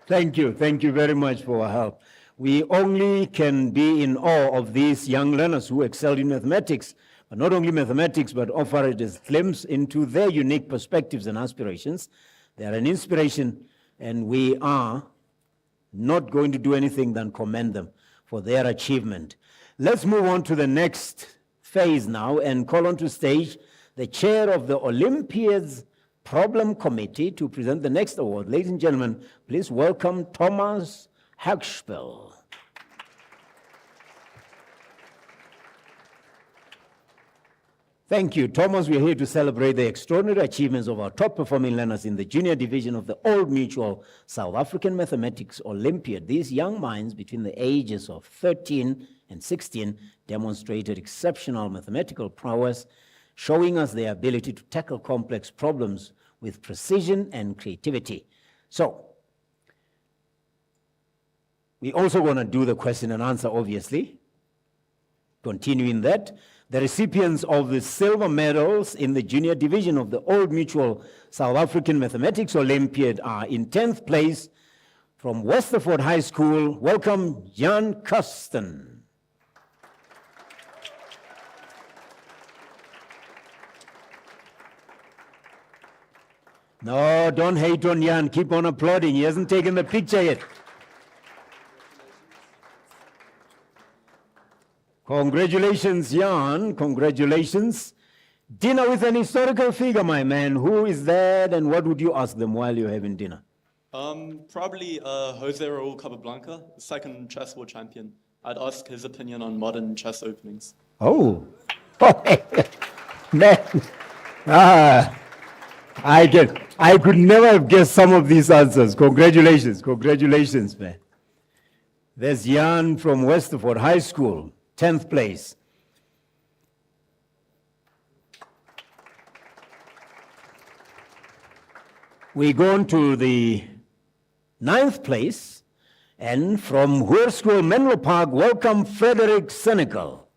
Thank you. Thank you very much for your help. We only can be in awe of these young learners who excel in mathematics, but not only mathematics, but offer a glimpse into their unique perspectives and aspirations. They are an inspiration, and we are not going to do anything than commend them for their achievement. Let's move on to the next phase now and call on to stage the chair of the Olympiads Problem Committee to present the next award. Ladies and gentlemen, please welcome Thomas Hagspel. Thank you, Thomas. We are here to celebrate the extraordinary achievements of our top-performing learners in the junior division of the Old Mutual South African Mathematics Olympiad. These young minds between the ages of 13 and 16 demonstrated exceptional mathematical prowess, showing us their ability to tackle complex problems with precision and creativity. So, we also want to do the question and answer, obviously. Continuing that, the recipients of the silver medals in the junior division of the Old Mutual South African Mathematics Olympiad are in 10th place from Westerford High School. Welcome, Jan Kusten. No, don't hate on Jan. Keep on applauding. He hasn't taken the picture yet. Congratulations, Jan. Congratulations. Dinner with an historical figure, my man. Who is that and what would you ask them while you're having dinner? Probably Jose Raul Capablanca, the second chess world champion. I'd ask his opinion on modern chess openings. Oh. Man. I could never have guessed some of these answers. Congratulations. Congratulations, man. There's Jan from Westerford High School, 10th place. We go on to the 9th place, and from Hoërskool Menlo Park, welcome Frederick Senecal.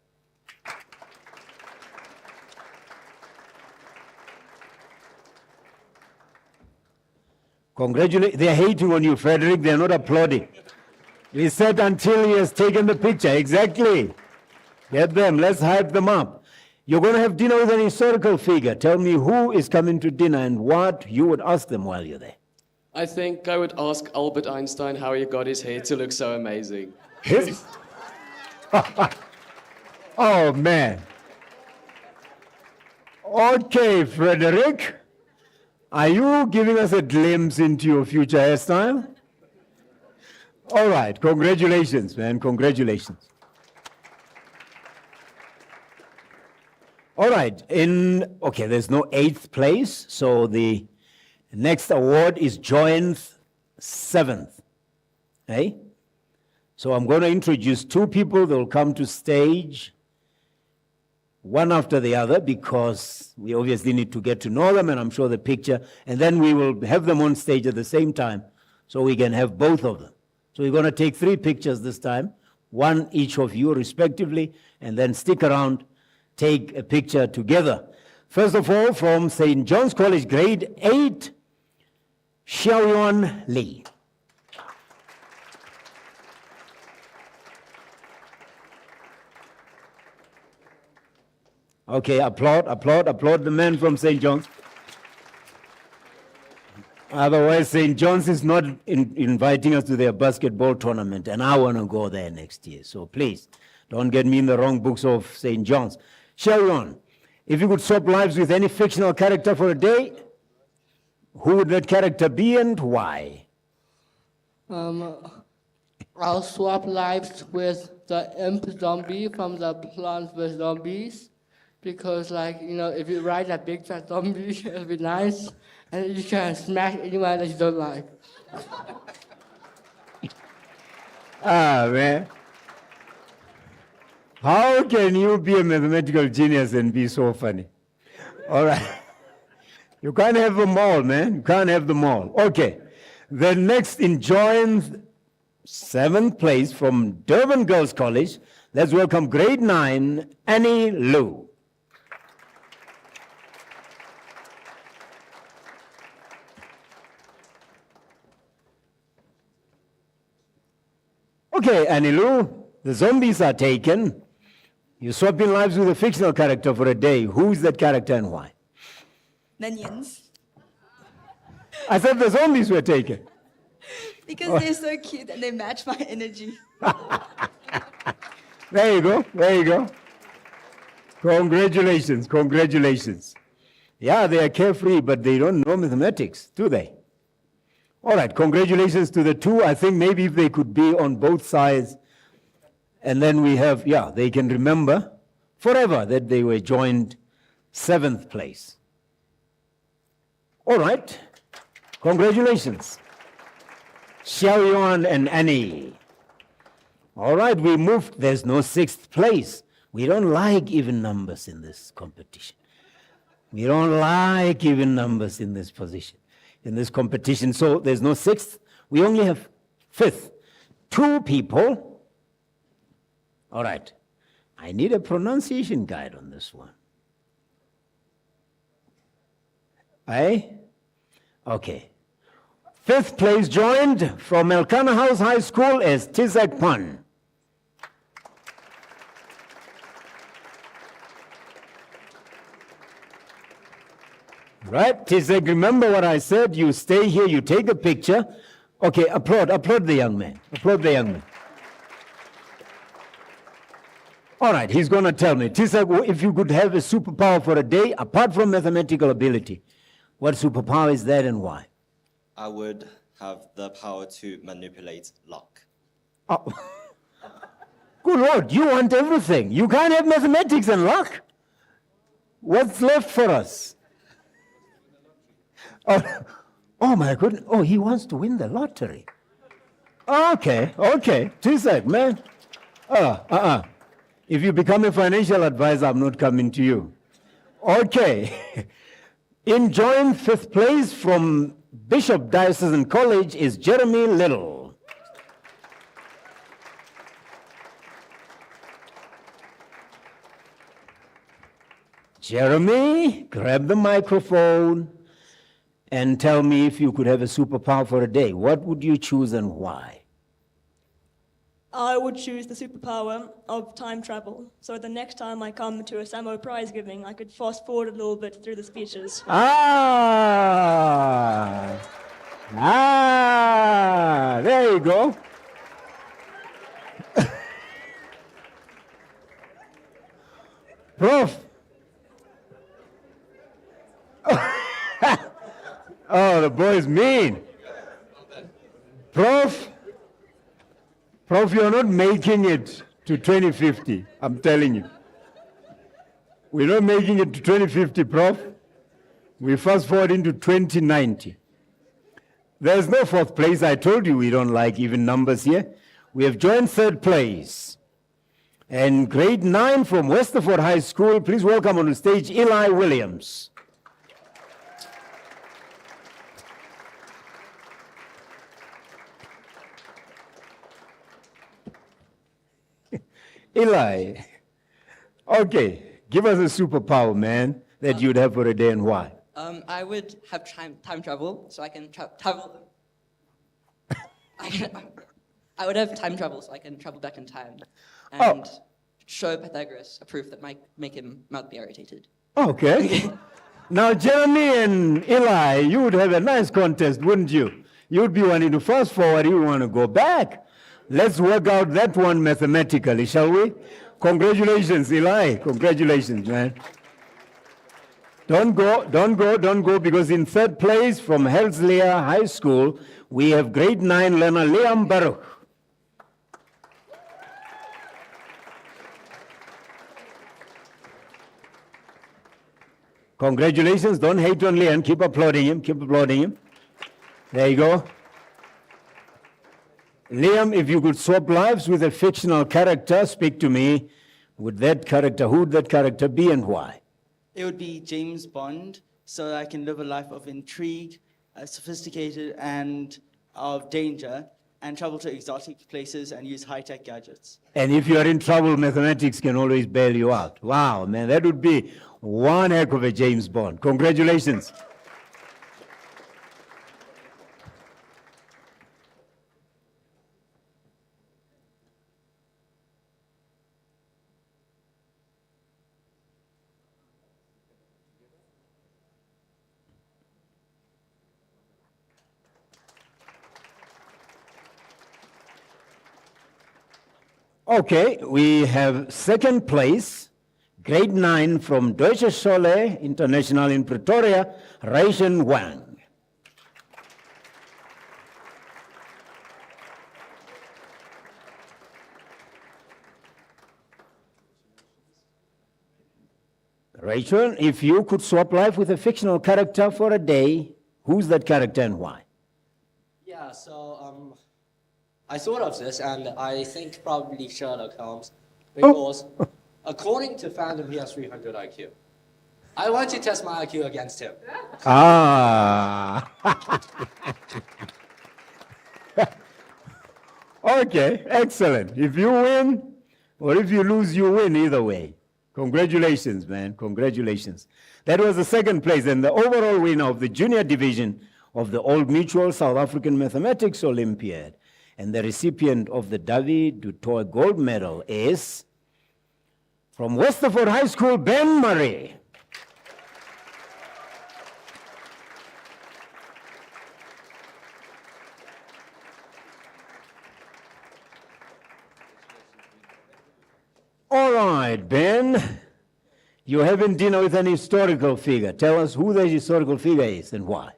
Congratulations. They're hating on you, Frederick. They're not applauding. We said until he has taken the picture. Exactly. Get them. Let's hype them up. You're going to have dinner with an historical figure. Tell me who is coming to dinner and what you would ask them while you're there. I think I would ask Albert Einstein how he got his hair to look so amazing. His? Oh, man. Okay, Frederick. Are you giving us a glimpse into your future hairstyle? All right. Congratulations, man. Congratulations. All right. Okay, there's no 8th place, so the next award is joint 7th. Okay? So I'm going to introduce two people that will come to stage one after the other because we obviously need to get to know them, and I'm sure the picture, and then we will have them on stage at the same time so we can have both of them. So we're going to take 3 pictures this time, one each of you respectively, and then stick around, take a picture together. First of all, from St. John's College, grade 8, Xiaoyuan Li. Okay, applaud the man from St. John's. Otherwise, St. John's is not inviting us to their basketball tournament, and I want to go there next year. So please, don't get me in the wrong books of St. John's. Xiaoyuan, If you could swap lives with any fictional character for a day, who would that character be and why? I'll swap lives with the imp zombie from the Plants vs. Zombies. Because, like, you know, if you ride that big fat zombie, it'll be nice. And you can smash anyone that you don't like. Ah, man. How can you be a mathematical genius and be so funny? All right. You can't have them all, man. You can't have them all. Okay. The next enjoying 7th place from Durban Girls College. Let's welcome grade 9, Annie Lou. Okay, Annie Lou, the zombies are taken. You swap in lives with a fictional character for a day. Who's that character and why? Minions. I said the zombies were taken. Because they're so cute and they match my energy. There you go, there you go. Congratulations, congratulations. Yeah, they are carefree, but they don't know mathematics, do they? All right, congratulations to the two. I think maybe if they could be on both sides, and then we have, yeah, they can remember forever that they were joined 7th place. All right, congratulations. Xiaoyuan and Annie. All right, we moved. There's no 6th place. We don't like even numbers in this competition. We don't like even numbers in this position, in this competition. So there's no 6th. We only have 5th. 2 people. All right. I need a pronunciation guide on this one. Aye? Okay. 5th place joined from Elkanah House High School as Tizak Pan. Right, Tizak, remember what I said? You stay here, you take a picture. Okay, applaud the young man. Applaud the young man. All right, he's going to tell me. Tizak, if you could have a superpower for a day, apart from mathematical ability, what superpower is that and why? I would have the power to manipulate luck. Oh. Good Lord, you want everything. You can't have mathematics and luck. What's left for us? Oh my goodness. Oh, he wants to win the lottery. Okay. Tizak, man. If you become a financial advisor, I'm not coming to you. Okay. Enjoying 5th place from Bishop Diocesan College is Jeremy Little. Jeremy, grab the microphone and tell me if you could have a superpower for a day. What would you choose and why? I would choose the superpower of time travel. So the next time I come to a Samo prize giving, I could fast forward a little bit through the speeches. There you go. Prof. Oh, the boy's mean. Prof, you're not making it to 2050, I'm telling you. We're not making it to 2050, Prof. We fast forward into 2090. There's no 4th place. I told you we don't like even numbers here. We have joined 3rd place. And grade 9 from Westerford High School, please welcome on the stage Eli Williams. Eli, okay, give us a superpower, man, that you'd have for a day and why. I would have time travel, so I can travel. I would have time travel, so I can travel back in time and show Pythagoras a proof that might make him not be irritated. Okay. Now, Jeremy and Eli, you would have a nice contest, wouldn't you? You'd be wanting to fast forward, you want to go back. Let's work out that one mathematically, shall we? Congratulations, Eli. Congratulations, man. Don't go, because in third place from Herzliya High School, we have grade 9 learner Liam Baruch. Congratulations, don't hate on Liam, keep applauding him. There you go. Liam, if you could swap lives with a fictional character, speak to me. Who would that character be and why? It would be James Bond, so that I can live a life of intrigue, sophisticated and of danger, and travel to exotic places and use high-tech gadgets. And if you are in trouble, mathematics can always bail you out. Wow, man, that would be one heck of a James Bond. Congratulations. Okay, we have second place, grade 9 from Deutsche Schule International in Pretoria, Raishan Wang. Rachel, if you could swap life with a fictional character for a day, who's that character and why? Yeah, so I thought of this, and I think probably Sherlock Holmes, because according to fandom, he has 300 IQ. I want to test my IQ against him. Ah. Okay, excellent. If you win, or if you lose, you win either way. Congratulations, man, congratulations. That was the second place, and the overall winner of the junior division of the Old Mutual South African Mathematics Olympiad. And the recipient of the David du Toit Gold Medal is, from Westerford High School, Ben Murray. All right, Ben, you're having dinner with an historical figure. Tell us who the historical figure is and why.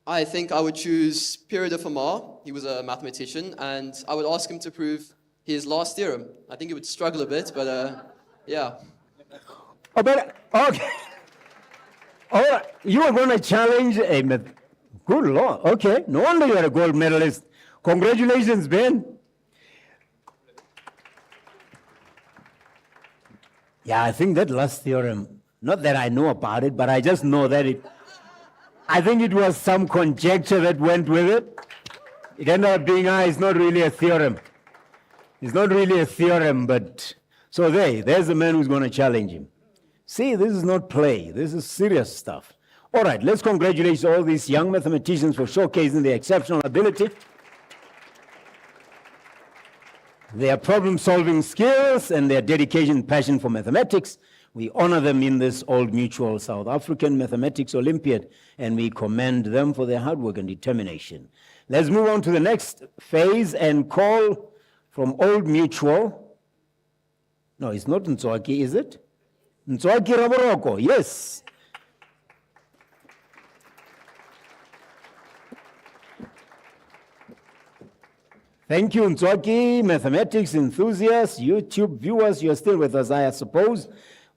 I think I would choose Pierre de Fermat. He was a mathematician, and I would ask him to prove his last theorem. I think he would struggle a bit, but yeah. Oh, but, okay. All right, you are going to challenge a good Lord. Okay, no wonder you're a gold medalist. Congratulations, Ben. Yeah, I think that last theorem, not that I know about it, but I just know that I think it was some conjecture that went with it. It ended up being, it's not really a theorem. It's not really a theorem, but, so there's the man who's going to challenge him. See, this is not play. This is serious stuff. All right, let's congratulate all these young mathematicians for showcasing their exceptional ability, their problem-solving skills, and their dedication and passion for mathematics. We honor them in this Old Mutual South African Mathematics Olympiad, and we commend them for their hard work and determination. Let's move on to the next phase and call from Old Mutual. No, it's not Ntswaki, is it? Ntswaki Raboroko, yes. Thank you, Ntswaki, mathematics enthusiasts, YouTube viewers, you're still with us, I suppose.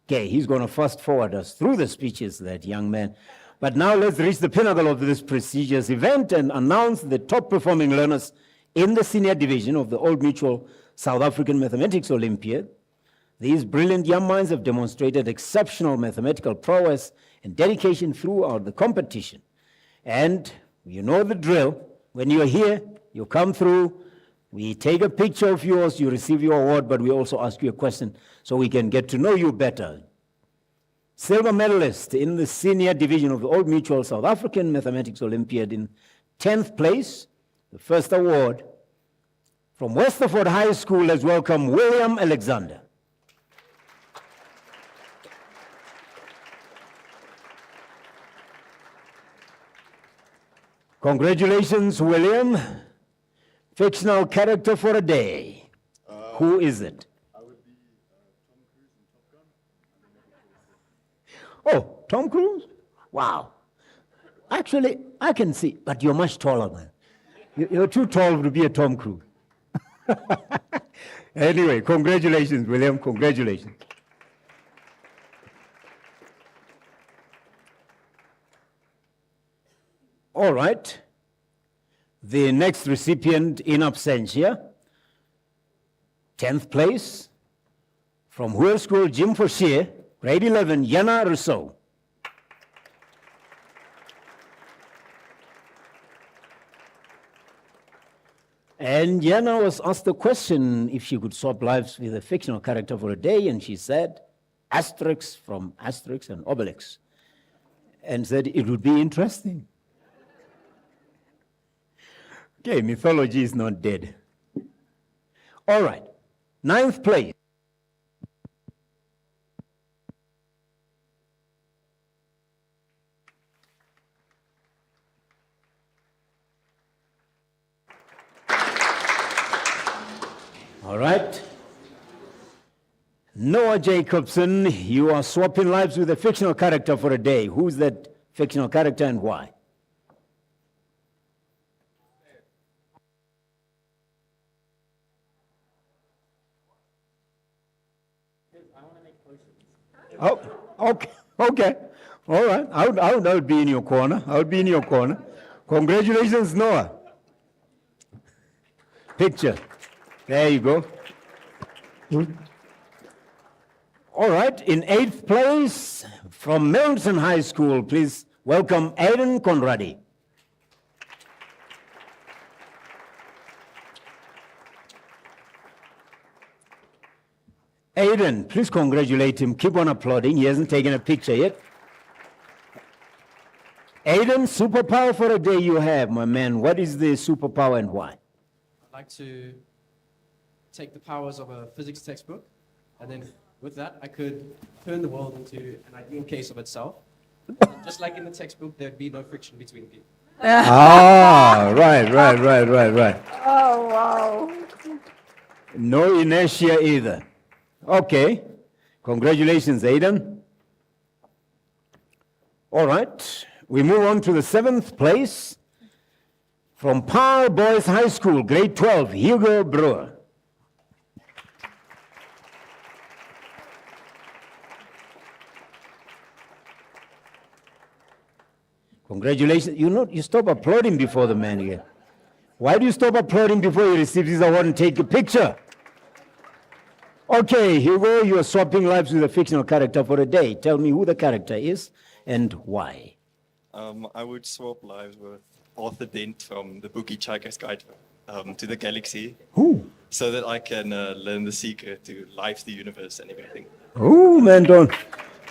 Okay, he's going to fast forward us through the speeches, that young man. But now let's reach the pinnacle of this prestigious event and announce the top performing learners in the senior division of the Old Mutual South African Mathematics Olympiad. These brilliant young minds have demonstrated exceptional mathematical prowess and dedication throughout the competition. And you know the drill. When you're here, you come through, we take a picture of yours, you receive your award, but we also ask you a question so we can get to know you better. Silver medalist in the senior division of the Old Mutual South African Mathematics Olympiad in 10th place, the first award. From Westerford High School, let's welcome William Alexander. Congratulations, William. Fictional character for a day. Who is it? Oh, Tom Cruise? Wow. Actually, I can see, but you're much taller, man. You're too tall to be a Tom Cruise. Anyway, congratulations, William. Congratulations. All right. The next recipient in absentia, 10th place, from Huel School, Jim Forsier, grade 11, Yana Rousseau. And Yana was asked the question if she could swap lives with a fictional character for a day, and she said, Asterix from Asterix and Obelix, and said it would be interesting. Okay, mythology is not dead. All right, 9th place. All right. Noah Jacobson, you are swapping lives with a fictional character for a day. Who's that fictional character and why? Oh, okay. All right. I would be in your corner. I would be in your corner. Congratulations, Noah. Picture. There you go. All right. In 8th place, from Milton High School, please welcome Aiden Conradi. Aiden, please congratulate him. Keep on applauding. He hasn't taken a picture yet. Aiden, superpower for a day you have, my man. What is the superpower and why? I'd like to take the powers of a physics textbook, and then with that, I could turn the world into an ideal case of itself. And just like in the textbook, there'd be no friction between people. Right. Oh, wow. No inertia either. Okay. Congratulations, Aiden. All right. We move on to the 7th place. From Par Boys High School, grade 12, Hugo Brewer. Congratulations. You stop applauding before the man here. Why do you stop applauding before you receive this award and take a picture? Okay, Hugo, you are swapping lives with a fictional character for a day. Tell me who the character is and why. I would swap lives with Arthur Dent from the book Hitchhiker's Guide to the Galaxy. Who? So that I can learn the secret to life, the universe, and everything. Oh, man,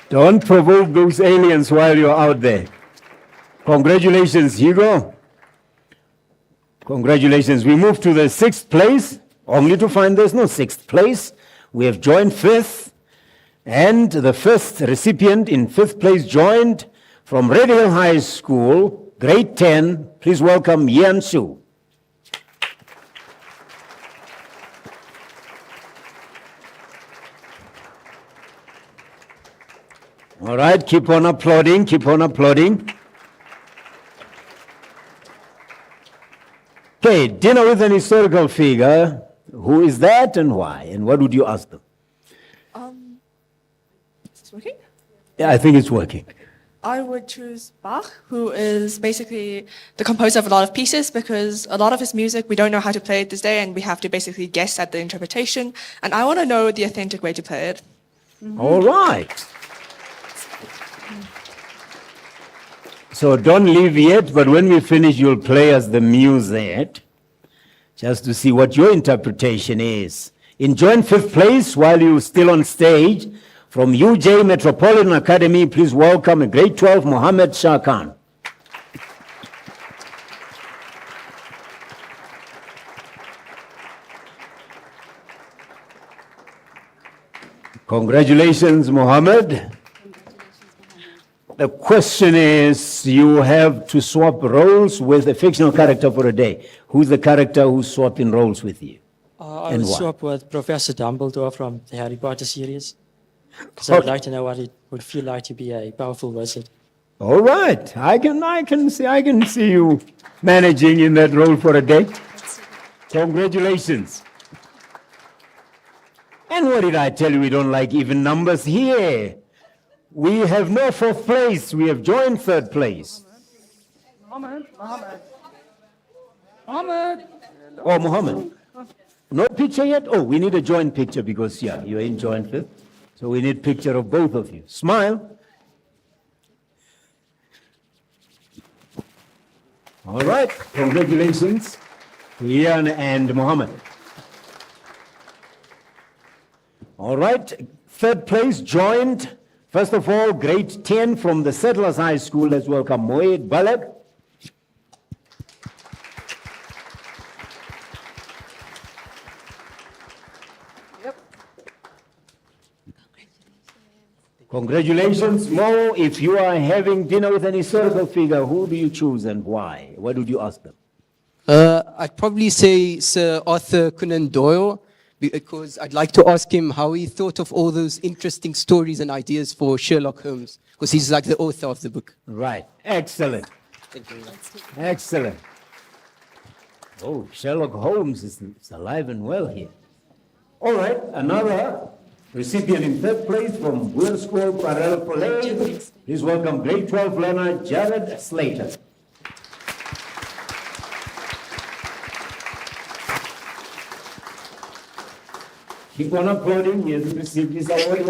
don't provoke those aliens while you're out there. Congratulations, Hugo. Congratulations. We move to the 6th place, only to find there's no 6th place. We have joined 5th, and the first recipient in 5th place joined from Red Hill High School, grade 10. Please welcome Yan Su. All right, keep on applauding, keep on applauding. Okay, dinner with an historical figure. Who is that and why? And what would you ask them? Is this working? Yeah, I think it's working. I would choose Bach, who is basically the composer of a lot of pieces, because a lot of his music we don't know how to play it this day, and we have to basically guess at the interpretation. And I want to know the authentic way to play it. All right. So don't leave yet, but when we finish, you'll play us the music, just to see what your interpretation is. Enjoy 5th place while you're still on stage. From UJ Metropolitan Academy, please welcome a grade 12, Mohammed Shah Khan. Congratulations, Mohammed. The question is, you have to swap roles with a fictional character for a day. Who's the character who's swapping roles with you? I would swap with Professor Dumbledore from the Harry Potter series. because I would like to know what it would feel like to be a powerful wizard. All right, I can see you managing in that role for a day. Congratulations. And what did I tell you? We don't like even numbers here. We have no fourth place. We have joined third place. Mohammed. Oh, Mohammed. No picture yet? Oh, we need a joint picture because, yeah, you're in joint fifth. So we need picture of both of you. Smile. All right. Congratulations, Ian and Mohammed. All right. Third place joined. First of all, grade 10 from the Settlers High School. Let's welcome Moed Balak. Congratulations, Mo. If you are having dinner with an historical figure, who do you choose and why? What would you ask them? I'd probably say Sir Arthur Conan Doyle, because I'd like to ask him how he thought of all those interesting stories and ideas for Sherlock Holmes, because he's like the author of the book. Right. Excellent. Thank you very much. Excellent. Oh, Sherlock Holmes is alive and well here. All right, another recipient in third place from Weir School, Parel Polay. Please welcome grade 12 learner Jared Slater. Keep on applauding. He has received his award.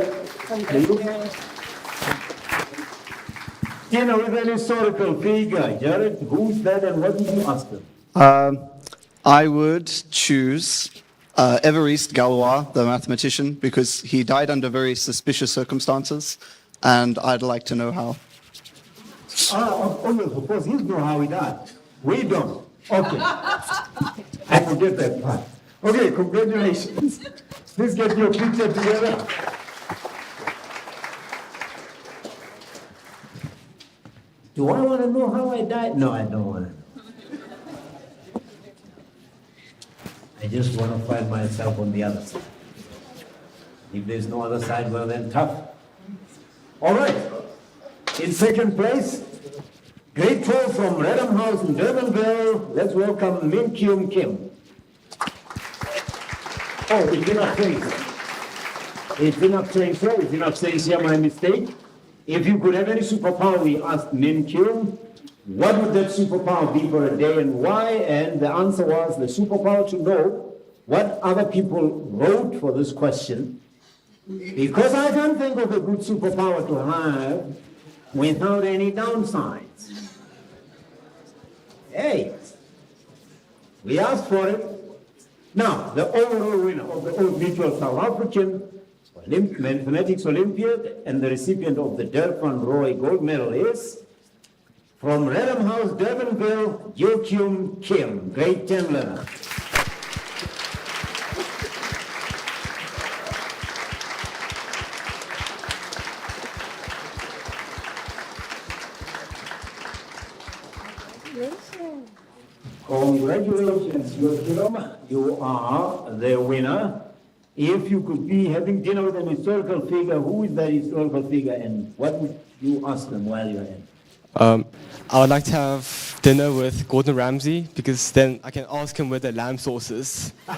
Dinner with an historical figure. Jared, who's that and what did you ask them? I would choose Évariste Galois, the mathematician, because he died under very suspicious circumstances, and I'd like to know how. Of course, he knows how he died. We don't. Okay. I forget that part. Okay, congratulations. Please get your picture together. Do I want to know how I died? No, I don't want to know. I just want to find myself on the other side. If there's no other side, well then tough. All right. In second place, grade 12 from Redham House in Durbanville. Let's welcome Min Kyung Kim. Oh, it's enough saying so. It's enough saying so. It's enough saying here, my mistake. If you could have any superpower, we asked Min Kyung, what would that superpower be for a day and why? And the answer was the superpower to know what other people wrote for this question. Because I can't think of a good superpower to have without any downsides. Hey, we asked for it. Now, the overall winner of the Old Mutual South African Mathematics Olympiad and the recipient of the Durban Roy Gold Medal is from Redham House, Durbanville, Joachim Kim, grade 10 learner. Congratulations, Joachim. You are the winner. If you could be having dinner with an historical figure, who is that historical figure and what would you ask them while you're in? I would like to have dinner with Gordon Ramsay because then I can ask him where the lamb sauce is. There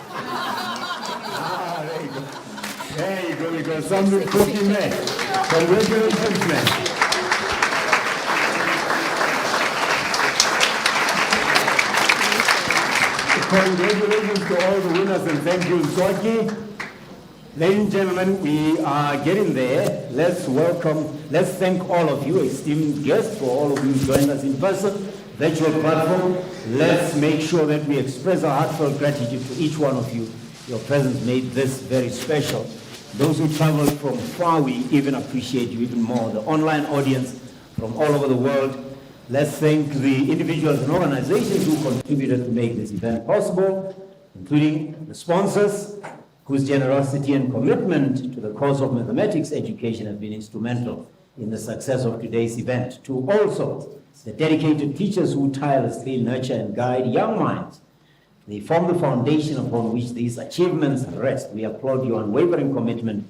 you go. There you go, because something cooking there. Congratulations, man. Congratulations to all the winners and thank you, Swaki. Ladies and gentlemen, we are getting there. Let's thank all of you, esteemed guests, for all of you who joined us in person, virtual platform. Let's make sure that we express our heartfelt gratitude to each one of you. Your presence made this very special. Those who traveled from far, we even appreciate you even more. The online audience from all over the world. Let's thank the individuals and organizations who contributed to make this event possible, including the sponsors, whose generosity and commitment to the cause of mathematics education have been instrumental in the success of today's event. To also the dedicated teachers who tirelessly nurture and guide young minds. They form the foundation upon which these achievements rest. We applaud your unwavering commitment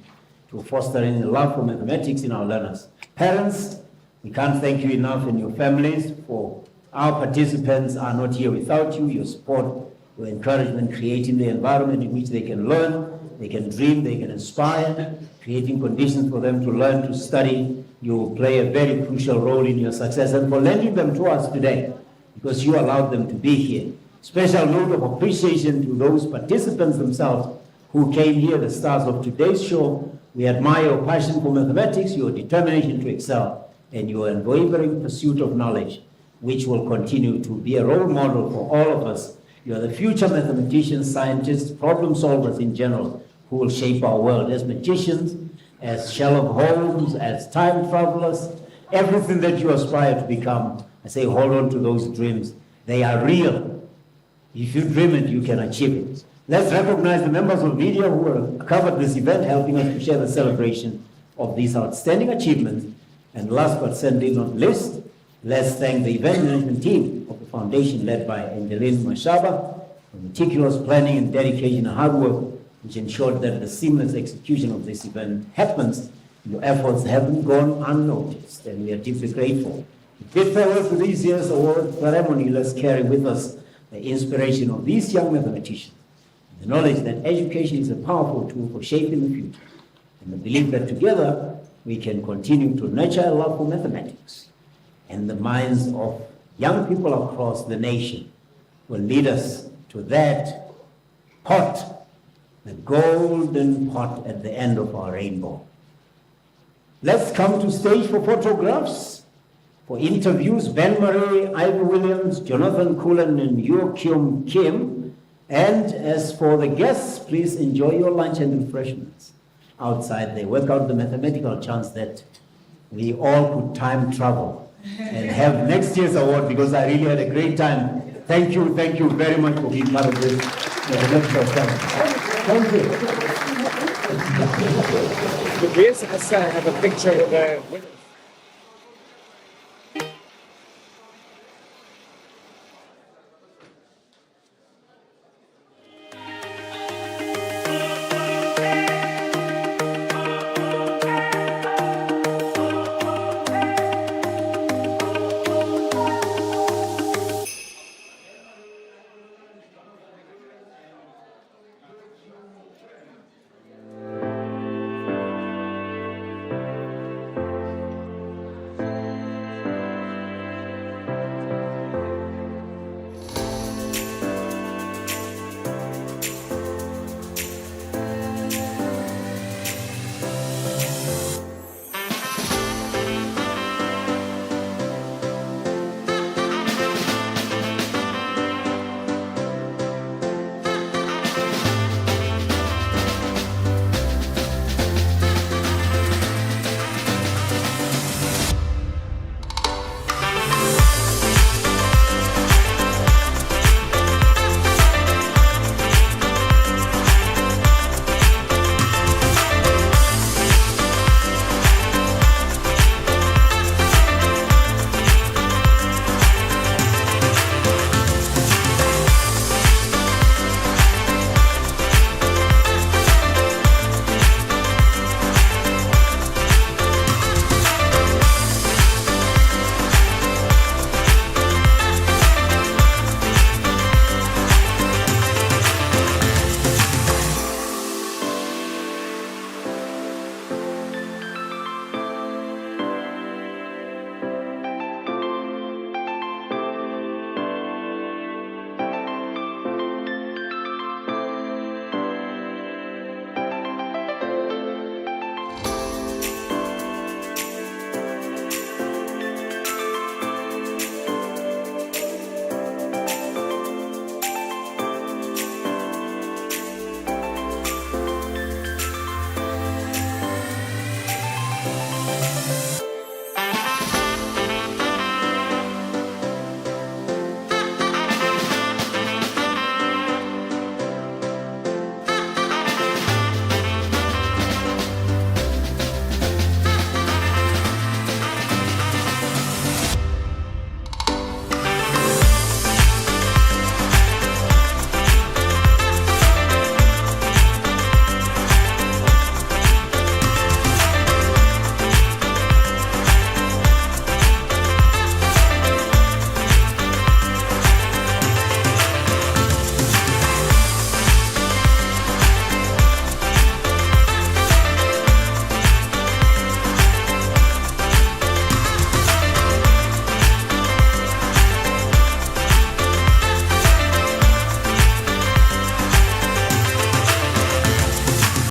to fostering a love for mathematics in our learners. Parents, we can't thank you enough and your families for our participants are not here without you, your support, your encouragement, creating the environment in which they can learn, they can dream, they can inspire, creating conditions for them to learn, to study. You play a very crucial role in your success and for lending them to us today because you allowed them to be here. Special note of appreciation to those participants themselves who came here, the stars of today's show. We admire your passion for mathematics, your determination to excel, and your unwavering pursuit of knowledge, which will continue to be a role model for all of us. You are the future mathematicians, scientists, problem solvers in general, who will shape our world as magicians, as Sherlock Holmes, as time travelers, everything that you aspire to become. I say hold on to those dreams. They are real. If you dream it, you can achieve it. Let's recognize the members of media who have covered this event, helping us to share the celebration of these outstanding achievements. And last but certainly not least, let's thank the event management team of the foundation led by Angeline Mashaba for meticulous planning and dedication and hard work, which ensured that the seamless execution of this event happens. Your efforts haven't gone unnoticed, and we are deeply grateful. Bid farewell to this year's award ceremony. Let's carry with us the inspiration of these young mathematicians, the knowledge that education is a powerful tool for shaping the future, and the belief that together we can continue to nurture a love for mathematics and the minds of young people across the nation will lead us to that pot, the golden pot at the end of our rainbow. Let's come to stage for photographs, for interviews. Ben Murray, Ivy Williams, Jonathan Cullen, and Yo-Kyum Kim. And as for the guests, please enjoy your lunch and refreshments outside. They work out the mathematical chance that we all could time travel and have next year's award, because I really had a great time. Thank you very much for being part of this. Thank you. Let's have a picture with the